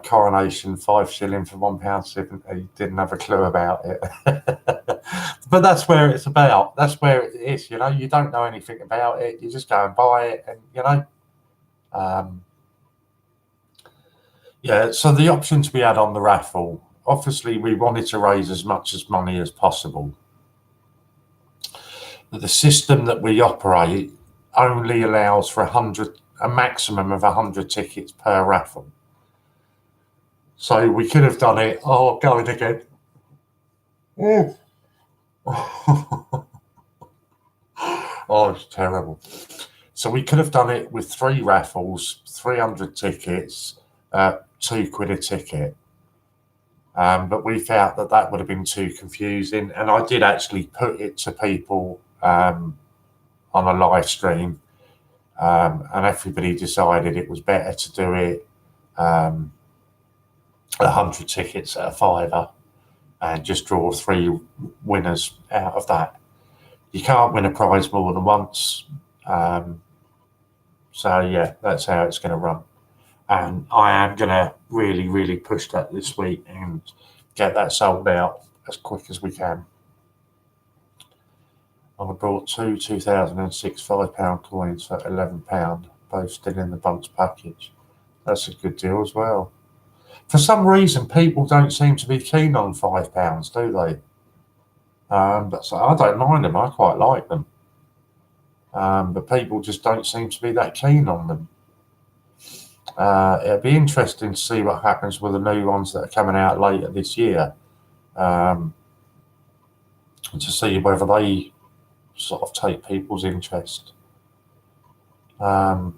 Coronation 5 shilling for £1.70. Didn't have a clue about it. But that's where it's about. That's where it is. You know, you don't know anything about it. You just go and buy it, and you know. Yeah. So the options we had on the raffle. Obviously, we wanted to raise as much as money as possible. But the system that we operate only allows for a maximum of 100 tickets per raffle. So we could have done it. Oh, going again. Oh, it's terrible. So we could have done it with 3 raffles, 300 tickets, £2 a ticket. But we felt that would have been too confusing. And I did actually put it to people on a live stream. And everybody decided it was better to do it 100 tickets at a £5 and just draw 3 winners out of that. You can't win a prize more than once. So yeah, that's how it's going to run. And I am going to really, really push that this week and get that sold out as quick as we can. I bought 2 2006 £5 coins for £11, both still in the Bunts package. That's a good deal as well. For some reason, people don't seem to be keen on £5, do they? But so I don't mind them. I quite like them. But people just don't seem to be that keen on them. It'll be interesting to see what happens with the new ones that are coming out later this year, to see whether they sort of take people's interest. Because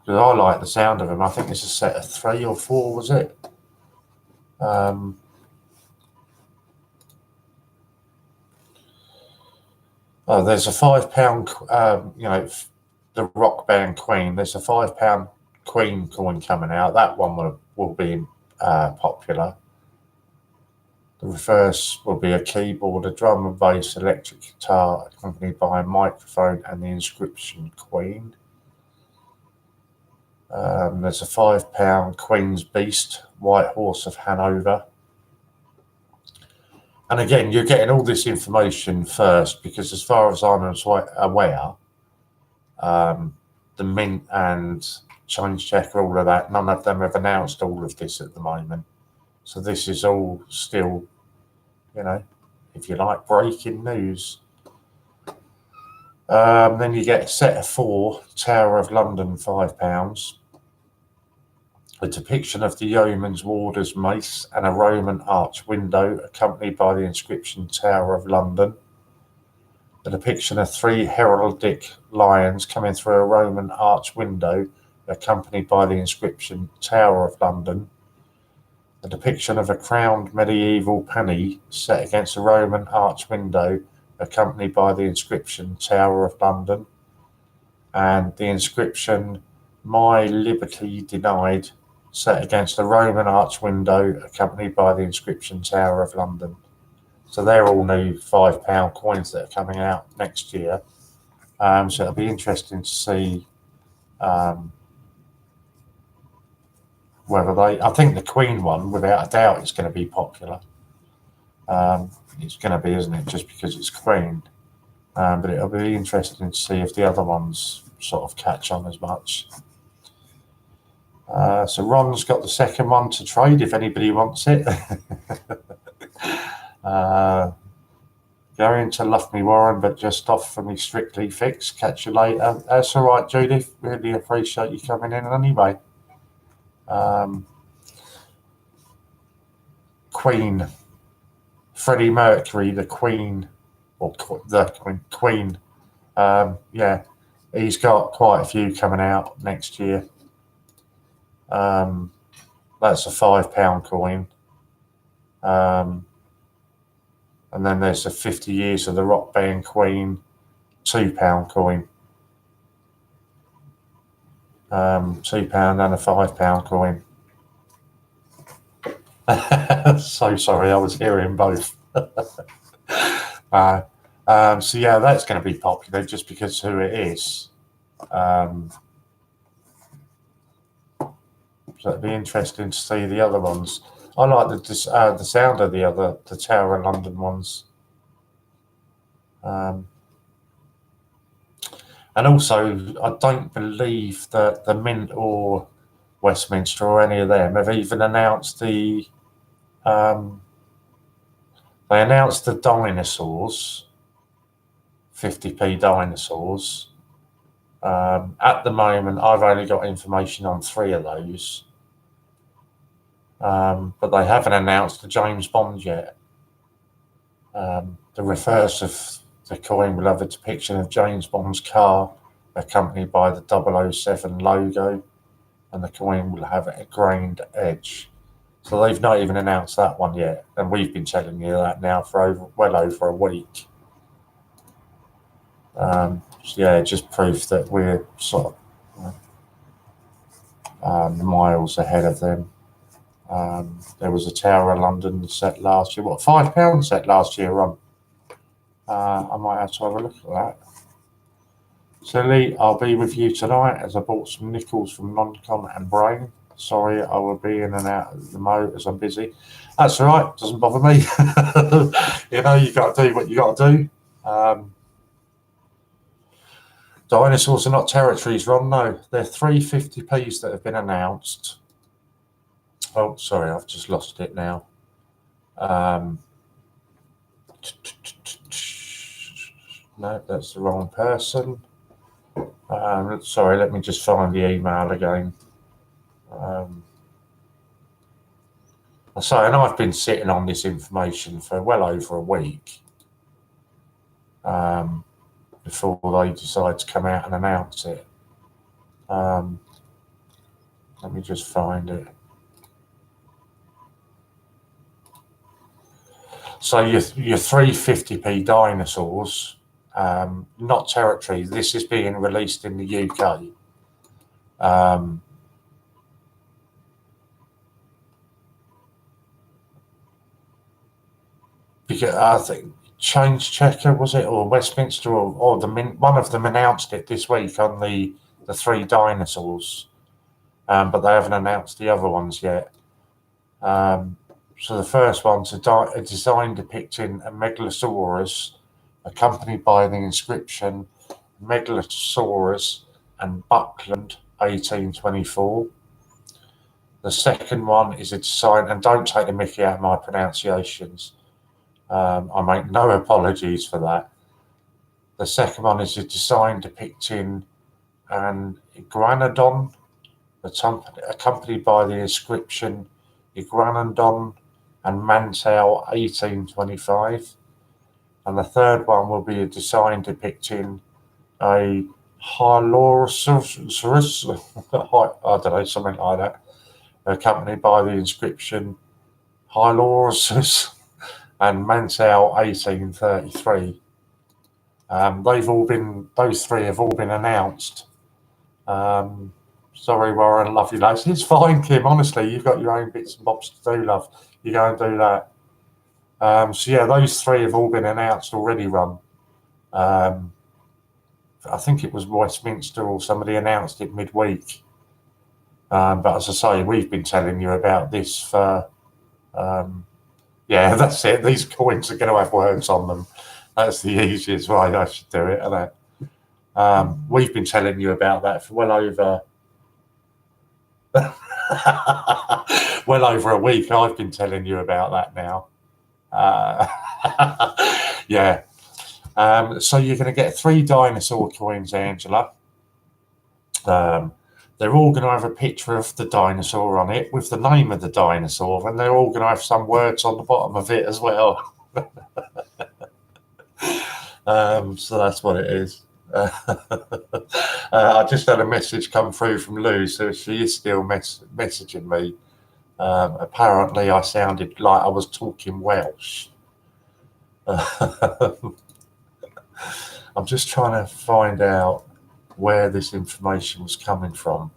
I like the sound of them. I think it's a set of 3 or 4, was it? Oh, there's a £5, you know, the rock band Queen. There's a £5 Queen coin coming out. That one will be popular. The reverse will be a keyboard, a drum and bass, electric guitar, accompanied by a microphone and the inscription Queen. There's a £5 Queen's Beast, White Horse of Hanover. And again, you're getting all this information first, because as far as I'm aware, the Mint and Change Checker, all of that, none of them have announced all of this at the moment. So this is all still, you know, if you like, breaking news. Then you get a set of 4 Tower of London £5. A depiction of the yeoman's warder's mace and a Roman arch window, accompanied by the inscription Tower of London. The depiction of 3 heraldic lions coming through a Roman arch window, accompanied by the inscription Tower of London. The depiction of a crowned medieval penny set against a Roman arch window, accompanied by the inscription Tower of London. And the inscription My Liberty Denied, set against a Roman arch window, accompanied by the inscription Tower of London. So they're all new £5 coins that are coming out next year. So it'll be interesting to see whether I think the Queen one, without a doubt, is going to be popular. It's going to be, isn't it, just because it's Queen. But it'll be interesting to see if the other ones sort of catch on as much. So Ron's got the second one to trade if anybody wants it. Going to Love Me Warren, but just off for me Strictly Fix. Catch you later. That's all right, Judith. Really appreciate you coming in anyway. Queen, Freddie Mercury, the Queen, or the Queen. Yeah, he's got quite a few coming out next year. That's a £5 coin. And then there's the 50 years of the rock band Queen, £2 coin. £2 and a £5 coin. So sorry, I was hearing both. So yeah, that's going to be popular just because who it is. So it'd be interesting to see the other ones. I like the sound of the Tower of London ones. And also, I don't believe that the Mint or Westminster or any of them have even announced the. They announced the dinosaurs, 50p dinosaurs. At the moment, I've only got information on 3 of those. But they haven't announced the James Bond yet. The reverse of the coin will have a depiction of James Bond's car accompanied by the 007 logo, and the coin will have a grained edge. So they've not even announced that one yet, and we've been telling you that now for well over a week. So yeah, just proof that we're sort of miles ahead of them. There was a Tower of London set last year. What, £5 set last year, Ron? I might have to have a look at that. So Lee, I'll be with you tonight as I bought some nickels from Noncom and Brain. Sorry, I will be in and out of the mode as I'm busy. That's all right, doesn't bother me. You know, you got to do what you got to do. Dinosaurs are not territories, Ron. No, they're 350p's that have been announced. Oh, sorry, I've just lost it now. No, that's the wrong person. Sorry, let me just find the email again. So, and I've been sitting on this information for well over a week before they decide to come out and announce it. Let me just find it. So your 350p dinosaurs, not territory. This is being released in the UK. Because I think Change Checker, was it, or Westminster, or the Mint, one of them announced it this week on the 3 dinosaurs, but they haven't announced the other ones yet. So the first one's a design depicting a Megalosaurus, accompanied by the inscription Megalosaurus and Buckland 1824. The second one is a design, and don't take the mickey out of my pronunciations. I make no apologies for that. The second one is a design depicting an iguanodon, accompanied by the inscription Iguanodon and Mantel 1825. And the third one will be a design depicting a Hylosaurus, I don't know, something like that, accompanied by the inscription Hylosaurus and Mantel 1833. Those 3 have all been announced. Sorry, Warren, love you, lads. It's fine, Kim. Honestly, you've got your own bits and bobs to do, love. You go and do that. So yeah, those 3 have all been announced already, Ron. I think it was Westminster or somebody announced it midweek. But as I say, we've been telling you about this for. Yeah, that's it. These coins are going to have words on them. That's the easiest way I should do it, isn't it? We've been telling you about that for well over a week. I've been telling you about that now. Yeah. So you're going to get 3 dinosaur coins, Angela. they're all going to have a picture of the dinosaur on it with the name of the dinosaur, and they're all going to have some words on the bottom of it as well. So that's what it is. I just had a message come through from Lou, so she is still messaging me. Apparently, I sounded like I was talking Welsh. I'm just trying to find out where this information was coming from,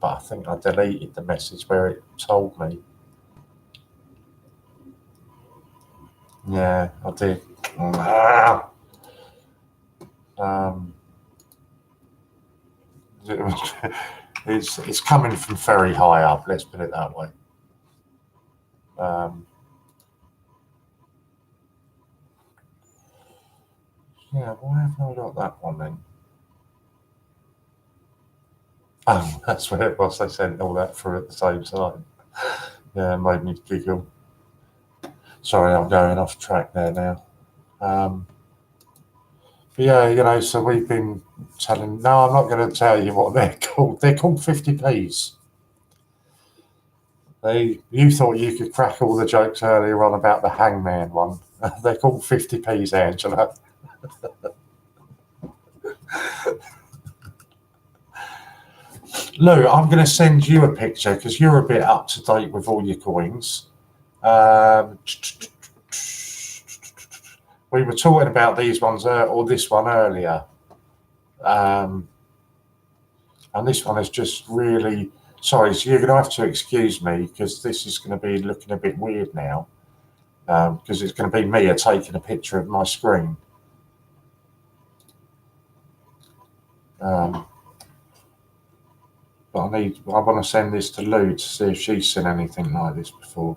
but I think I deleted the message where it told me. Yeah, I did. It's coming from very high up. Let's put it that way. Yeah, why haven't I got that one then? Oh, that's where it was. They sent all that through at the same time. Yeah, it made me giggle. Sorry, I'm going off track there now. But yeah, so we've been telling. No, I'm not going to tell you what they're called. They're called 50p's. You thought you could crack all the jokes earlier on about the hangman one. They're called 50p's, Angela. Lou, I'm going to send you a picture because you're a bit up to date with all your coins. We were talking about these ones, or this one earlier. And this one is just really... Sorry, so you're going to have to excuse me because this is going to be looking a bit weird now. Because it's going to be me taking a picture of my screen. But I want to send this to Lou to see if she's seen anything like this before.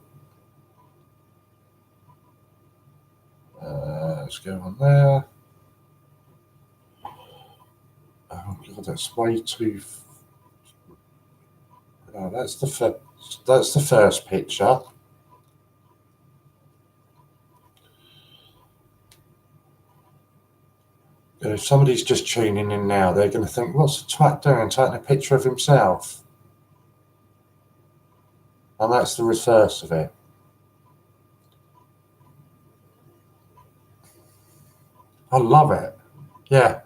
Let's go on there. Oh God, that's way too... Oh, that's the first picture. And if somebody's just tuning in now, they're going to think, what's the twat doing, taking a picture of himself? And that's the reverse of it. I love it. Yeah.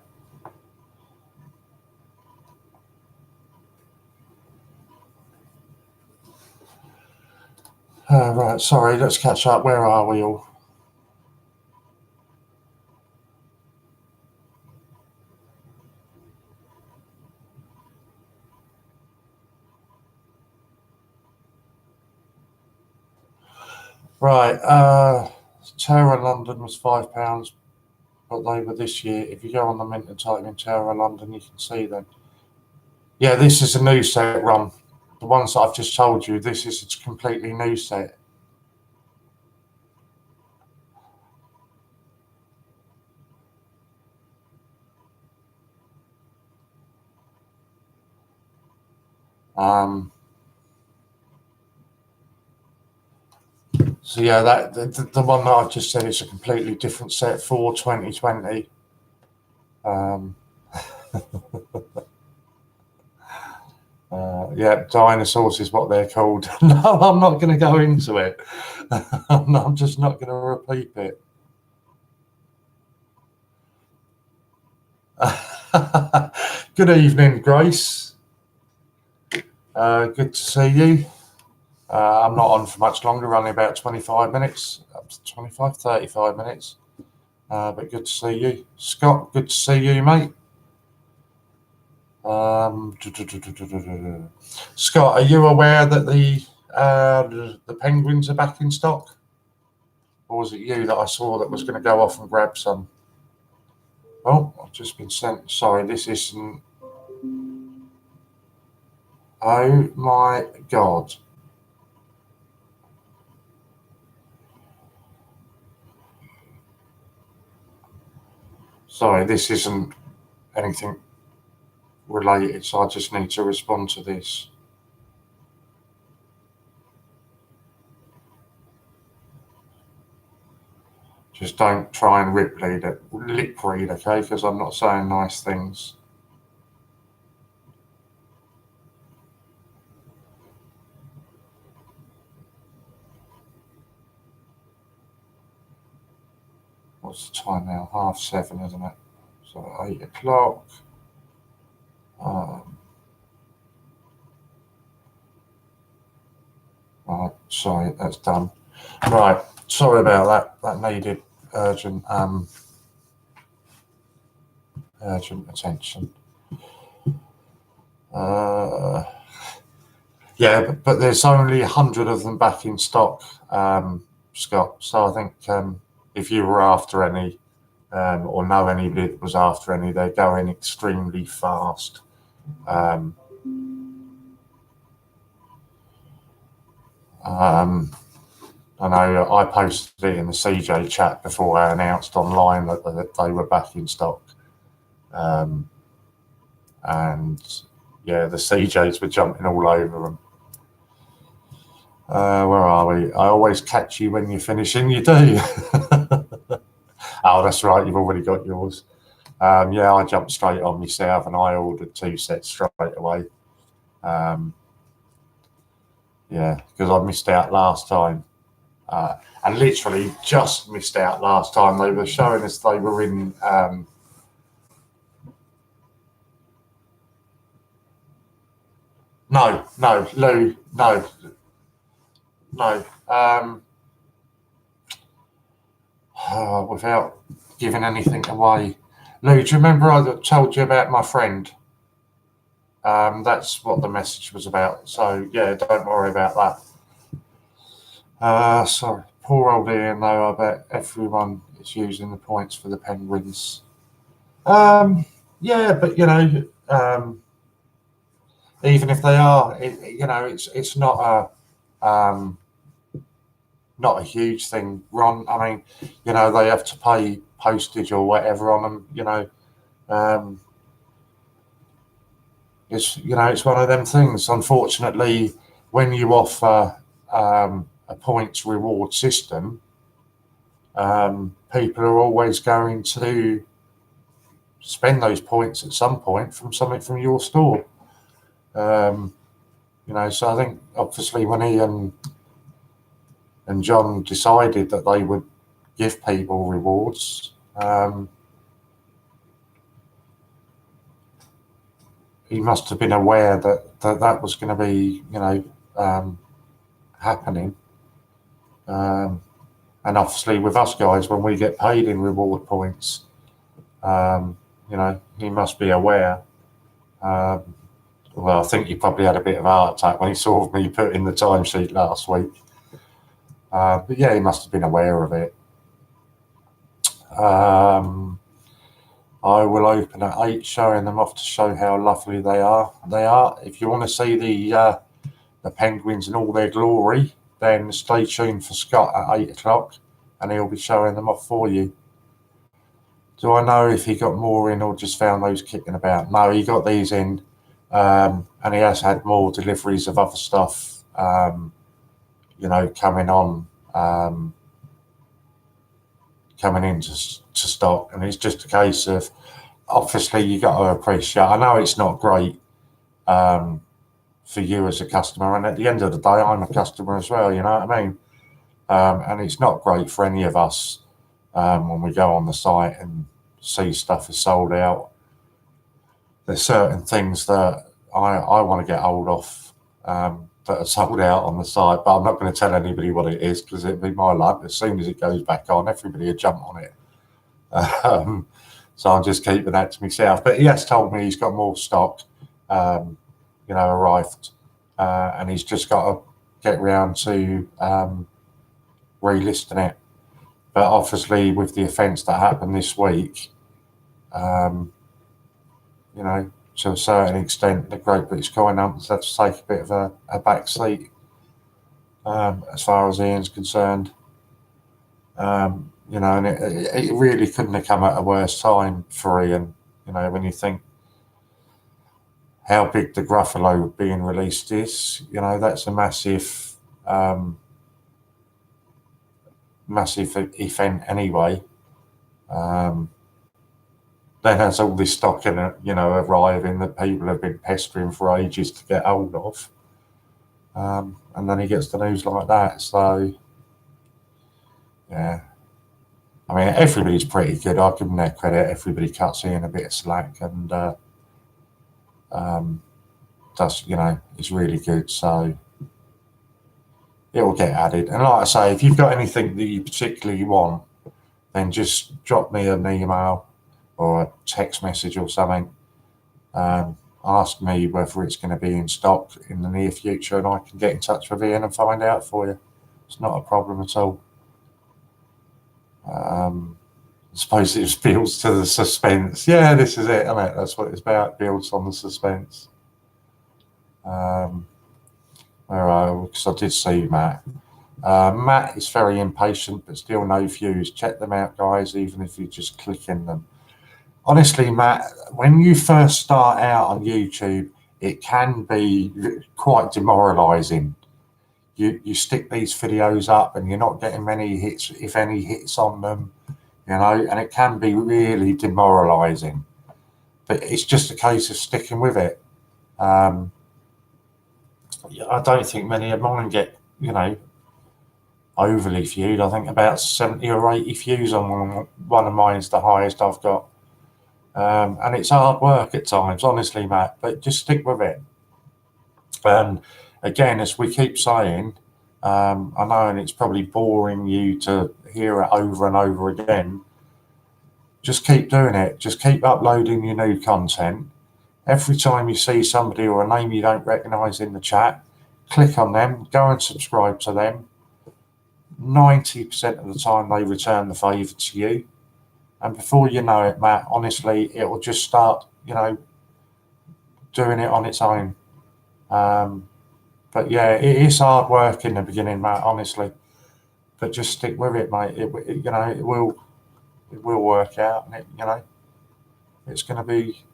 Right, sorry, let's catch up. Where are we all? Right, Terror London was £5, but they were this year. If you go on the Mint and type in Terror London, you can see them. Yeah, this is a new set run. The ones that I've just told you, this is a completely new set. So yeah, that the one that I've just said is a completely different set for 2020. Yeah, dinosaurs is what they're called. No, I'm not going to go into it. I'm just not going to repeat it. Good evening, Grace. Good to see you. I'm not on for much longer, only about 25 minutes, up to 25, 35 minutes. But good to see you. Scott, good to see you, mate. Scott, are you aware that the penguins are back in stock? Or was it you that I saw that was going to go off and grab some? Oh, I've just been sent. Sorry, this isn't. Oh my God. Sorry, this isn't anything related, so I just need to respond to this. Just don't try and lip read, okay? Because I'm not saying nice things. what's the time now? 7:30, isn't it? So 8 o'clock. Right, sorry, that's done. Right, sorry about that. That needed urgent attention. Yeah, but there's only 100 of them back in stock, Scott. So I think if you were after any, or know anybody that was after any, they're going extremely fast. I know I posted it in the CJ chat before I announced online that they were back in stock. And yeah, the CJs were jumping all over them. Where are we? I always catch you when you're finishing. You do. Oh, that's right. You've already got yours. Yeah, I jumped straight on myself and I ordered 2 sets straight away. Yeah, because I missed out last time. And literally just missed out last time. They were showing us they were in... No, Lou, no. Without giving anything away. Lou, do you remember I told you about my friend? That's what the message was about. So, yeah, don't worry about that. Sorry, poor old Ian, though. I bet everyone is using the points for the Penguins. Yeah, but, you know, even if they are, you know, it's not a huge thing, Ron. I mean, you know, they have to pay postage or whatever on them, you know. It's, you know, it's one of them things. Unfortunately, when you offer a points reward system, people are always going to spend those points at some point from something from your store. You know, so I think obviously when Ian and John decided that they would give people rewards, he must have been aware that was going to be, you know, happening. And obviously with us guys, when we get paid in reward points, you know, he must be aware. Well, I think he probably had a bit of a heart attack when he saw me put in the timesheet last week. But yeah, he must have been aware of it. I will open at 8, showing them off to show how lovely they are. If you want to see the penguins in all their glory, then stay tuned for Scott at 8 o'clock, and he'll be showing them off for you. Do I know if he got more in or just found those kicking about? No, he got these in, and he has had more deliveries of other stuff, you know, coming into stock, and it's just a case of, obviously, you got to appreciate. I know it's not great for you as a customer, and at the end of the day, I'm a customer as well. You know what I mean? And it's not great for any of us when we go on the site and see stuff is sold out. There's certain things that I want to get hold of that are sold out on the site, but I'm not going to tell anybody what it is because it'd be my luck. As soon as it goes back on, everybody will jump on it. So I'm just keeping that to myself. But he has told me he's got more stock, you know, arrived, and he's just got to get round to relisting it. But obviously, with the offence that happened this week, you know, to a certain extent, the Great British Coin Hunters had to take a bit of a back seat as far as Ian's concerned. You know, and it really couldn't have come at a worse time for Ian. You know, when you think how big the Gruffalo being released is, you know, that's a massive event anyway. Then has all this stock in it, you know, arriving that people have been pestering for ages to get hold of. And then he gets the news like that. So, yeah. I mean, everybody's pretty good. I give them their credit. Everybody cuts in a bit of slack and does, you know, it's really good. So it will get added. And like I say, if you've got anything that you particularly want, then just drop me an email or a text message or something. Ask me whether it's going to be in stock in the near future, and I can get in touch with Ian and find out for you. It's not a problem at all. I suppose it builds to the suspense. Yeah, this is it, isn't it? That's what it's about. Builds on the suspense. Where because I did see Matt. Matt is very impatient, but still no views. Check them out, guys, even if you just click in them. Honestly, Matt, when you first start out on YouTube, it can be quite demoralizing. You stick these videos up and you're not getting many hits, if any hits on them, you know, and it can be really demoralizing. But it's just a case of sticking with it. I don't think many of mine get, you know, overly viewed. I think about 70 or 80 views on one of mine is the highest I've got. And it's hard work at times, honestly, Matt, but just stick with it. And again, as we keep saying, I know, and it's probably boring you to hear it over and over again, just keep doing it. Just keep uploading your new content. Every time you see somebody or a name you don't recognise in the chat, click on them, go and subscribe to them. 90% of the time they return the favour to you. And before you know it, Matt, honestly, it will just start, you know, doing it on its own. But yeah, it is hard work in the beginning, Matt, honestly. But just stick with it, mate. You know, it will work out, and you know, it's going to be.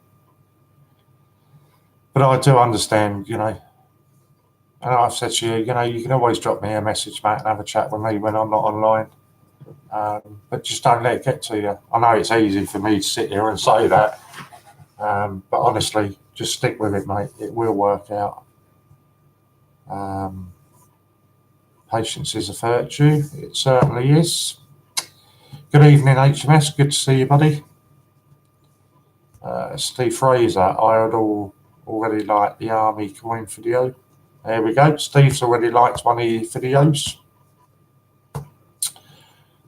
But I do understand, you know, and I've said to you, you know, you can always drop me a message, Matt, and have a chat with me when I'm not online. But just don't let it get to you. I know it's easy for me to sit here and say that, but honestly, just stick with it, mate. It will work out. Patience is a virtue. It certainly is. Good evening, HMS. Good to see you, buddy. Steve Fraser, I had already liked the army coin video. There we go. Steve's already liked one of your videos.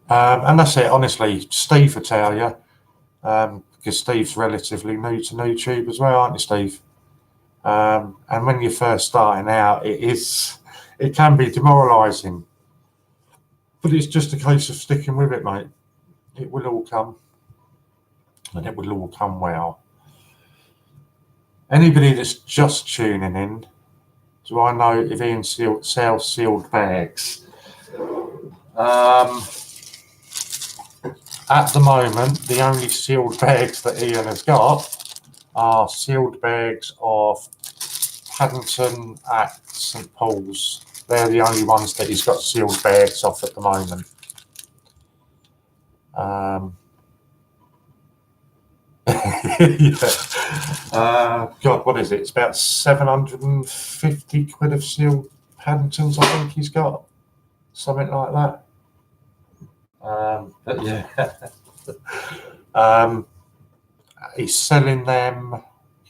And that's it, honestly. Steve will tell you, because Steve's relatively new to YouTube as well, aren't you, Steve? And when you're first starting out, it can be demoralising. But it's just a case of sticking with it, mate. It will all come. And it will all come well. Anybody that's just tuning in, do I know if Ian sells sealed bags? At the moment, the only sealed bags that Ian has got are sealed bags of Paddington at St Paul's. They're the only ones that he's got sealed bags off at the moment. Yeah. God, what is it? It's about 750 quid of sealed Paddingtons, I think he's got. Something like that. But yeah. He's selling them.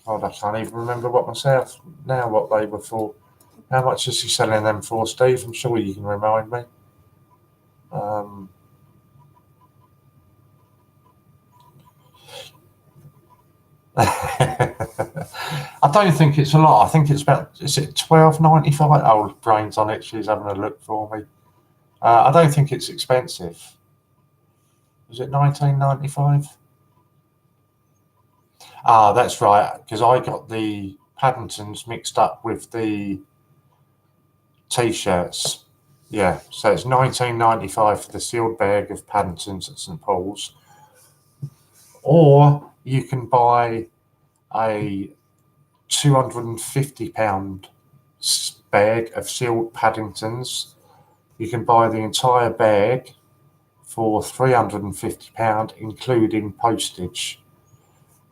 God, I can't even remember what they were for. How much is he selling them for, Steve? I'm sure you can remind me. I don't think it's a lot. I think it's about, is it $12.95? Oh, Brain's on it. She's having a look for me. I don't think it's expensive. Is it $19.95? Ah, that's right, because I got the Paddingtons mixed up with the T-shirts. Yeah, so it's $19.95 for the sealed bag of Paddingtons at St Paul's. Or you can buy a £250 bag of sealed Paddingtons. You can buy the entire bag for £350, including postage,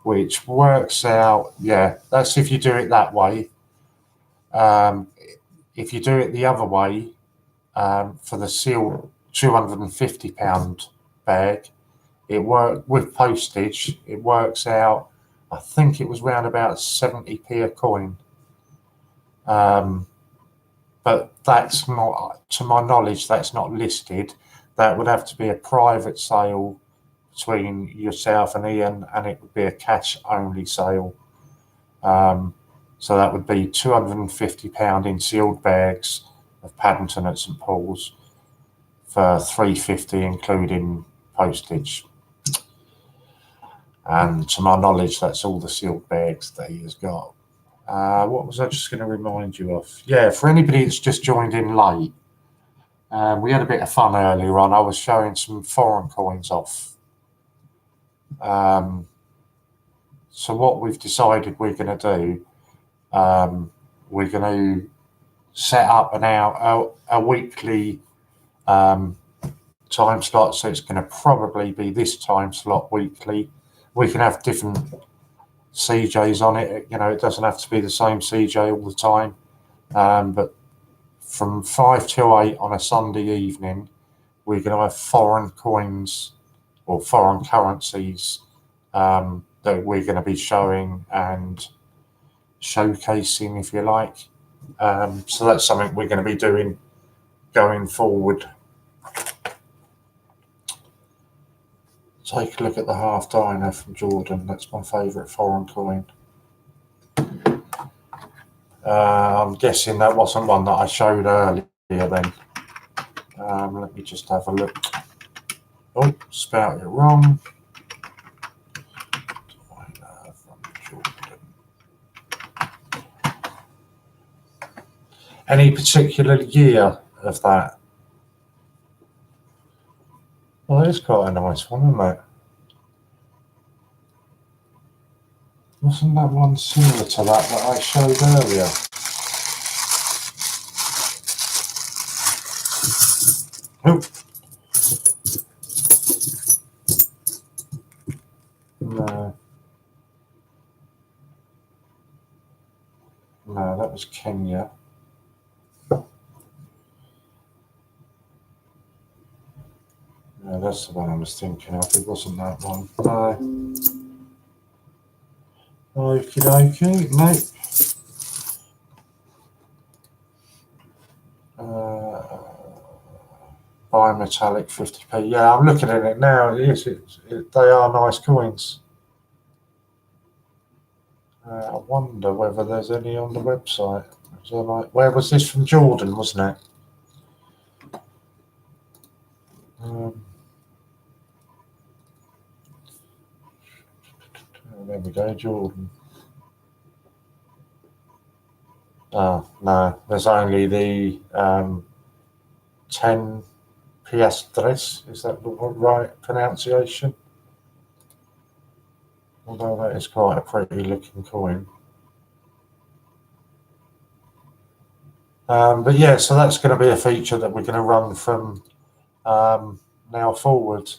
which works out, yeah, that's if you do it that way. If you do it the other way, for the sealed £250 bag. It worked with postage. It works out, I think it was round about 70p a coin. But that's not, to my knowledge, that's not listed. That would have to be a private sale between yourself and Ian, and it would be a cash only sale. So that would be £250 in sealed bags of Paddington at St Paul's for £350 including postage. And to my knowledge, that's all the sealed bags that he has got. What was I just going to remind you of? Yeah, for anybody that's just joined in late, we had a bit of fun earlier on. I was showing some foreign coins off. So what we've decided we're going to do, we're going to set up a weekly time slot. So it's going to probably be this time slot weekly. We can have different CJs on it. You know, it doesn't have to be the same CJ all the time. But from 5 till 8 on a Sunday evening, we're going to have foreign coins or foreign currencies that we're going to be showing and showcasing, if you like. So that's something we're going to be doing going forward. Take a look at the half diner from Jordan. That's my favourite foreign coin. I'm guessing that wasn't one that I showed earlier then. Let me just have a look. Oh, spelled it wrong. Any particular year of that? Well, it's quite a nice one, isn't it? Wasn't that one similar to that I showed earlier? Oh. No. No, that was Kenya. No, that's the one I was thinking of. It wasn't that one. No. Okie dokie, mate. Bimetallic 50p. Yeah, I'm looking at it now. It is. They are nice coins. I wonder whether there's any on the website. So where was this from? Jordan, wasn't it? There we go, Jordan. No, there's only the 10 piastres. Is that the right pronunciation? Although that is quite a pretty looking coin. But yeah, so that's going to be a feature that we're going to run from now forward.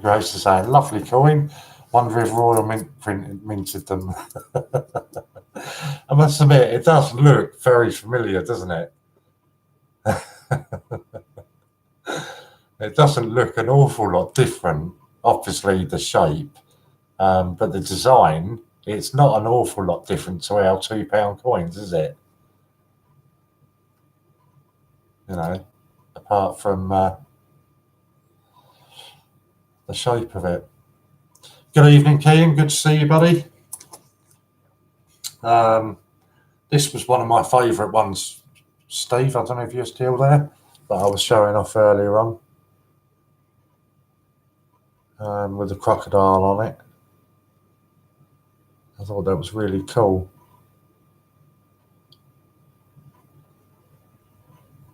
Grace is saying, lovely coin. Wonder if Royal Mint minted them. I must admit, it does look very familiar, doesn't it? It doesn't look an awful lot different. Obviously, the shape, but the design, it's not an awful lot different to our £2 coins, is it? You know, apart from the shape of it. Good evening, Kean. Good to see you, buddy. This was one of my favourite ones, Steve. I don't know if you're still there, but I was showing off earlier on with the crocodile on it. I thought that was really cool.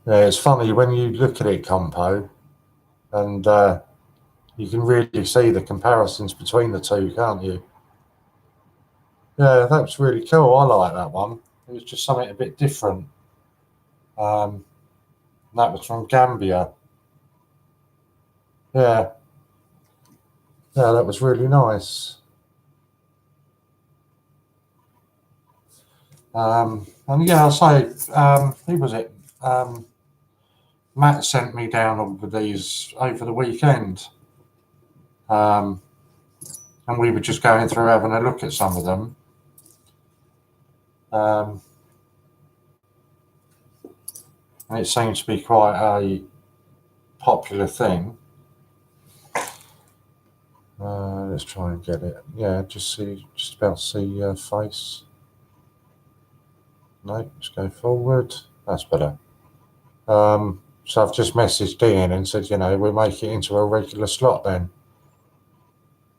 Yeah, it's funny when you look at it, Compo, and you can really see the comparisons between the two, can't you? Yeah, that's really cool. I like that one. It was just something a bit different. That was from Gambia. Yeah. Yeah, that was really nice. And yeah, I'll say, who was it? Matt sent me down all of these over the weekend. And we were just going through having a look at some of them. And it seems to be quite a popular thing. Let's try and get it. Yeah, just about to see face. No, just go forward. That's better. So I've just messaged Ian and said, we'll make it into a regular slot then.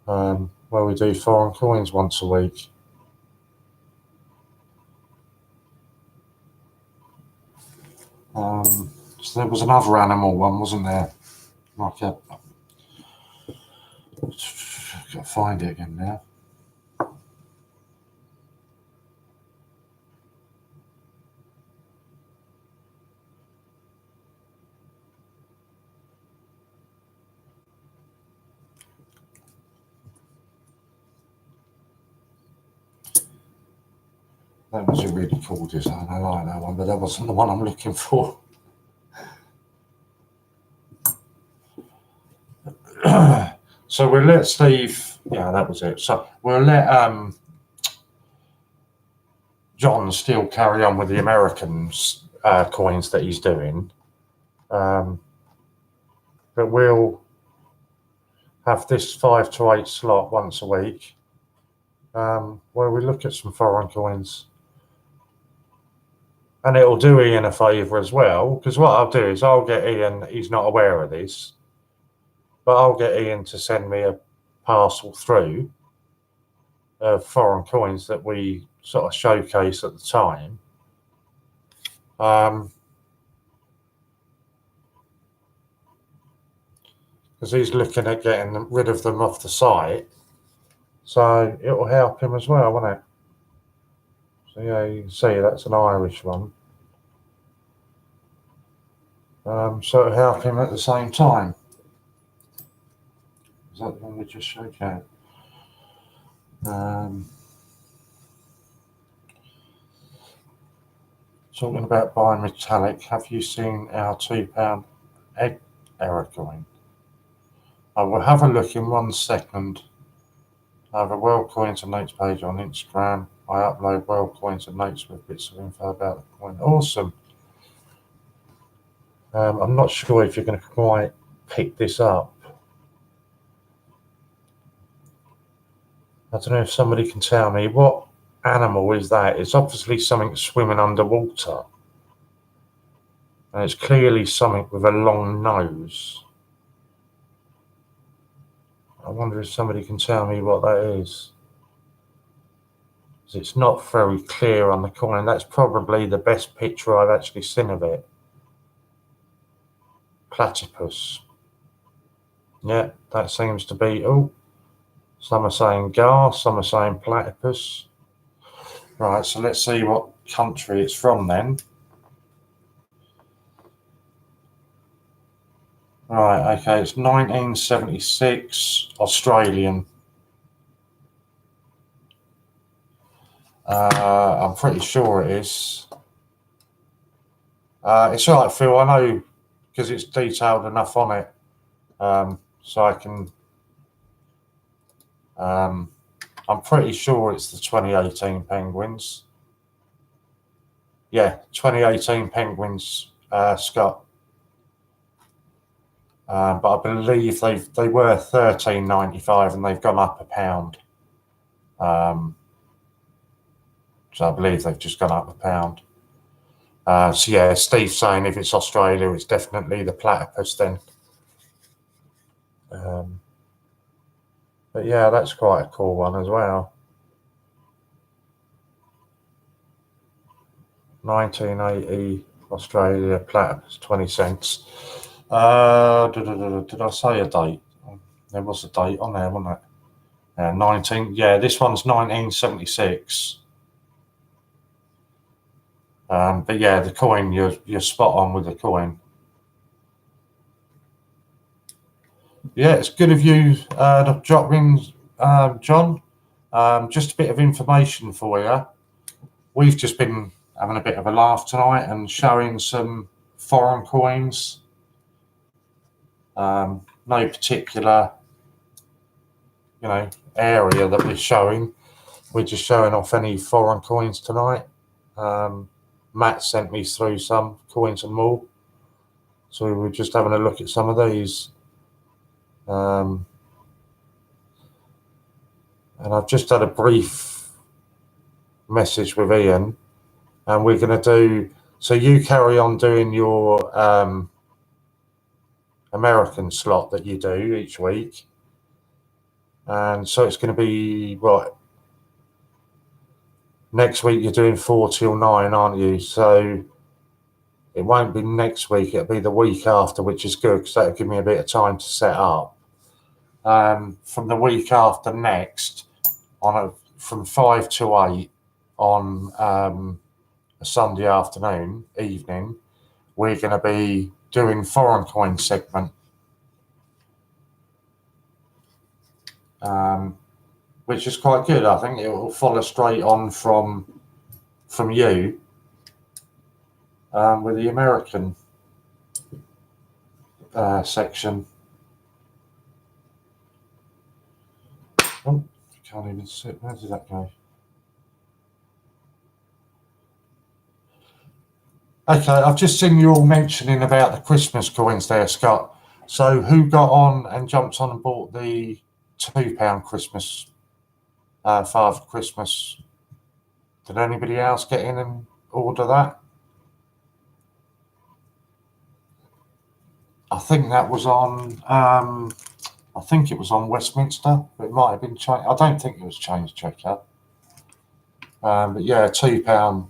Where we do foreign coins once a week. So there was another animal one, wasn't there? Like I've got to find it again now. That was a really cool design. I like that one, but that wasn't the one I'm looking for. So we'll let Steve. Yeah, that was it. So we'll let John still carry on with the American coins that he's doing, but we'll have this 5 to 8 slot once a week, where we look at some foreign coins. And it'll do Ian a favour as well, because what I'll do is I'll get Ian, he's not aware of this, but I'll get Ian to send me a parcel through of foreign coins that we sort of showcase at the time. Because he's looking at getting rid of them off the site. So it will help him as well, won't it? So yeah, you can see that's an Irish one. So it'll help him at the same time. Is that the one we just showed you? Talking about bimetallic, have you seen our £2 egg error coin? I will have a look in 1 second. I have a World Coins and Notes page on Instagram. I upload World Coins and Notes with bits of info about the coin. Awesome. I'm not sure if you're going to quite pick this up. I don't know if somebody can tell me what animal is that. It's obviously something swimming underwater. And it's clearly something with a long nose. I wonder if somebody can tell me what that is. It's not very clear on the coin. That's probably the best picture I've actually seen of it. Platypus. Yeah, that seems to be. Oh, some are saying gar, some are saying platypus. Right, so let's see what country it's from then. Right, okay, it's 1976, Australian. I'm pretty sure it is. It's all right, Phil, I know, because it's detailed enough on it, so I can... I'm pretty sure it's the 2018 Penguins. Yeah, 2018 Penguins, Scott. But I believe they were $13.95 and they've gone up £1. So I believe they've just gone up £1. So yeah, Steve's saying if it's Australia, it's definitely the platypus then. But yeah, that's quite a cool one as well. 1980 Australia platypus, 20 cents. Did I say a date? There was a date on there, wasn't it? Yeah, this one's 1976. But yeah, the coin, you're spot on with the coin. Yeah, it's good of you to drop in, John. Just a bit of information for you. We've just been having a bit of a laugh tonight and showing some foreign coins No particular, area that we're showing. We're just showing off any foreign coins tonight. Matt sent me through some coins and more, so we were just having a look at some of these. And I've just had a brief message with Ian, and we're going to do, so you carry on doing your American slot that you do each week, and so it's going to be what, next week you're doing 4 till 9, aren't you? So it won't be next week, it'll be the week after, which is good because that'll give me a bit of time to set up. From the week after next, from 5 to 8 on a Sunday evening, we're going to be doing foreign coin segment, which is quite good. I think it will follow straight on from you with the American section. Oh, can't even see. Where did that go? Okay, I've just seen you all mentioning about the Christmas coins there, Scott. So who got on and jumped on and bought the £2 Christmas, Father Christmas? Did anybody else get in and order that? I think that was on, I think it was on Westminster, but it might have been changed. I don't think it was Change Checker. But yeah, £2,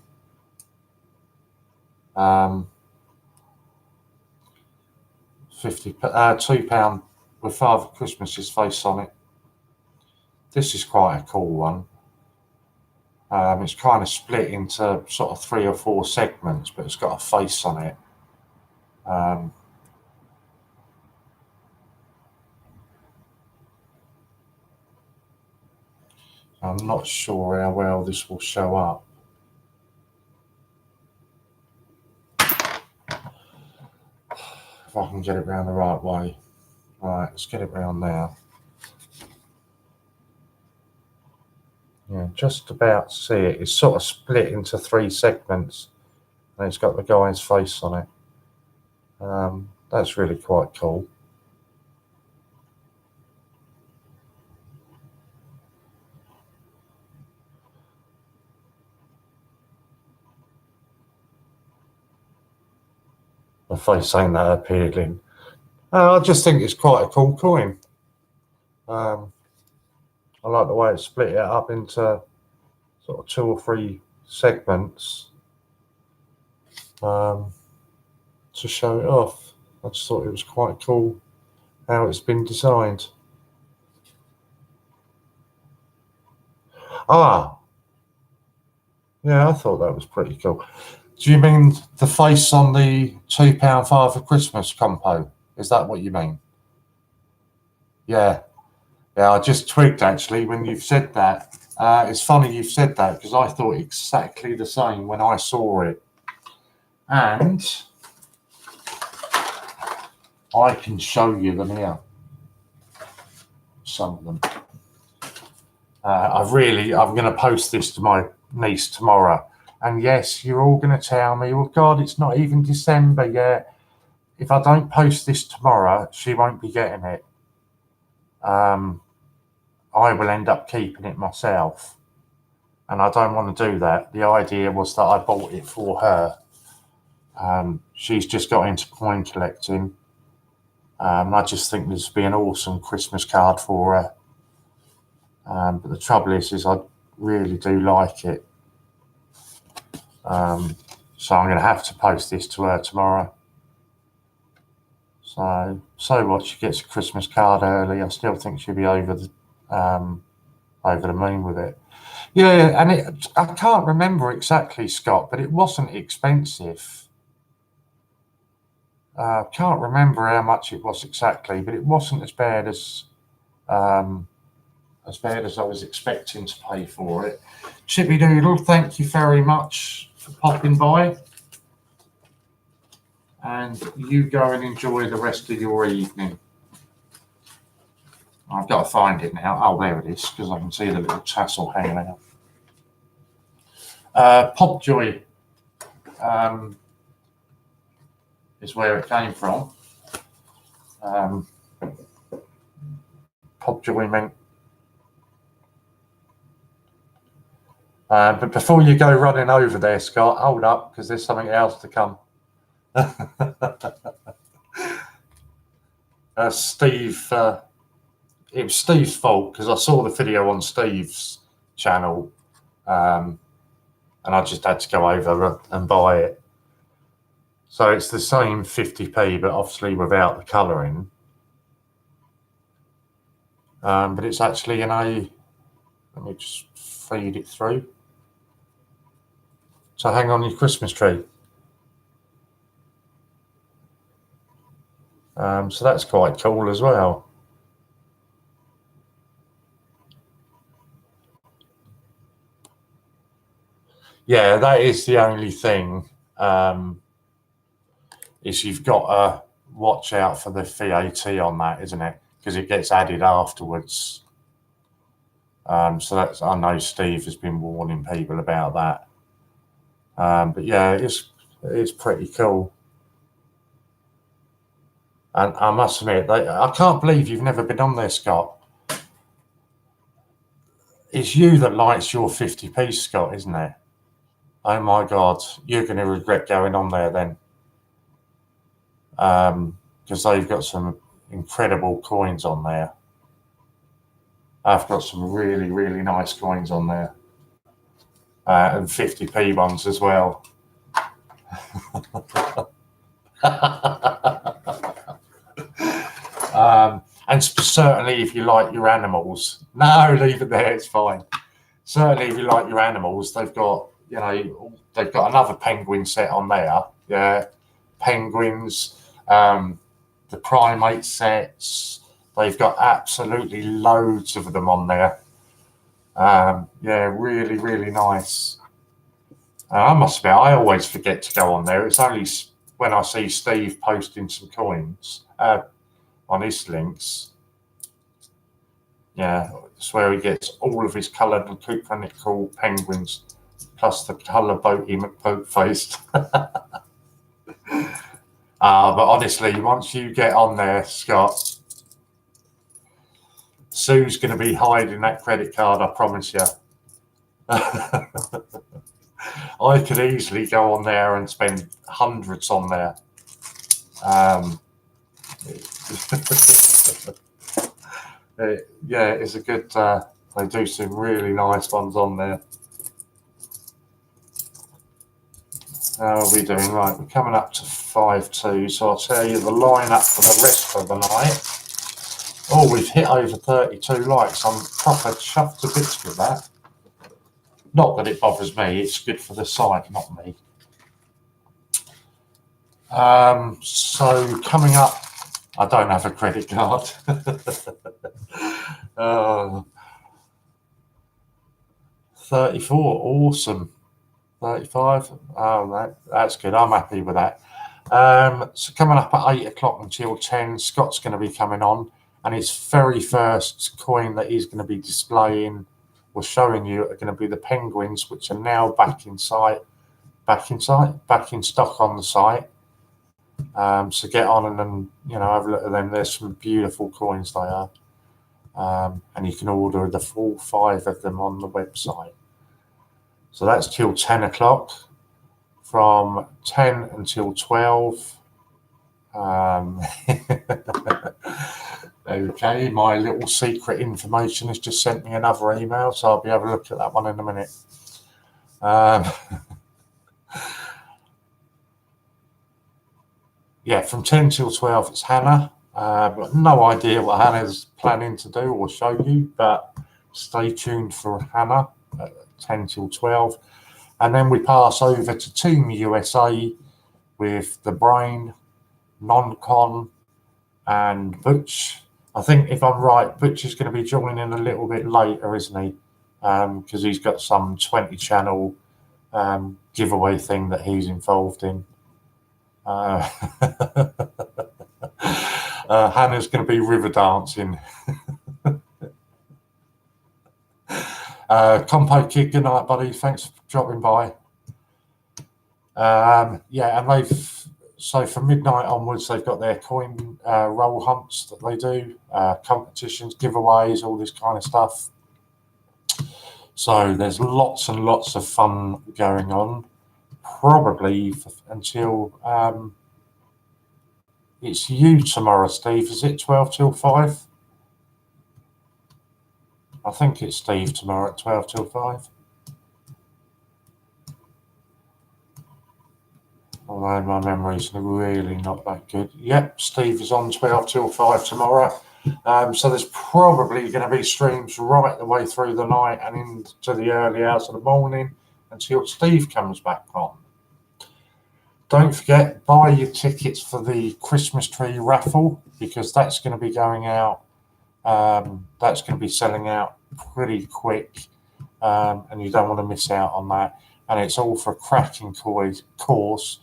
£2 with Father Christmas's face on it. This is quite a cool one. It's kind of split into sort of 3 or 4 segments, but it's got a face on it. I'm not sure how well this will show up. If I can get it round the right way. Right, let's get it round now. Yeah, just about see it. It's sort of split into 3 segments, and it's got the guy's face on it. That's really quite cool. The face ain't that appealing. I just think it's quite a cool coin. I like the way it split it up into sort of 2 or 3 segments to show it off. I just thought it was quite cool how it's been designed. Yeah, I thought that was pretty cool. Do you mean the face on the £2 Father Christmas compo? Is that what you mean? Yeah, I just twigged actually when you've said that. It's funny you've said that because I thought exactly the same when I saw it. And I can show you them here. Some of them. I'm going to post this to my niece tomorrow. And yes, you're all going to tell me, well, God, it's not even December yet. If I don't post this tomorrow, she won't be getting it. I will end up keeping it myself. And I don't want to do that. The idea was that I bought it for her. She's just got into coin collecting. I just think this would be an awesome Christmas card for her. But the trouble is I really do like it. So I'm going to have to post this to her tomorrow. So what? She gets a Christmas card early. I still think she'll be over the moon with it. Yeah, and I can't remember exactly, Scott, but it wasn't expensive. Can't remember how much it was exactly, but it wasn't as bad as I was expecting to pay for it. Chippy Doodle, thank you very much for popping by. and you go and enjoy the rest of your evening. I've got to find it now. Oh, there it is, because I can see the little tassel hanging out. Popjoy is where it came from. Popjoy meant. But before you go running over there, Scott, hold up, because there's something else to come. Steve, it was Steve's fault, because I saw the video on Steve's channel, and I just had to go over and buy it. So it's the same 50p, but obviously without the colouring. But it's actually in a, let me just feed it through. So hang on your Christmas tree. So that's quite cool as well. Yeah, that is the only thing, is you've got to watch out for the VAT on that, isn't it? Because it gets added afterwards. So that's, I know Steve has been warning people about that. But yeah, it's pretty cool. And I must admit, I can't believe you've never been on there, Scott. It's you that likes your 50p, Scott, isn't it? Oh my God, you're going to regret going on there then. Because they've got some incredible coins on there. I've got some really, really nice coins on there. And 50p ones as well. And certainly if you like your animals, no, leave it there, it's fine. Certainly if you like your animals, they've got, you know, they've got another penguin set on there. Yeah, penguins, the primate sets, they've got absolutely loads of them on there. Yeah, really, really nice. I must admit, I always forget to go on there. It's only when I see Steve posting some coins on his links. Yeah, it's where he gets all of his coloured and cool penguins, plus the colour boaty McBoatface. But honestly, once you get on there, Scott, Sue's going to be hiding that credit card, I promise you. I could easily go on there and spend hundreds on there. Yeah, it's a good, they do some really nice ones on there. How are we doing? Right, we're coming up to 5-2, so I'll tell you the lineup for the rest of the night. Oh, we've hit over 32 likes. I'm proper chuffed to bits with that. Not that it bothers me, it's good for the site, not me. So coming up, I don't have a credit card. 34, awesome. 35, oh, that's good. I'm happy with that. So coming up at 8 o'clock until 10, Scott's going to be coming on, and his very first coin that he's going to be displaying or showing you are going to be the penguins, which are now back in stock on the site. So get on and then, you know, have a look at them. There's some beautiful coins they are, and you can order the full 5 of them on the website. So that's till 10 o'clock. From 10 until 12. Okay, my little secret information has just sent me another email, so I'll be able to look at that one in a minute. Yeah, from 10 till 12, it's Hannah. I've got no idea what Hannah's planning to do or show you, but stay tuned for Hannah at 10 till 12. And then we pass over to Team USA with the Brain, Non-Con, and Butch. I think if I'm right, Butch is going to be joining a little bit later, isn't he? Because he's got some 20 channel giveaway thing that he's involved in. Hannah's going to be river dancing. Compo Kid, good night, buddy. Thanks for dropping by. Yeah, and so from midnight onwards, they've got their coin roll hunts that they do, competitions, giveaways, all this kind of stuff. So there's lots and lots of fun going on, probably until it's you tomorrow, Steve. Is it 12 till 5? I think it's Steve tomorrow at 12 till 5. Although my memory's really not that good. Yep, Steve is on 12 till 5 tomorrow. So there's probably going to be streams right the way through the night and into the early hours of the morning until Steve comes back on. Don't forget, buy your tickets for the Christmas tree raffle, because that's going to be going out. That's going to be selling out pretty quick, and you don't want to miss out on that. And it's all for a cracking course.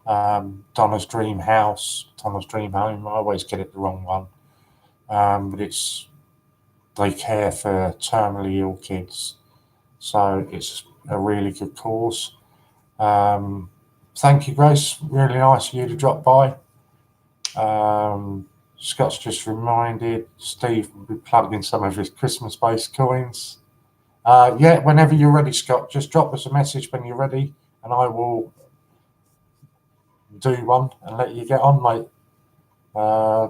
Donna's Dream House, Donna's Dream Home. I always get it the wrong one. But they care for terminally ill kids. So it's a really good course. Thank you, Grace. Really nice of you to drop by. Scott's just reminded Steve will be plugging some of his Christmas-based coins. Yeah, whenever you're ready, Scott, just drop us a message when you're ready, and I will do one and let you get on, mate.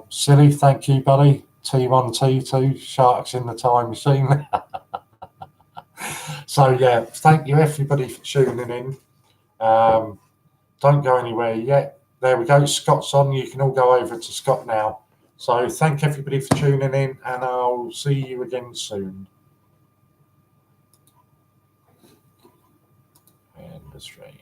Silly, thank you, buddy. T1, T2, sharks in the time machine. So, yeah, thank you, everybody, for tuning in. Don't go anywhere yet. There we go. Scott's on. You can all go over to Scott now. So thank everybody for tuning in, and I'll see you again soon. End the stream.